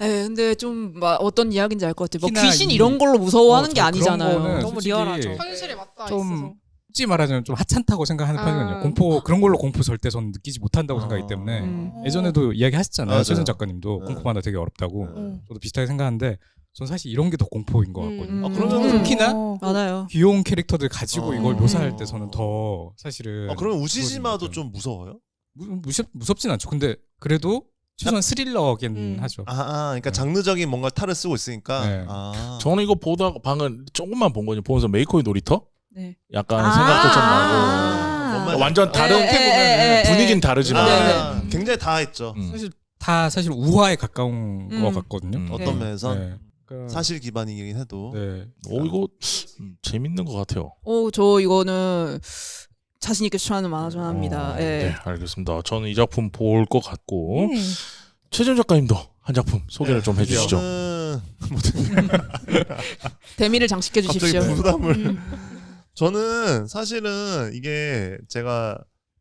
네, 근데 좀 어떤 이야기인지 알 것 같아요. 뭐 특히나 귀신 이- 이런 걸로 무서워하는 게 저 그런 아니잖아요. 거는 너무 솔직히 리얼하죠. 현실에 맞닿아 좀 있어서. 솔직히 말하자면 좀 하찮다고 생각하는 아. 편이거든요. 공포 그런 걸로 공포 절대 저는 느끼지 못한다고 생각하기 때문에 예전에도 이야기하셨잖아요. 맞아요. 최준 작가님도 네. 공포 만화 되게 어렵다고. 네. 저도 비슷하게 생각하는데 전 사실 이런 게 더 공포인 것 같거든요. 그러면 특히나 맞아요. 귀여운 캐릭터들 가지고 이걸 어. 묘사할 때 저는 더 사실은 그러면 우시지마도 그거거든요. 좀 무서워요? 무섭진 않죠. 근데 그래도 최소한 스릴러긴 하죠. 그러니까 장르적인 뭔가 탈을 쓰고 있으니까. 네. 저는 이거 보다가 방금 조금만 본 거지. 보면서 메이커의 놀이터? 네. 약간 생각도 좀 나고. 뭔 완전 다른 분위기는 다르지만 굉장히 다 했죠. 사실 우화에 가까운 것 같거든요. 어떤 면에서 그러니까 사실 기반이긴 해도. 네. 이거 재밌는 것 같아요. 저 이거는 자신 있게 추천하는 만화 중 하나입니다. 네, 알겠습니다. 저는 이 작품 볼 것 같고 최준 작가님도 한 작품 소개를 좀 해주시죠. 대미를 장식해 주십시오. 갑자기 부담을. 저는 사실은 이게 제가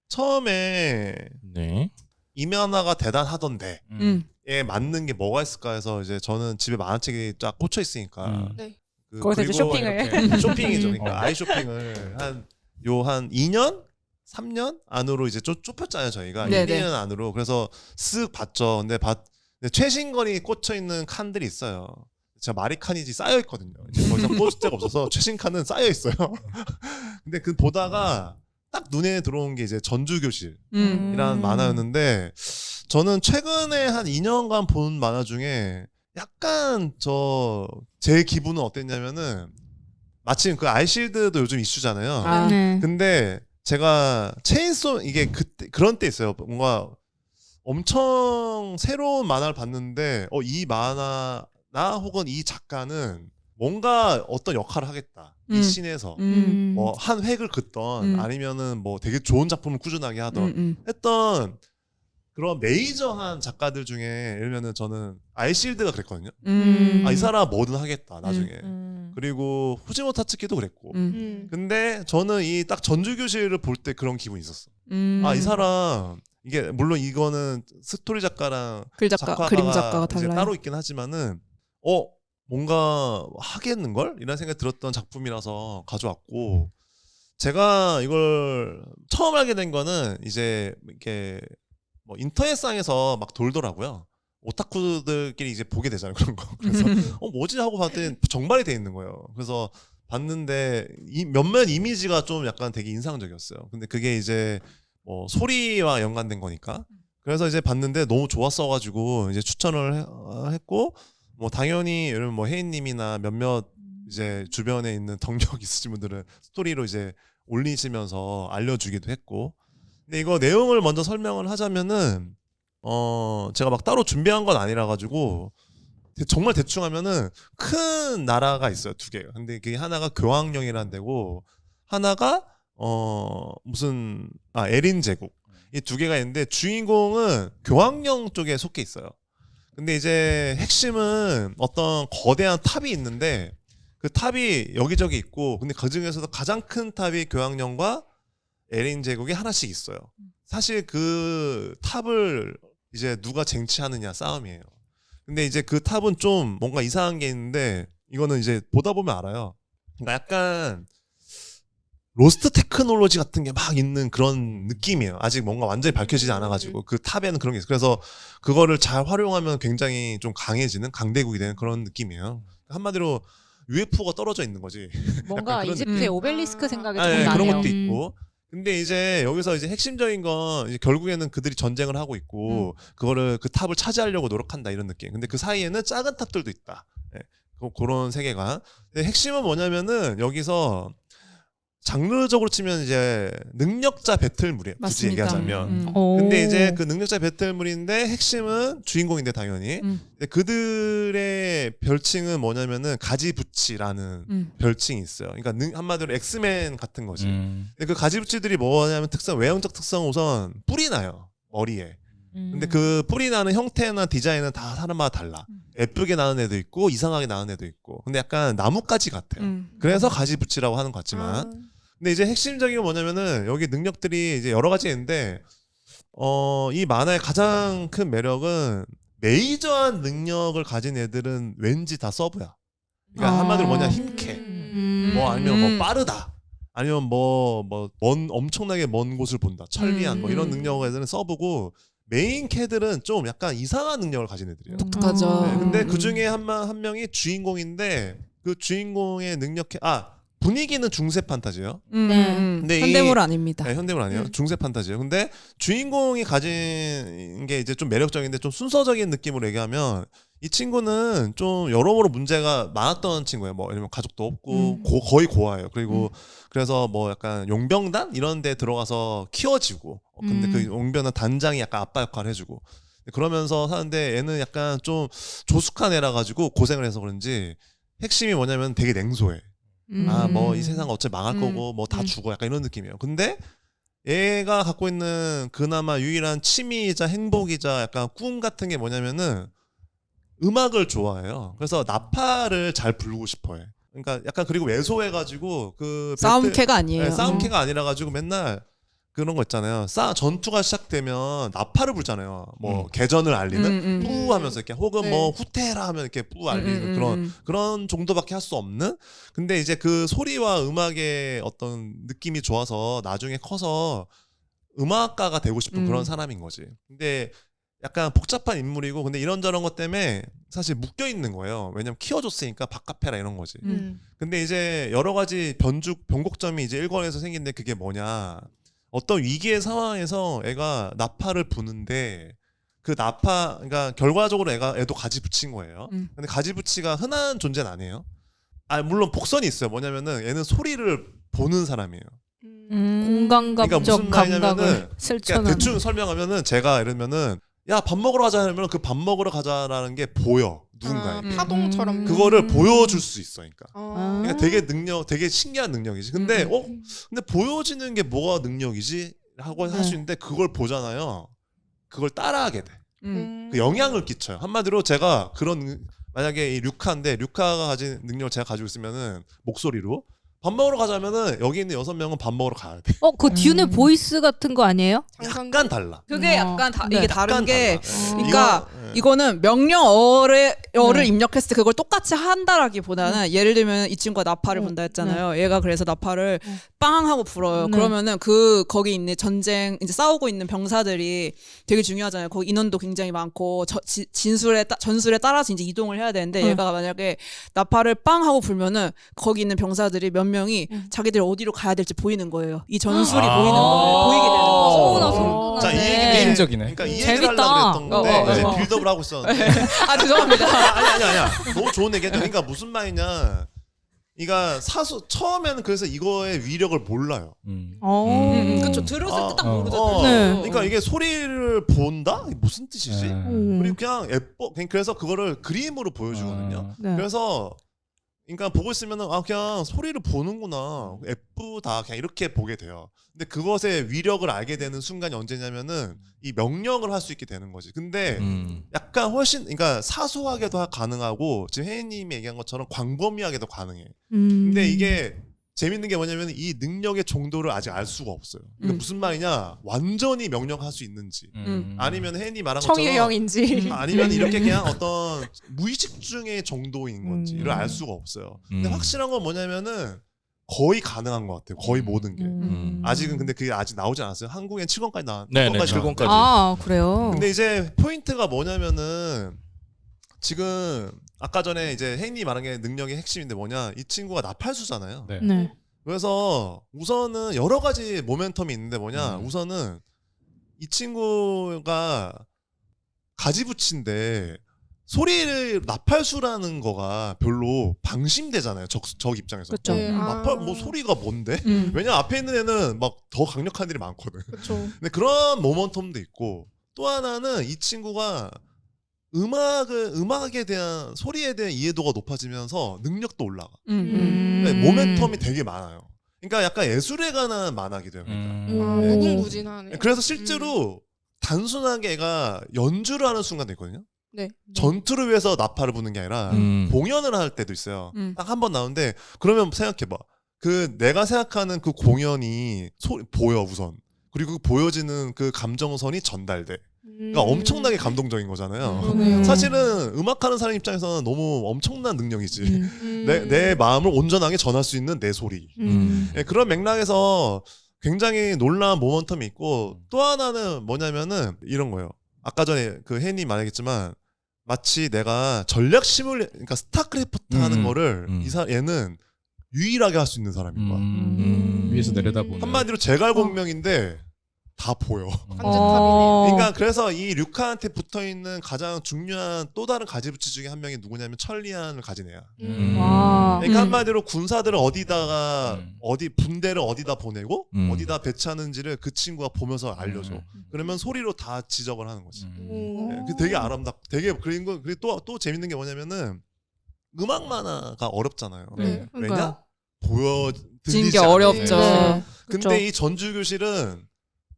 처음에 네. 이 만화가 대단하던데 음. 에 맞는 게 뭐가 있을까 해서 이제 저는 집에 만화책이 쫙 꽂혀 있으니까 네. 거기서 이제 그리고 쇼핑을. 쇼핑이죠. 그러니까 아이 쇼핑을 한 2년 3년 안으로 이제 좁혔잖아요 저희가. 네네. 2년 안으로. 그래서 쓱 봤죠. 근데 최신건이 꽂혀 있는 칸들이 있어요. 제가 마리칸이 쌓여 있거든요. 이제 더 이상 꽂을 데가 없어서 최신 칸은 쌓여 있어요. 근데 그 보다가 딱 눈에 들어온 게 이제 전주교실이라는 만화였는데 저는 최근에 한 2년간 본 만화 중에 약간 제 기분은 어땠냐면은 마침 그 아이실드도 요즘 이슈잖아요. 네. 근데 제가 체인소 이게 그때 그런 때 있어요. 뭔가 엄청 새로운 만화를 봤는데 이 만화나 혹은 이 작가는 뭔가 어떤 역할을 하겠다. 이 씬에서 뭐 한 획을 긋던 아니면은 뭐 되게 좋은 작품을 꾸준하게 하던 했던 그런 메이저한 작가들 중에 예를 들면 저는 아이실드가 그랬거든요. 이 사람 뭐든 하겠다 나중에. 그리고 후지모 타츠키도 그랬고. 근데 저는 이 딱 전주교실을 볼 때 그런 기분이 있었어. 이 사람 이게 물론 이거는 스토리 작가랑 글 작가, 그림 작가가 이제 달라요. 따로 있긴 하지만은 뭔가 하겠는걸? 이런 생각이 들었던 작품이라서 가져왔고 제가 이걸 처음 알게 된 거는 이제 이렇게 뭐 인터넷상에서 막 돌더라고요. 오타쿠들끼리 이제 보게 되잖아요. 그런 거. 그래서 뭐지 하고 봤더니 정발이 돼 있는 거예요. 그래서 봤는데 몇몇 이미지가 좀 약간 되게 인상적이었어요. 근데 그게 이제 뭐 소리와 연관된 거니까. 그래서 이제 봤는데 너무 좋았어가지고 이제 추천을 했고 뭐 당연히 여러분 뭐 혜인님이나 몇몇 이제 주변에 있는 덕력 있으신 분들은 스토리로 이제 올리시면서 알려주기도 했고. 근데 이거 내용을 먼저 설명을 하자면은 제가 막 따로 준비한 건 아니라 가지고 정말 대충 하면은 큰 나라가 있어요. 2개가. 근데 그게 하나가 교황령이라는 데고 하나가 무슨 에린 제국. 이 2개가 있는데 주인공은 교황령 쪽에 속해 있어요. 근데 이제 핵심은 어떤 거대한 탑이 있는데 그 탑이 여기저기 있고 근데 그 중에서도 가장 큰 탑이 교황령과 에린 제국이 하나씩 있어요. 사실 그 탑을 이제 누가 쟁취하느냐 싸움이에요. 근데 이제 그 탑은 좀 뭔가 이상한 게 있는데 이거는 이제 보다 보면 알아요. 그러니까 약간 로스트 테크놀로지 같은 게 막 있는 그런 느낌이에요. 아직 뭔가 완전히 밝혀지지 않아가지고 그 탑에는 그런 게 있어요. 그래서 그거를 잘 활용하면 굉장히 좀 강해지는 강대국이 되는 그런 느낌이에요. 한마디로 UFO가 떨어져 있는 거지. 뭔가 그런 이집트의 오벨리스크 생각이 네, 조금 나네요. 그런 것도 있고. 근데 이제 여기서 이제 핵심적인 건 이제 결국에는 그들이 전쟁을 하고 있고 그거를 그 탑을 차지하려고 노력한다 이런 느낌. 근데 그 사이에는 작은 탑들도 있다. 네, 그런 세계관. 근데 핵심은 뭐냐면은 여기서 장르적으로 치면 이제 능력자 배틀물이에요. 굳이 얘기하자면. 근데 이제 그 능력자 배틀물인데 핵심은 주인공인데 당연히. 근데 그들의 별칭은 뭐냐면은 가지부치라는 별칭이 있어요. 그러니까 한마디로 엑스맨 같은 거지. 근데 그 가지부치들이 뭐냐면 외형적 특성은 우선 뿔이 나요. 머리에. 근데 그 뿔이 나는 형태나 디자인은 다 사람마다 달라. 예쁘게 나는 애도 있고 이상하게 나는 애도 있고. 근데 약간 나뭇가지 같아요. 그래서 가지부치라고 하는 것 같지만. 근데 이제 핵심적인 게 뭐냐면은 여기 능력들이 이제 여러 가지 있는데 이 만화의 가장 큰 매력은 메이저한 능력을 가진 애들은 왠지 다 서브야. 그러니까 한마디로 뭐냐 힘캐. 뭐 아니면 뭐 빠르다. 아니면 엄청나게 먼 곳을 본다. 천리안 뭐 이런 능력을 애들은 서브고 메인 캐들은 좀 약간 이상한 능력을 가진 애들이에요. 독특하죠. 네, 근데 그 중에 한 명이 주인공인데 그 주인공의 분위기는 중세 판타지예요. 근데 현대물 아닙니다. 네, 현대물 아니에요. 중세 판타지예요. 근데 주인공이 가진 게 이제 좀 매력적인데 좀 순서적인 느낌으로 얘기하면 이 친구는 좀 여러모로 문제가 많았던 친구예요. 뭐 왜냐면 가족도 없고 거의 고아예요. 그리고 그래서 뭐 약간 용병단 이런 데 들어가서 키워지고 근데 그 용병단 단장이 약간 아빠 역할을 해주고 그러면서 사는데 얘는 약간 좀 조숙한 애라 가지고 고생을 해서 그런지 핵심이 뭐냐면 되게 냉소해. 뭐 이 세상 어차피 망할 거고 뭐 다 죽어 약간 이런 느낌이에요. 근데 얘가 갖고 있는 그나마 유일한 취미이자 행복이자 약간 꿈 같은 게 뭐냐면은 음악을 좋아해요. 그래서 나팔을 잘 불고 싶어해. 그러니까 약간 그리고 왜소해가지고 그 싸움캐가 아니에요. 네, 싸움캐가 아니라 가지고 맨날 그런 거 있잖아요. 전투가 시작되면 나팔을 불잖아요. 뭐 개전을 알리는 뿌 하면서 이렇게 혹은 네. 뭐 후퇴라 하면 이렇게 뿌 알리는 그런 정도밖에 할 수 없는. 근데 이제 그 소리와 음악의 어떤 느낌이 좋아서 나중에 커서 음악가가 되고 싶은 그런 사람인 거지. 근데 약간 복잡한 인물이고 근데 이런저런 것 때문에 사실 묶여 있는 거예요. 왜냐면 키워줬으니까 바카페라 이런 거지. 근데 이제 여러 가지 변곡점이 이제 1권에서 생긴데 그게 뭐냐. 어떤 위기의 상황에서 애가 나팔을 부는데 그 나파 그러니까 결과적으로 애도 가지 붙인 거예요. 근데 가지 붙이가 흔한 존재는 아니에요. 물론 복선이 있어요. 뭐냐면은 얘는 소리를 보는 사람이에요. 공감각적 그러니까 무슨 감각을 말이냐면은 실천하는. 대충 설명하면은 제가 이러면은 야 밥 먹으러 가자 하면 그 밥 먹으러 가자라는 게 보여 누군가에게. 파동처럼 그거를 보여줄 수 있어. 그러니까. 아. 그러니까 되게 신기한 능력이지. 근데 근데 보여지는 게 뭐가 능력이지? 하고 할 수 있는데 그걸 보잖아요. 그걸 따라하게 돼. 그 영향을 끼쳐요. 한마디로 제가 만약에 이 류카인데 류카가 가진 능력을 제가 가지고 있으면은 목소리로 밥 먹으러 가자면은 여기 있는 6명은 밥 먹으러 가야 돼. 그 듀네 보이스 같은 거 아니에요? 약간 달라. 그게 약간 네. 이게 다른 약간 게 달라. 그러니까 네. 이거는 명령어를 입력했을 때 그걸 똑같이 한다라기보다는 예를 들면 이 친구가 나팔을 분다 했잖아요. 얘가 그래서 나팔을 빵 하고 불어요. 그러면은 거기 있는 전쟁 이제 싸우고 있는 병사들이 되게 중요하잖아요. 거기 인원도 굉장히 많고 전술에 따라서 이제 이동을 해야 되는데 얘가 만약에 나팔을 빵 하고 불면은 거기 있는 병사들이 몇 명이 자기들 어디로 가야 될지 보이는 거예요. 이 전술이 보이는 거예요. 보이게 되는 거죠. 자, 이 얘기 게임적이네. 그러니까 이 얘기를 재밌다. 하려고 그랬던 건데 이제 빌드업을 하고 있었는데 아 죄송합니다. 아니야. 너무 좋은 얘기야. 그러니까 무슨 말이냐. 그러니까 처음에는 그래서 이거의 위력을 몰라요. 그렇죠. 들었을 때 딱 모르죠. 네. 그러니까 이게 소리를 본다? 이게 무슨 뜻이지? 그리고 그냥 그래서 그거를 그림으로 보여주거든요. 네. 그래서 그러니까 보고 있으면은 그냥 소리를 보는구나. 예쁘다. 그냥 이렇게 보게 돼요. 근데 그것의 위력을 알게 되는 순간이 언제냐면은 이 명령을 할 수 있게 되는 거지. 근데 약간 훨씬 그러니까 사소하게도 가능하고 지금 혜인님이 얘기한 것처럼 광범위하게도 가능해. 근데 이게 재밌는 게 뭐냐면 이 능력의 정도를 아직 알 수가 없어요. 그러니까 무슨 말이냐? 완전히 명령할 수 있는지 아니면 혜인이 말한 것처럼 청유형인지 아니면 이렇게 그냥 어떤 무의식 중의 정도인 건지를 알 수가 없어요. 근데 확실한 건 뭐냐면은 거의 가능한 것 같아요. 거의 모든 게. 아직은 근데 그게 아직 나오지 않았어요. 한국엔 7권까지 네네, 7권까지 7권까지. 그래요. 근데 이제 포인트가 뭐냐면은 지금 아까 전에 이제 혜인이 말한 게 능력의 핵심인데 뭐냐? 이 친구가 나팔수잖아요. 네. 네. 그래서 우선은 여러 가지 모멘텀이 있는데 뭐냐? 우선은 이 친구가 가지부치인데 소리를 나팔수라는 거가 별로 방심되잖아요. 적 입장에서. 그렇죠. 나팔 뭐 소리가 뭔데? 왜냐 앞에 있는 애는 막 더 강력한 애들이 많거든. 그렇죠. 근데 그런 모멘텀도 있고 또 하나는 이 친구가 음악에 대한 소리에 대한 이해도가 높아지면서 능력도 올라가. 네, 모멘텀이 되게 많아요. 그러니까 약간 예술에 관한 만화기도 해요. 그러니까. 무궁무진하네. 그래서 실제로 단순하게 애가 연주를 하는 순간도 있거든요. 네. 전투를 위해서 나팔을 부는 게 아니라 공연을 할 때도 있어요. 딱 한 번 나오는데 그러면 생각해봐. 그 내가 생각하는 그 공연이 보여 우선. 그리고 그 보여지는 그 감정선이 전달돼. 그러니까 엄청나게 감동적인 거잖아요. 사실은 음악하는 사람 입장에서는 너무 엄청난 능력이지. 내 마음을 온전하게 전할 수 있는 내 소리. 네, 그런 맥락에서 굉장히 놀라운 모멘텀이 있고 또 하나는 뭐냐면은 이런 거예요. 아까 전에 그 혜인이 말했지만 마치 내가 전략 그러니까 스타크래프트 하는 거를 얘는 유일하게 할 수 있는 사람인 거야. 위에서 내려다보는. 한마디로 제갈공명인데 다 보여. 관제탑이네요. 그러니까 그래서 이 류카한테 붙어 있는 가장 중요한 또 다른 가지부치 중에 한 명이 누구냐면 천리안을 가진 애야. 와. 그러니까 한마디로 군사들을 어디다가 분대를 어디다 보내고 어디다 배치하는지를 그 친구가 보면서 알려줘. 그러면 소리로 다 지적을 하는 거지. 네, 그 되게 되게 그리고 또 재밌는 게 뭐냐면은 음악 만화가 어렵잖아요. 네. 왜냐? 들리지 게 않아요. 어렵죠. 네. 근데 이 전주교실은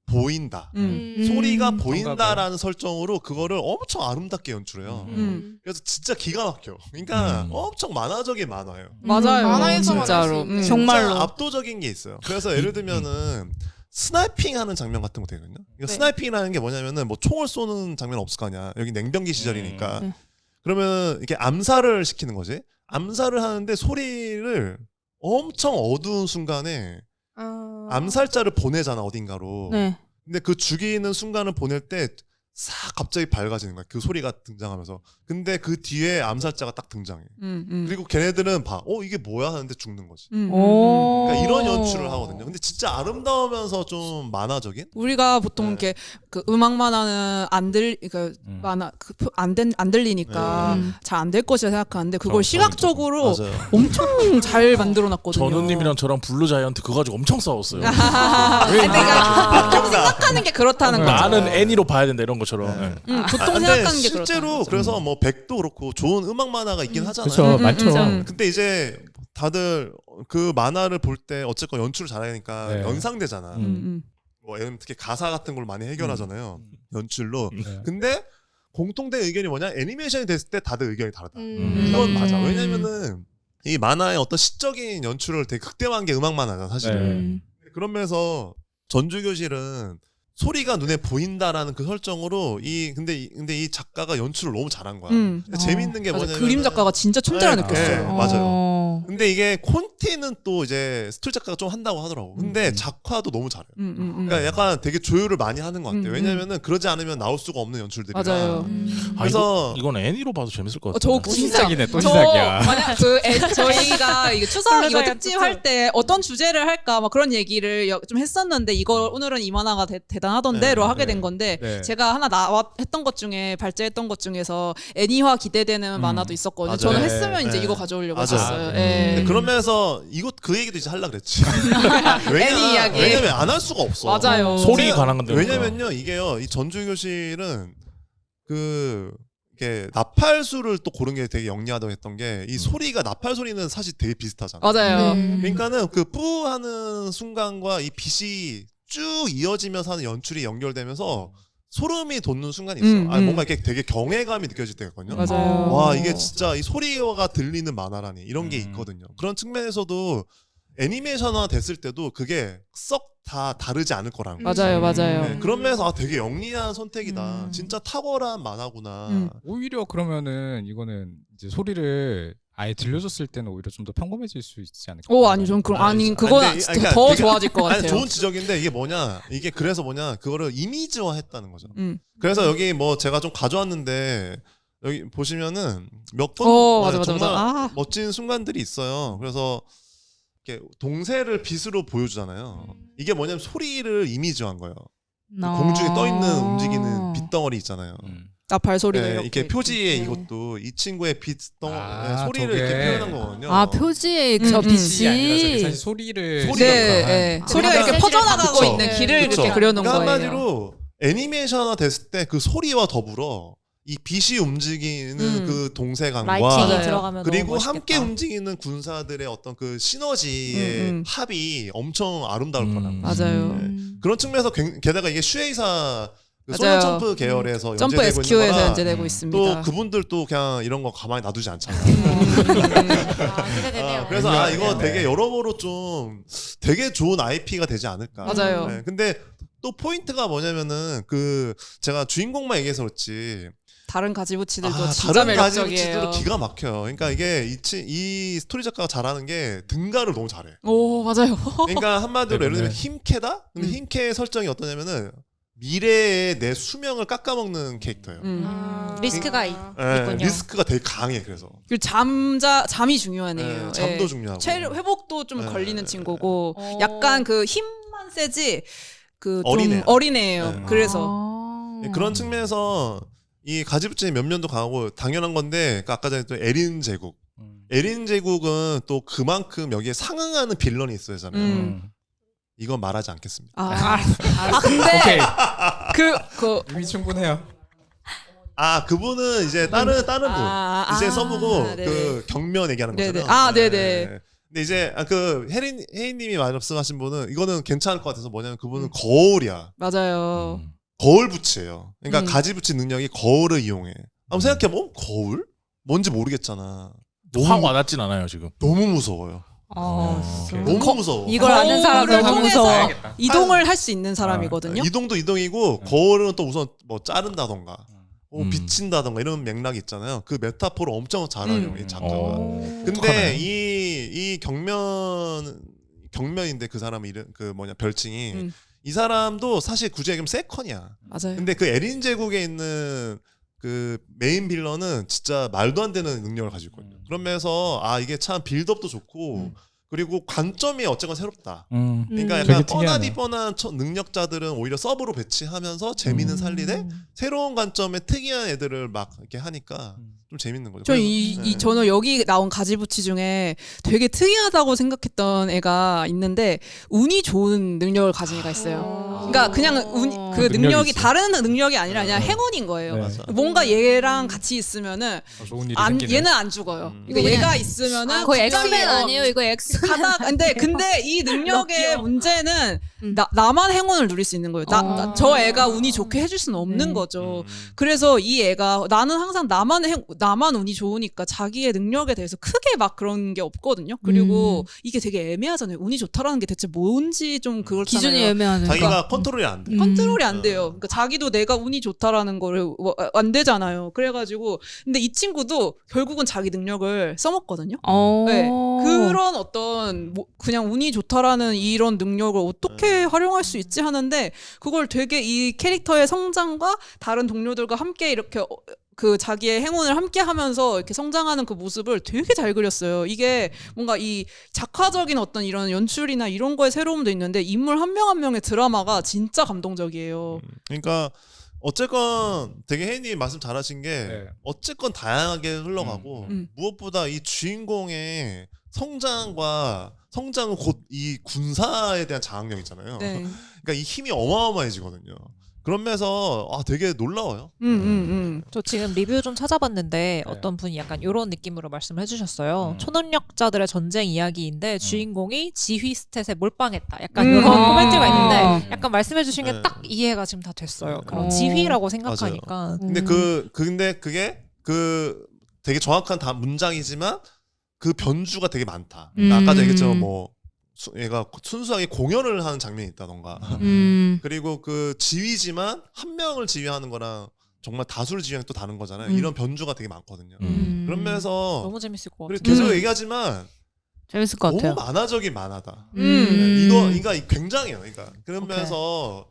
보인다. 소리가 보인다라는 설정으로 그거를 엄청 아름답게 연출해요. 그래서 진짜 기가 막혀. 그러니까 엄청 만화적인 만화예요. 맞아요. 만화에서만 진짜로. 할수 있는. 정말로. 진짜 압도적인 게 있어요. 그래서 예를 들면은 스나이핑 하는 장면 같은 거 되거든요. 그러니까 네. 스나이핑이라는 게 뭐냐면은 뭐 총을 쏘는 장면 없을 거 아니야. 여기 냉병기 시절이니까. 네. 그러면 이렇게 암살을 시키는 거지. 암살을 하는데 소리를 엄청 어두운 순간에 암살자를 보내잖아 어딘가로. 네. 근데 그 죽이는 순간을 보낼 때 싹 갑자기 밝아지는 거야. 그 소리가 등장하면서. 근데 그 뒤에 암살자가 딱 등장해. 그리고 걔네들은 봐. 이게 뭐야 하는데 죽는 거지. 그러니까 이런 연출을 하거든요. 근데 진짜 아름다우면서 좀 만화적인? 우리가 보통 이렇게 그 음악 만화는 만화 안 들리니까 잘 안 될 것이라 생각하는데 그걸 시각적으로 맞아요. 엄청 잘 만들어 놨거든요. 전우님이랑 저랑 블루 자이언트 그거 가지고 엄청 싸웠어요. 내가 보통 생각하는 게 그렇다는 거죠. 나는 애니로 봐야 된다 이런 것처럼. 보통 근데 생각하는 게 실제로 그렇다. 그래서 뭐 백도 그렇고 좋은 음악 만화가 있긴 하잖아요. 그렇죠, 많죠. 근데 이제 다들 그 만화를 볼 때 어쨌건 연출을 잘하니까 네. 연상되잖아. 뭐 특히 가사 같은 걸 많이 해결하잖아요. 연출로. 네. 근데 공통된 의견이 뭐냐? 애니메이션이 됐을 때 다들 의견이 다르다. 이건 맞아. 왜냐면은 이 만화의 어떤 시적인 연출을 되게 극대화한 게 음악 만화잖아, 사실은. 그런 면에서 전주교실은 소리가 눈에 보인다라는 그 설정으로 근데 이 작가가 연출을 너무 잘한 거야. 재밌는 게 뭐냐면 그림 작가가 진짜 천재라 느꼈어요. 맞아요. 근데 이게 콘티는 또 이제 스토리 작가가 좀 한다고 하더라고. 근데 작화도 너무 잘해요. 그러니까 약간 되게 조율을 많이 하는 것 같아요. 왜냐면은 그러지 않으면 나올 수가 없는 연출들이라. 맞아요. 그래서 이건 애니로 봐도 재밌을 것 같아요. 저 또 진짜 시작이네, 또 시작이야. 만약 저희가 이거 추석 이거 특집 할 때 어떤 주제를 할까 막 그런 얘기를 좀 했었는데 이거 오늘은 이 만화가 대단하던데로 하게 된 건데 네. 제가 하나 했던 것 중에 발제했던 것 중에서 애니화 기대되는 만화도 있었거든요. 맞아요. 저는 네. 했으면 이제 네. 이거 가져오려고 맞아요. 했었어요. 근데 그런 면에서 그 얘기도 이제 하려고 그랬지. 애니 이야기. 왜냐면 안 할 수가 없어. 맞아요. 소리 관한 건데. 왜냐면요, 이게요, 이 전주교실은 이게 나팔수를 또 고른 게 되게 영리하다고 했던 게 이 소리가 나팔 소리는 사실 되게 비슷하잖아. 맞아요. 그러니까는 그 뿌하는 순간과 이 빛이 쭉 이어지면서 하는 연출이 연결되면서 소름이 돋는 순간이 있어. 뭔가 이렇게 되게 경외감이 느껴질 때가 있거든요. 맞아요. 와, 이게 진짜 이 소리가 들리는 만화라니 이런 게 있거든요. 그런 측면에서도 애니메이션화 됐을 때도 그게 썩 다 다르지 않을 거라는 거죠. 맞아요. 네, 그런 면에서 되게 영리한 선택이다. 진짜 탁월한 만화구나. 오히려 그러면은 이거는 이제 소리를 아예 들려줬을 때는 오히려 좀 더 평범해질 수 있지 않을까? 아니 전 그건 그러니까 더 되게- 좋아질 것 같아요. 아니, 좋은 지적인데 이게 뭐냐? 이게 그래서 뭐냐? 그거를 이미지화했다는 거죠. 그래서 여기 뭐 제가 좀 가져왔는데 여기 보시면은 몇 번 맞아. 정말 멋진 순간들이 있어요. 그래서 이렇게 동새를 빛으로 보여주잖아요. 이게 뭐냐면 소리를 이미지화한 거예요. 공중에 떠 있는 움직이는 빛덩어리 있잖아요. 나팔 소리가 네, 이렇게 이렇게 표지에 이것도 이 친구의 빛덩어리 소리를 저게. 이렇게 표현한 거거든요. 아 표지에 저 빛이 아니라 저게 빛이 사실 소리를 소리가 네. 소리가 이렇게 그러니까- 퍼져나가고 그쵸. 있는 길을 그쵸. 이렇게 그려놓은 그러니까 거예요. 한마디로 애니메이션화 됐을 때 그 소리와 더불어 이 빛이 움직이는 그 동세감과 라이팅이 맞아요. 들어가면 그리고 너무 함께 멋있겠다. 움직이는 군사들의 어떤 그 시너지의 합이 엄청 아름다울 거라고. 맞아요. 그런 측면에서 게다가 이게 슈에이사 그 맞아요. 소년점프 계열에서 점프 연재되고 있는 SQ에서 거라 연재되고 있습니다. 또 그분들도 그냥 이런 거 가만히 놔두지 않잖아요. 기대되네요. 그래서 이거 되게 여러모로 좀 되게 좋은 IP가 되지 않을까. 맞아요. 네, 근데 또 포인트가 뭐냐면은 제가 주인공만 얘기해서 그렇지 다른 가지부치들도 진짜 다른 매력적이에요. 가지부치도 기가 막혀요. 그러니까 이게 이 스토리 작가가 잘하는 게 등가를 너무 잘해. 오 맞아요. 그러니까 한마디로 예를 들면 네. 힘캐다? 근데 힘캐의 설정이 어떠냐면은 미래의 내 수명을 깎아먹는 캐릭터예요. 리스크가 네, 있군요. 리스크가 되게 강해. 그래서 그리고 잠이 중요하네요. 네, 잠도 예. 중요하고. 회복도 좀 네. 걸리는 친구고 어. 약간 그 힘만 세지 그 좀 어린애야. 어린애예요. 네. 그래서 그런 측면에서 이 가지부치의 면면도 강하고 당연한 건데 아까 전에 또 에린 제국. 에린 제국은 또 그만큼 여기에 상응하는 빌런이 있어야 하잖아요. 이건 말하지 않겠습니다. 근데 오케이. 그 이미 충분해요. 그분은 이제 다른 분 이제 써보고 네네. 그 경면 얘기하는 네네. 거잖아요. 네네. 근데 이제 그 혜인님이 말씀하신 분은 이거는 괜찮을 것 같아서 뭐냐면 그분은 거울이야. 맞아요. 거울 붙이에요. 그러니까 가지 붙이 능력이 거울을 이용해. 한번 생각해보면 거울? 뭔지 모르겠잖아. 확 와닿진 않아요 지금. 너무 무서워요. 너무 무서워. 이걸 아는 사람 거울을 너무 통해서 무서워. 이동을 할 수 있는 사람이거든요. 이동도 이동이고 거울은 또 우선 뭐 자른다던가 비친다던가 이런 맥락이 있잖아요. 그 메타포를 엄청 잘 활용해 이 작가가. 근데 똑똑하네. 이 경면인데 그 사람 이름 별칭이 이 사람도 사실 굳이 얘기하면 세컨이야. 맞아요. 근데 그 에린 제국에 있는 그 메인 빌런은 진짜 말도 안 되는 능력을 가지고 있거든요. 그러면서 아 이게 참 빌드업도 좋고 그리고 관점이 어쨌건 새롭다. 그러니까 되게 약간 특이하네. 뻔한 능력자들은 오히려 서브로 배치하면서 재미는 살리되 새로운 관점의 특이한 애들을 막 이렇게 하니까 좀 재밌는 거죠. 저는 여기 나온 가지부치 중에 되게 특이하다고 생각했던 애가 있는데 운이 좋은 능력을 가진 애가 있어요. 그러니까 그냥 그 능력이 능력이 있어. 다른 능력이 아니라 그냥 행운인 거예요. 네. 맞아. 뭔가 얘랑 같이 있으면은 좋은 일이 생기네. 얘는 안 죽어요. 그러니까 그냥- 얘가 있으면은 거의 갑자기 엑스맨 아니에요? 이거 엑스맨. 근데 이 능력의 문제는 나만 행운을 누릴 수 있는 거예요. 저 애가 운이 좋게 해줄 수는 없는 거죠. 그래서 이 애가 나는 항상 나만 운이 좋으니까 자기의 능력에 대해서 크게 막 그런 게 없거든요. 그리고 이게 되게 애매하잖아요. 운이 좋다라는 게 대체 뭔지 좀 그렇잖아요. 기준이 애매하니까. 자기가 컨트롤이 안 돼. 컨트롤이 안 돼요. 그러니까 자기도 내가 운이 좋다라는 거를 안 되잖아요. 그래가지고 근데 이 친구도 결국은 자기 능력을 써먹거든요. 네. 그런 어떤 그냥 운이 좋다라는 이런 능력을 어떻게 활용할 수 있지 하는데 그걸 되게 이 캐릭터의 성장과 다른 동료들과 함께 이렇게 그 자기의 행운을 함께 하면서 이렇게 성장하는 그 모습을 되게 잘 그렸어요. 이게 뭔가 이 작화적인 어떤 이런 연출이나 이런 거에 새로움도 있는데 인물 한 명 한 명의 드라마가 진짜 감동적이에요. 그러니까 어쨌건 되게 혜인이 말씀 잘하신 게 네. 어쨌건 다양하게 흘러가고 무엇보다 이 주인공의 성장은 곧 이 군사에 대한 장악력 있잖아요. 네. 그러니까 이 힘이 어마어마해지거든요. 그러면서 되게 놀라워요. 저 지금 리뷰 좀 찾아봤는데 어떤 분이 약간 이런 느낌으로 말씀을 해주셨어요. 초능력자들의 전쟁 이야기인데 주인공이 지휘 스탯에 몰빵했다. 약간 이런 코멘트가 있는데 약간 말씀해주신 게 딱 이해가 지금 다 됐어요. 그런 지휘라고 생각하니까. 근데 근데 그게 되게 정확한 문장이지만 그 변주가 되게 많다. 아까도 얘기했지만 뭐 얘가 순수하게 공연을 하는 장면이 있다던가 그리고 그 지휘지만 한 명을 지휘하는 거랑 정말 다수를 지휘하는 게 또 다른 거잖아요. 이런 변주가 되게 많거든요. 그러면서 너무 재밌을 것 그리고 같아요. 계속 얘기하지만 재밌을 것 같아요. 너무 만화적인 만화다. 이거 굉장해요. 그러니까 그러면서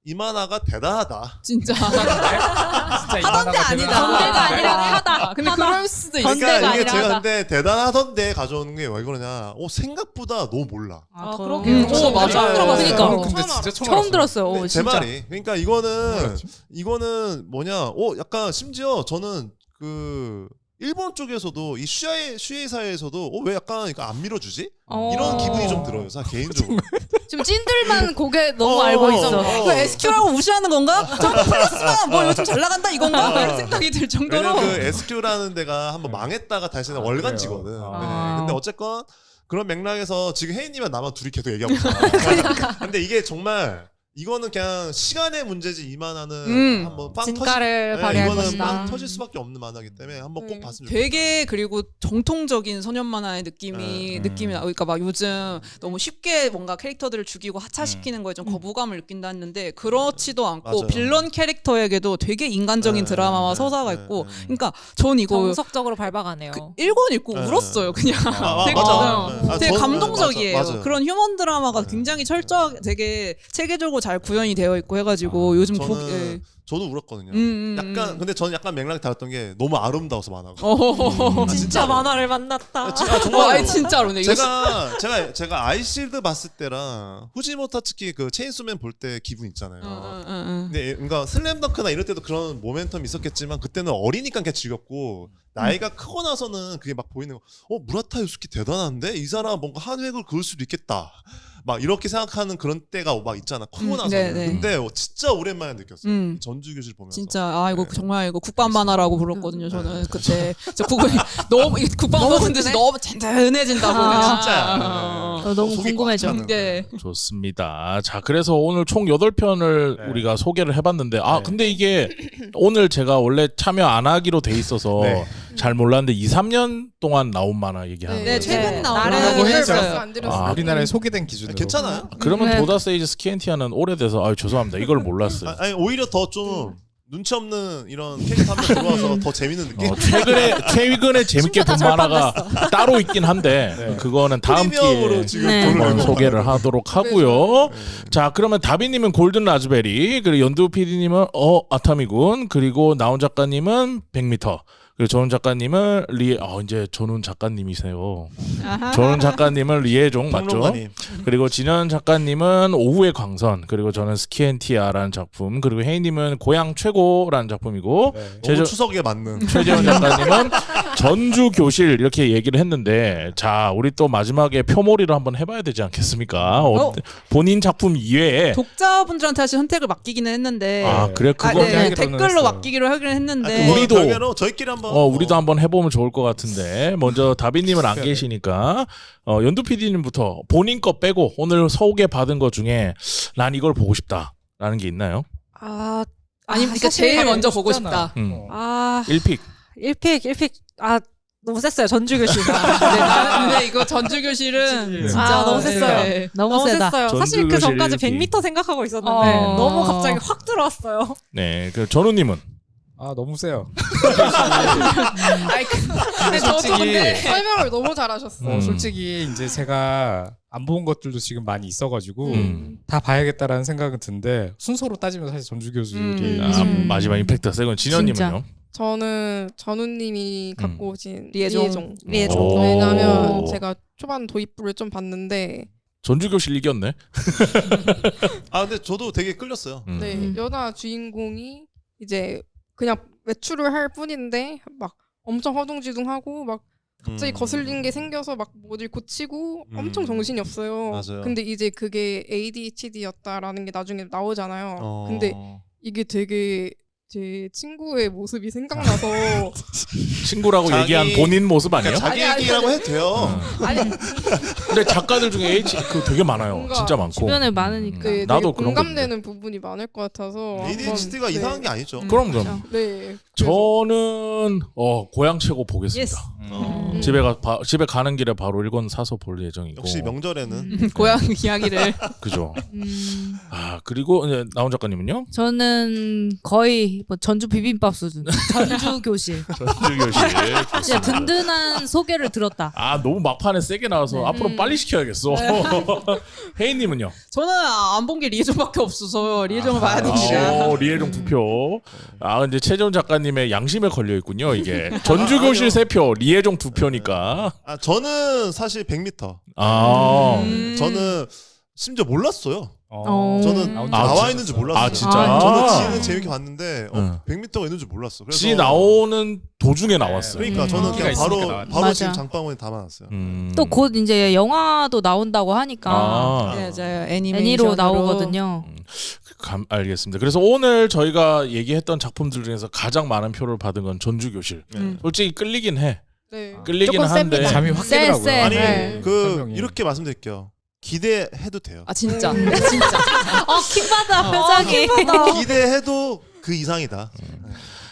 이 만화가 대단하다. 진짜 진짜 하던데 아니다. 전대가 아니라 하다. 근데 그럴 수도 있어. 전대가 그러니까 이게 아니라 제가 하다. 근데 대단하던데 가져오는 게 왜 그러냐? 생각보다 너무 몰라. 그러게요. 맞아요. 처음 들어봤어요. 저는 근데 진짜 처음 들었어요. 제 진짜. 말이. 그러니까 이거는 뭐냐? 약간 심지어 저는 그 일본 쪽에서도 이 슈에이 사회에서도 왜 약간 이거 안 밀어주지? 이런 기분이 좀 들어요. 개인적으로. 지금 찐들만 고개 너무 알고 있어. 그 SQ라고 무시하는 건가? 점프 플러스만 뭐 요즘 잘 나간다 이건가? 이런 생각이 들 정도로. 왜냐면 그 SQ라는 데가 한번 망했다가 다시는 월간지거든. 네. 근데 어쨌건 그런 맥락에서 지금 혜인님이랑 나만 둘이 계속 얘기하고 있잖아. 근데 이게 정말 이거는 그냥 시간의 문제지 이만하는 한번 빵 진가를 터지. 발휘할 이거는 것이다. 빵 터질 수밖에 없는 만화기 때문에 한번 꼭 봤으면 좋겠다. 되게 그리고 정통적인 소년 만화의 느낌이 나. 그러니까 막 요즘 너무 쉽게 뭔가 캐릭터들을 죽이고 하차시키는 거에 좀 거부감을 느낀다 했는데 그렇지도 않고 맞아요. 빌런 캐릭터에게도 되게 인간적인 드라마와 서사가 있고. 그러니까 전 이거 정석적으로 밟아가네요. 1권 읽고 울었어요. 그냥 되게, 맞아. 되게 저는- 감동적이에요. 맞아. 그런 휴먼 드라마가 굉장히 철저하게 되게 체계적으로 잘 구현이 되어 있고 해가지고 요즘 저도 울었거든요. 약간 근데 저는 약간 맥락이 달랐던 게 너무 아름다워서 만화가. 진짜 만화를 만났다. 정말 진짜로 네. 제가 아이실드 봤을 때랑 후지모타츠키 그 체인소맨 볼 때 기분 있잖아요. 근데 그러니까 슬램덩크나 이럴 때도 그런 모멘텀이 있었겠지만 그때는 어리니까 그냥 즐겁고 나이가 크고 나서는 그게 막 보이는 거. 무라타 유스키 대단한데 이 사람 뭔가 한 획을 그을 수도 있겠다. 막 이렇게 생각하는 그런 때가 막 있잖아. 크고 나서는. 네네. 근데 진짜 오랜만에 느꼈어요. 이전주교실 보면서. 진짜 이거 네. 정말 이거 국밥 만화라고 불렀거든요. 저는 그때 너무 국밥 먹은 듯이 너무 든든해진다고. 진짜. 너무 속이 궁금해져. 꽉 차는. 네. 좋습니다. 자, 그래서 오늘 총 8편을 우리가 소개를 해봤는데 근데 이게 오늘 제가 원래 참여 안 하기로 돼 있어서 잘 몰랐는데 2, 3년 동안 나온 만화 얘기하는 거예요. 최근 나온 나름 거라고 했어요. 했어요. 안 들었어요. 우리나라에 소개된 기준으로. 괜찮아요? 그러면 네. 도다 세이지 스키엔티아는 오래돼서 죄송합니다. 이걸 몰랐어요. 아니 오히려 더 좀 눈치 없는 이런 캐릭터 한 명 들어와서 더 재밌는 느낌. 최근에 재밌게 본 만화가 따로 있긴 한데 네. 그거는 다음 프리미엄으로 기회에 지금 네. 돈을 한번 내고 소개를 가는 하도록 하고요. 자, 그러면 다비님은 골든 라즈베리, 그리고 연두 PD님은 아타미군, 그리고 나온 작가님은 100m, 그리고 전훈 작가님은 이제 전훈 작가님이세요. 전훈 작가님은 리에종 맞죠? 평론가님. 그리고 진현 작가님은 오후의 광선, 그리고 저는 스키앤티아라는 작품, 그리고 혜인님은 고향 최고라는 작품이고, 너무 추석에 맞는. 최재원 작가님은 전주 교실 이렇게 얘기를 했는데, 자, 우리 또 마지막에 표몰이를 한번 해봐야 되지 않겠습니까? 본인 작품 이외에 독자분들한테 사실 선택을 맡기기는 했는데 그래 그거 네, 댓글로 맡기기로 하기로 했는데 우리도- 별개로 저희끼리 한번. 우리도 한번 해보면 좋을 것 같은데, 먼저 다비님은 안 계시니까 연두 PD님부터 본인 거 빼고 오늘 소개 받은 것 중에 난 이걸 보고 싶다라는 게 있나요? 그러니까 제일 먼저 보고 싶다. 1픽. 1픽 너무 셌어요. 전주교실. 근데 이거 전주교실은 진짜 너무 셌어요. 네. 너무 세다. 셌어요. 사실 그 전주교실 전까지 1픽. 100m 생각하고 있었는데 너무 갑자기 확 들어왔어요. 네, 그 전우님은 너무 세요. 근데 저도 근데 설명을 너무 잘하셨어. 솔직히 이제 제가 안 본 것들도 지금 많이 있어가지고 다 봐야겠다라는 생각은 드는데 순서로 따지면 사실 전주교실이 마지막 임팩트가 세건 진현님은요? 저는 전우님이 갖고 오신 리에종. 오. 왜냐하면 제가 초반 도입부를 좀 봤는데 전주교실 이겼네. 근데 저도 되게 끌렸어요. 네, 여자 주인공이 이제 그냥 외출을 할 뿐인데 막 엄청 허둥지둥하고 막 갑자기 거슬리는 게 생겨서 막 뭐를 고치고 엄청 정신이 없어요. 맞아요. 근데 이제 그게 ADHD였다라는 게 나중에 나오잖아요. 근데 이게 되게 제 친구의 모습이 생각나서 친구라고 자기- 얘기한 본인 모습 아니에요? 자기 아니, 얘기라고 해도 돼요. 아니 근데 작가들 중에 그 되게 많아요. 뭔가 진짜 많고. 주변에 많으니까. 그 나도 되게 그런 거 공감되는 부분이 많을 것 같아서 ADHD가 한번, 이상한 게 아니죠. 그럼. 네. 저는 고향 최고 보겠습니다. 예스. 집에 가는 길에 바로 1권 사서 볼 예정이고. 역시 명절에는 고향 이야기를 그죠. 그리고 이제 나온 작가님은요? 저는 거의 뭐 전주 비빔밥 수준. 전주 교실. 전주교실. 진짜 든든한 소개를 들었다. 너무 막판에 세게 나와서 앞으로 빨리 시켜야겠어. 혜인님은요? 저는 안 본 게 리에종밖에 없어서 리에종을 봐야 됩니다. 리에종 2표. 근데 최재훈 작가님의 양심에 걸려 있군요. 이게 전주교실 3표, 리에종 2표니까. 저는 사실 100m. 저는 심지어 몰랐어요. 저는 나와 있는 줄 몰랐어요. 진짜? 저는 지는 재밌게 봤는데 100m가 있는 줄 몰랐어. 그래서 지 나오는 도중에 나왔어요. 그러니까 저는 그냥 바로 맞아. 지금 장바구니에 담아놨어요. 또 곧 이제 영화도 나온다고 하니까 네, 맞아요. 애니로 나오거든요. 알겠습니다. 그래서 오늘 저희가 얘기했던 작품들 중에서 가장 많은 표를 받은 건 전주교실. 솔직히 끌리긴 해. 네. 끌리긴 조금 한데 셉니다. 잠이 확 깨더라고요. 쎄. 아니 네. 설명이. 이렇게 말씀드릴게요. 기대해도 돼요. 진짜 진짜 킹받아 표정이. 기대해도 그 이상이다.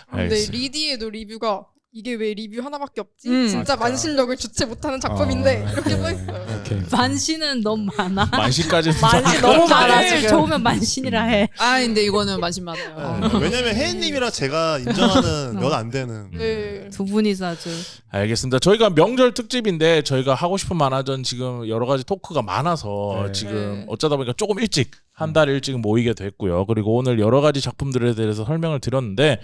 근데 알겠습니다. 리디에도 리뷰가 이게 왜 리뷰 하나밖에 없지? 맞아. 진짜 만실력을 주체 못하는 작품인데 이렇게 써있어요. 오케이. 만신은 너무 많아. 만시까지는 만신 너무 많아. 좋으면 만신이라 해. 근데 이거는 만신 맞아요. 왜냐면 혜인님이랑 제가 인정하는 몇 안 되는. 네. 두 분이서 아주. 알겠습니다. 저희가 명절 특집인데 저희가 하고 싶은 만화전 지금 여러 가지 토크가 많아서 지금 어쩌다 보니까 조금 일찍 한 달 일찍 모이게 됐고요. 그리고 오늘 여러 가지 작품들에 대해서 설명을 드렸는데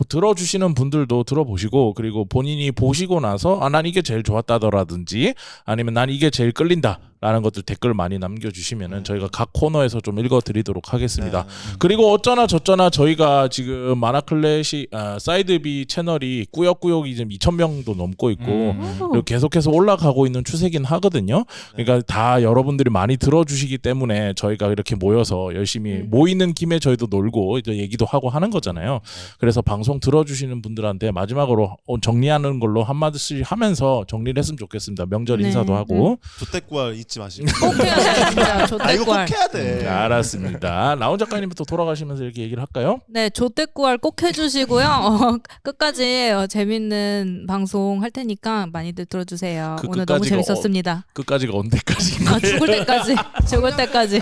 들어주시는 분들도 들어보시고, 그리고 본인이 보시고 나서 난 이게 제일 좋았다더라든지 아니면 난 이게 제일 끌린다라는 것들 댓글 많이 남겨주시면은 저희가 각 코너에서 좀 읽어드리도록 하겠습니다. 그리고 어쩌나 저쩌나 저희가 지금 만화클래식 사이드비 채널이 꾸역꾸역 이제 2,000명도 넘고 있고 그리고 계속해서 올라가고 있는 추세긴 하거든요. 그러니까 다 여러분들이 많이 들어주시기 때문에 저희가 이렇게 모여서 열심히 모이는 김에 저희도 놀고 이제 얘기도 하고 하는 거잖아요. 그래서 방송 들어주시는 분들한테 마지막으로 정리하는 걸로 한마디씩 하면서 정리를 했으면 좋겠습니다. 명절 인사도 하고. 조태구알 잊지 잊지 마시고. 꼭 해야 돼 진짜. 아 이거 꼭 조떼꾸알. 해야 돼. 알았습니다. 나온 작가님부터 돌아가시면서 이렇게 얘기를 할까요? 네, 조떼꾸알 꼭 해주시고요. 끝까지 재밌는 방송 할 테니까 많이들 들어주세요. 그 오늘 너무 끝까지가 재밌었습니다. 끝까지가 언제까지인가요? 아, 죽을 때까지. 죽을 때까지.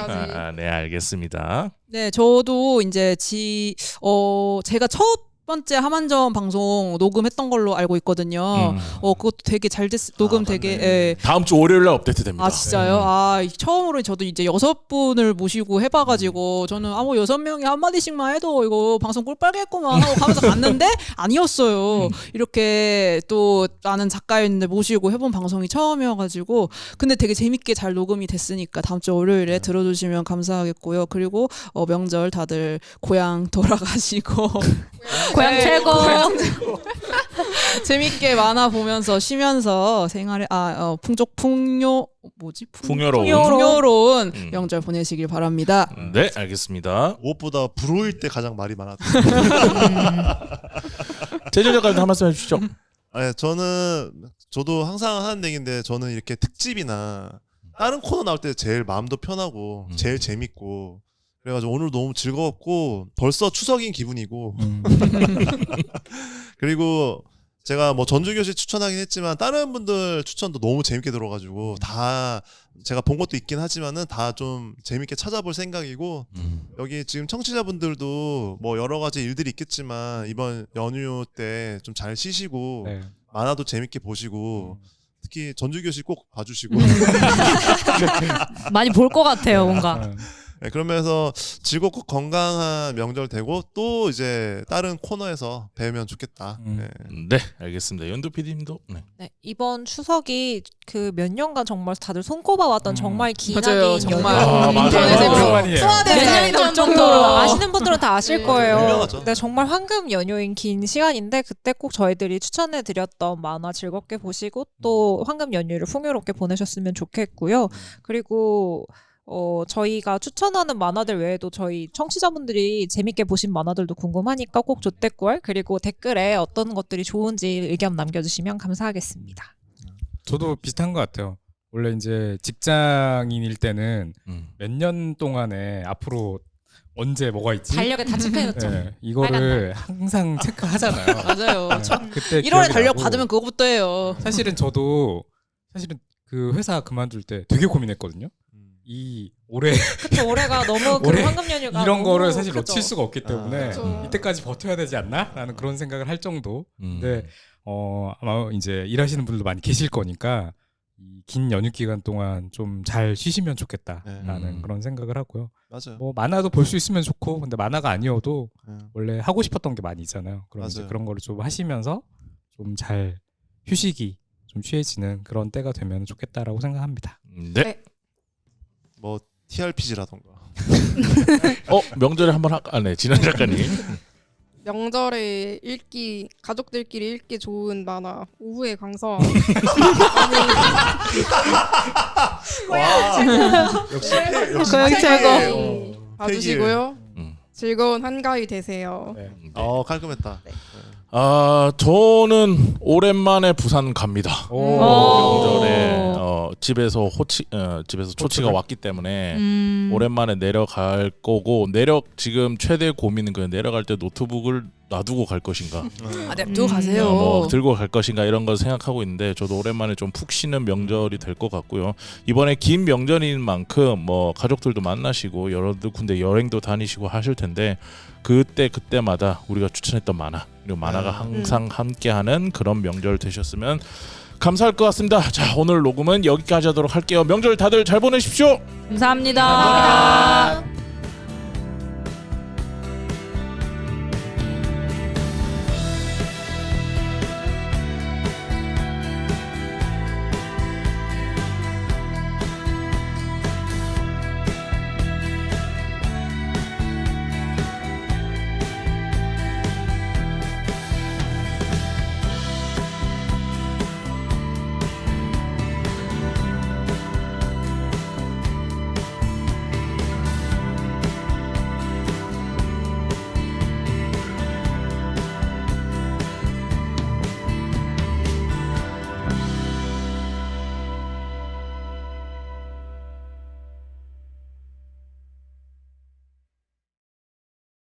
네, 알겠습니다. 네, 저도 이제 제가 첫 번째 함한전 방송 녹음했던 걸로 알고 있거든요. 그것도 되게 잘 녹음 되게 예. 다음 주 월요일 날 업데이트 됩니다. 아 진짜요? 처음으로 저도 이제 6분을 모시고 해봐가지고 저는 뭐 6명이 한마디씩만 해도 이거 방송 꿀빨겠구만 하고 가면서 갔는데 아니었어요. 이렇게 또 나는 작가였는데 모시고 해본 방송이 처음이어가지고 근데 되게 재밌게 잘 녹음이 됐으니까 다음 주 월요일에 들어주시면 감사하겠고요. 그리고 명절 다들 고향 돌아가시고 고향 최고. 재밌게 만화 보면서 쉬면서 생활에 풍요로운 명절 보내시길 바랍니다. 네, 알겠습니다. 무엇보다 불호일 때 가장 말이 많았다. 제재 작가님 한 말씀 해주시죠. 아니, 저도 항상 하는 얘기인데 저는 이렇게 특집이나 다른 코너 나올 때 제일 마음도 편하고 제일 재밌고 그래가지고 오늘 너무 즐거웠고 벌써 추석인 기분이고 그리고 제가 뭐 전주교실 추천하긴 했지만 다른 분들 추천도 너무 재밌게 들어가지고 다 제가 본 것도 있긴 하지만은 다 좀 재밌게 찾아볼 생각이고 여기 지금 청취자분들도 뭐 여러 가지 일들이 있겠지만 이번 연휴 때 좀 잘 쉬시고 네. 만화도 재밌게 보시고 특히 전주교실 꼭 봐주시고 많이 볼 것 같아요, 뭔가. 네, 그러면서 즐겁고 건강한 명절 되고 또 이제 다른 코너에서 뵈면 좋겠다. 네. 네, 알겠습니다. 연두 PD님도. 네. 네, 이번 추석이 그 몇 년간 정말 다들 손꼽아왔던 정말 맞아요, 기나긴 정말. 인터넷에 오랜만이에요. 소화된 몇 년이 전 정도로 정도로. 아시는 분들은 다 아실 거예요. 유명하죠. 네, 정말 황금 연휴인 긴 시간인데 그때 꼭 저희들이 추천해드렸던 만화 즐겁게 보시고 또 황금 연휴를 풍요롭게 보내셨으면 좋겠고요. 그리고 저희가 추천하는 만화들 외에도 저희 청취자분들이 재밌게 보신 만화들도 궁금하니까 꼭 조떼꿀 그리고 댓글에 어떤 것들이 좋은지 의견 남겨주시면 감사하겠습니다. 저도 비슷한 것 같아요. 원래 이제 직장인일 때는 몇 년 동안에 앞으로 언제 뭐가 있지? 달력에 다 찍혀있죠. 네, 이거를 항상 체크하잖아요. 맞아요. 네, 그때 1월에 기억이 달력 나고 받으면 그거부터 해요. 사실은 그 회사 그만둘 때 되게 고민했거든요. 이 올해 그쵸, 올해가 너무 그 올해 황금 연휴가 이런 너무 거를 사실 크죠. 놓칠 수가 없기 때문에 그쵸. 이때까지 버텨야 되지 않나? 라는 그런 생각을 할 정도. 근데 아마 이제 일하시는 분들도 많이 계실 거니까 이 긴 연휴 기간 동안 좀 잘 쉬시면 좋겠다라는 그런 생각을 하고요. 맞아요. 뭐 만화도 볼 수 있으면 좋고 근데 만화가 아니어도 네. 원래 하고 싶었던 게 많이 있잖아요. 그럼 이제 맞아요. 그런 거를 좀 하시면서 좀 잘 휴식이 좀 취해지는 그런 때가 되면 좋겠다라고 생각합니다. 네. 뭐 TRPG라던가. 명절에 한번 네, 진한 작가님. 명절에 가족들끼리 읽기 좋은 만화 오후의 강서. 역시 고양이 최고. 봐주시고요. 음. 즐거운 한가위 되세요. 네. 깔끔했다. 저는 오랜만에 부산 갑니다. 명절에 집에서 초치가 왔기 때문에 오랜만에 내려갈 거고 지금 최대 고민은 그냥 내려갈 때 노트북을 놔두고 갈 것인가, 냅두고 가세요. 뭐 들고 갈 것인가 이런 걸 생각하고 있는데 저도 오랜만에 좀 푹 쉬는 명절이 될 것 같고요. 이번에 긴 명절인 만큼 뭐 가족들도 만나시고 여러 군데 여행도 다니시고 하실 텐데 그때마다 우리가 추천했던 만화 그리고 만화가 항상 함께하는 그런 명절 되셨으면 감사할 것 같습니다. 자, 오늘 녹음은 여기까지 하도록 할게요. 명절 다들 잘 보내십시오. 감사합니다.